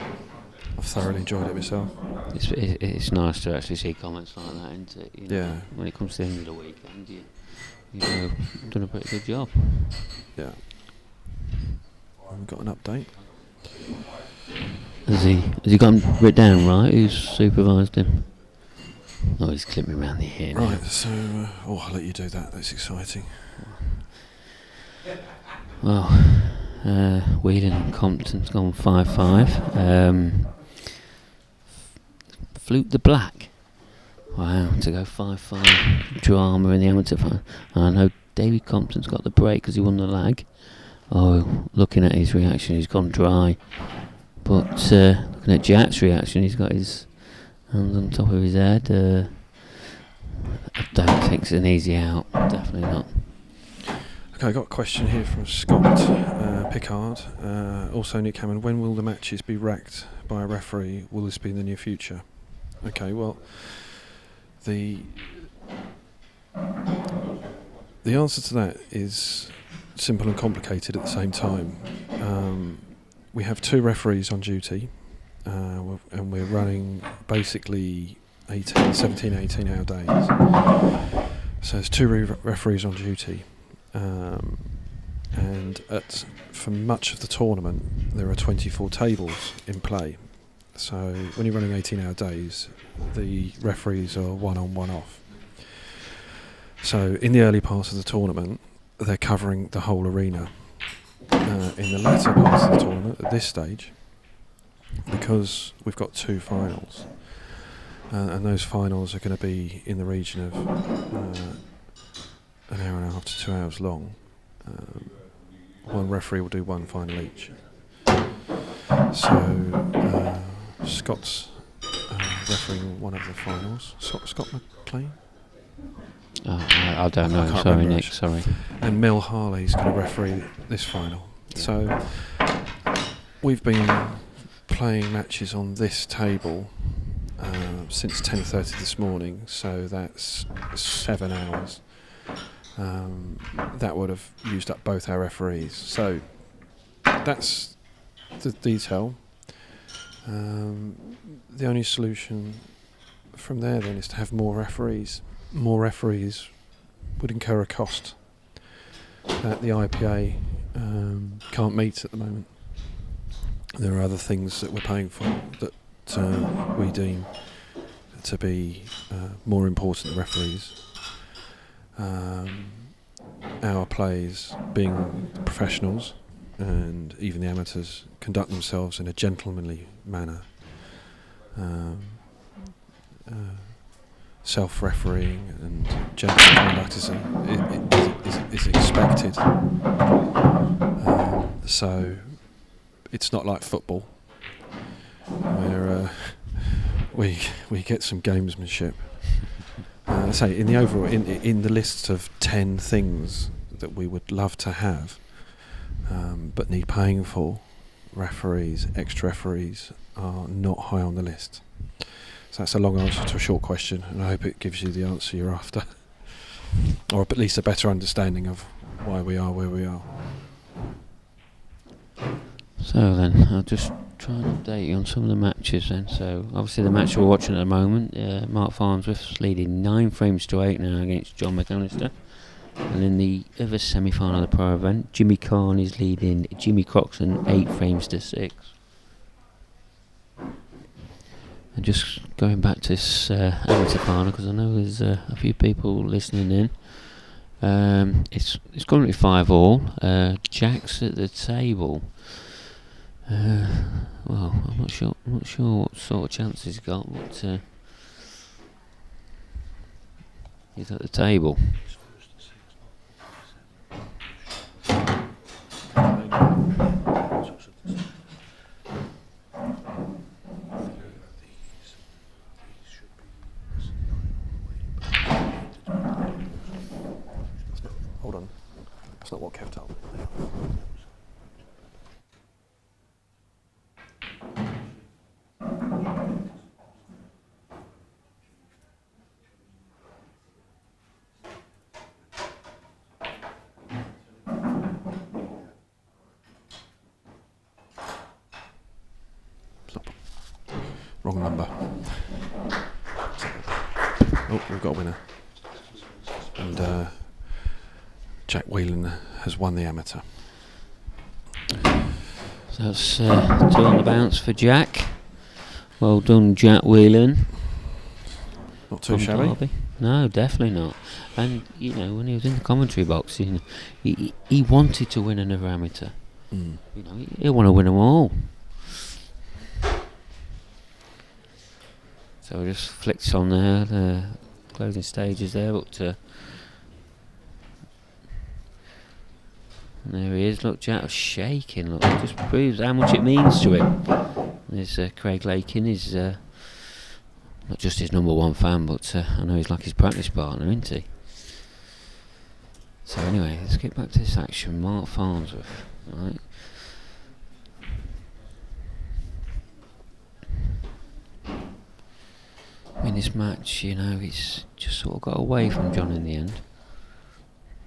I've thoroughly enjoyed it myself. It's nice to actually see comments like that, isn't it? Yeah. When it comes to the end of the weekend, you've done a pretty good job. Yeah. We've got an update. Has he got him written down right? Who's supervised him? Oh, he's clipping me around the ear now. Right, so I'll let you do that. That's exciting. Well, Whelan and Compton's gone 5-5. Flute the Black. Wow, to go 5-5. Drama in the amateur final. I know David Compton's got the break because he won the lag. Oh, looking at his reaction, he's gone dry. But looking at Jack's reaction, he's got his hands on top of his head. I don't think it's an easy out. Definitely not. Okay, I got a question here from Scott Pickard. Also, Nick Hammond, when will the matches be racked by a referee? Will this be in the near future? Okay, well, the answer to that is simple and complicated at the same time. We have 2 referees on duty, and we're running basically 17, 18 hour days. So there's 2 referees on duty. And for much of the tournament there are 24 tables in play, so when you're running 18-hour days the referees are one on, one off. So in the early parts of the tournament they're covering the whole arena. In the latter parts of the tournament at this stage, because we've got 2 finals, and those finals are going to be in the region of an hour and a half to 2 hours long. One referee will do 1 final each. So Scott's refereeing one of the finals. Scott McLean? I don't know. I Sorry, Nick. Sorry. And Mel Harley's going to referee this final. So we've been playing matches on this table since 10:30 this morning. So that's 7 hours. That would have used up both our referees. So that's the detail. The only solution from there then is to have more referees. More referees would incur a cost that the IPA can't meet at the moment. There are other things that we're paying for that we deem to be more important than referees. Our players, being professionals, and even the amateurs, conduct themselves in a gentlemanly manner. Self-refereeing and gentle conduct is expected. So it's not like football, where we get some gamesmanship. Say in the overall, in the list of 10 things that we would love to have, but need paying for, extra referees are not high on the list. So that's a long answer to a short question, and I hope it gives you the answer you're after, or at least a better understanding of why we are where we are. So then, I'll just try and update you on some of the matches then. So obviously the match we're watching at the moment, Mark Farnsworth's leading 9 frames to 8 now against John McAllister. And in the other semi-final of the pro event, Jimmy Kahn is leading Jimmy Croxton 8 frames to 6. And just going back to this amateur final, because I know there's a few people listening in. It's currently 5-all. Jack's at the table. Well, I'm not sure what sort of chance he's got, but he's at the table. Hold on, that's not what Kev told me. Wrong number. Oh, we've got a winner. And Jack Whelan has won the amateur. So that's 2 on the bounce for Jack. Well done, Jack Whelan. Not too from shabby. Derby. No, definitely not. And when he was in the commentary box, he wanted to win another amateur. He'll want to win them all. So we just flicked on there, the closing stages there, but there he is. Look, Jack was shaking. Look, it just proves how much it means to him. There's Craig Lakin. He's not just his number one fan, but I know he's like his practice partner, isn't he? So anyway, let's get back to this action. Mark Farnsworth, right? In this match, he's just sort of got away from John in the end.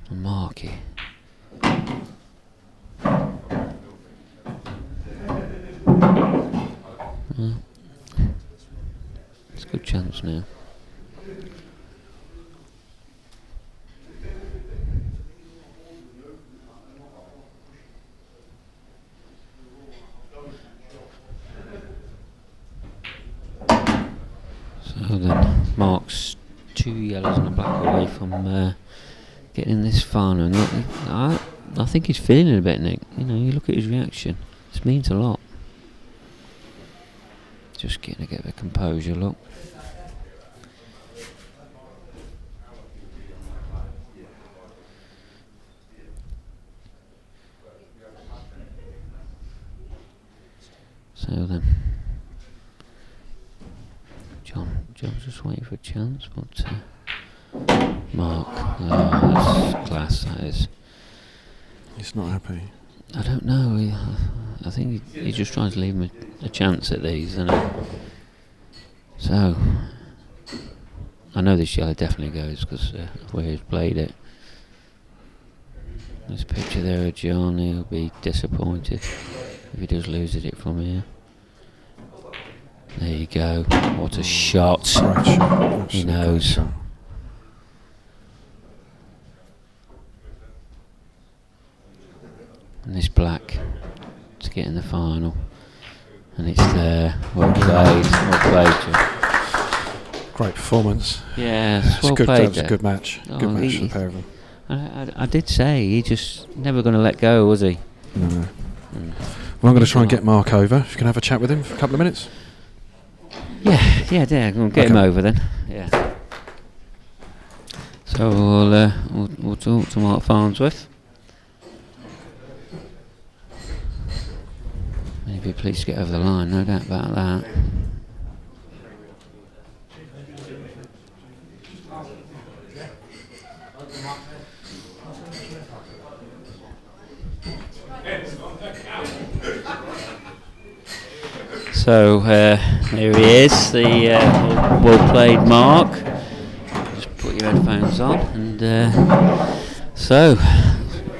And Marky. It's a good chance now. So then, Mark's 2 yellows and a black away from getting in this final. And look, I think he's feeling it a bit, Nick. You look at his reaction. This means a lot. Just getting a bit of a composure, look. So then, John's just waiting for a chance, but Mark, that's class, that is. He's not happy. I don't know. I think he's just trying to leave him a chance at these, isn't he? So, I know this yellow definitely goes because where he's played it. This picture there of John, he'll be disappointed if he does lose it from here. There you go. What a shot. Great shot. He knows. And this black to get in the final. And it's there. Well played. Well played, John. Great performance. Yeah, it's well good. played. That was a good match. Good match for the pair of them. I did say he just never going to let go, was he? No. Well, I'm going to try and get Mark over. If you can have a chat with him for a couple of minutes. Yeah, there. We'll get him over then. Yeah. So we'll talk to Mark Farnsworth. He'd be pleased to get over the line, no doubt about that. So here he is, the well played Mark. Just put your headphones on, and so,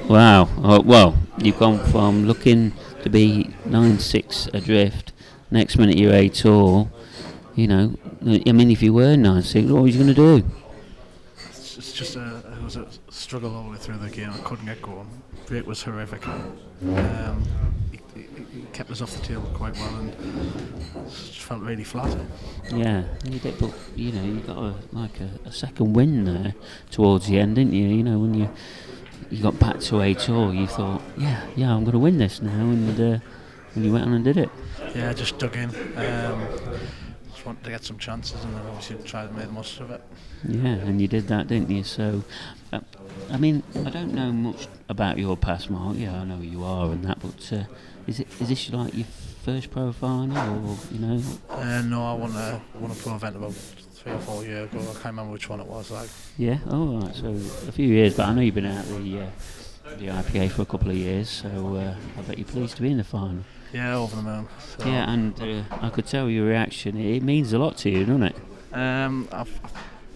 wow. Well, you've gone from looking to be 9-6 adrift. Next minute you're 8 all. I mean, if you were 9-6, what was you going to do? It's just it was a struggle all the way through the game. I couldn't get going. It was horrific. He kept us off the table quite well, and just felt really flat. Yeah, you did, but you got a second win there towards the end, didn't you? When you got back to 8 all, you thought, yeah, I'm going to win this now, and you went on and did it. Yeah, I just dug in. Just wanted to get some chances, and then obviously tried to make the most of it. Yeah, and you did that, didn't you? So, I mean, I don't know much about your past, Mark. Yeah, I know who you are and that, but is this like your first pro final, or No, I won a pro event about 3 or 4 years ago. I can't remember which one it was. Yeah, right. So a few years, but I know you've been out the IPA for a couple of years. So I bet you're pleased to be in the final. Yeah, over the moon. So yeah, and I could tell your reaction. It means a lot to you, doesn't it? I've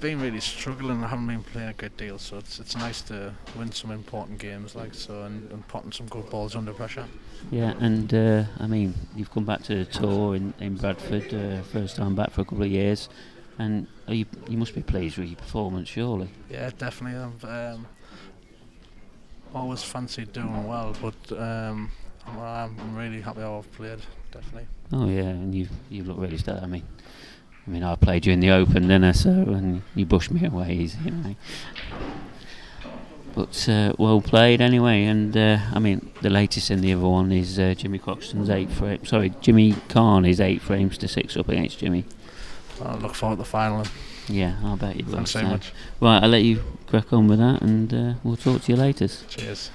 been really struggling. I haven't been playing a good deal, so it's nice to win some important games and putting some good balls under pressure. Yeah, and I mean, you've come back to the tour in Bradford, first time back for a couple of years, and you must be pleased with your performance, surely. Yeah, definitely. I've always fancied doing well, but I'm really happy how I've played, definitely. Oh yeah, and you look really stellar. I mean, I mean, I played you in the Open, didn't I? So, and you pushed me away easy, But well played anyway, and I mean, the latest in the other one is Jimmy Croxton's 8 frame. Sorry, Jimmy Kahn is 8 frames to 6 up against Jimmy. I look forward to the final. Yeah, I bet you will. Thanks so much. Right, I'll let you crack on with that, and we'll talk to you later. Cheers.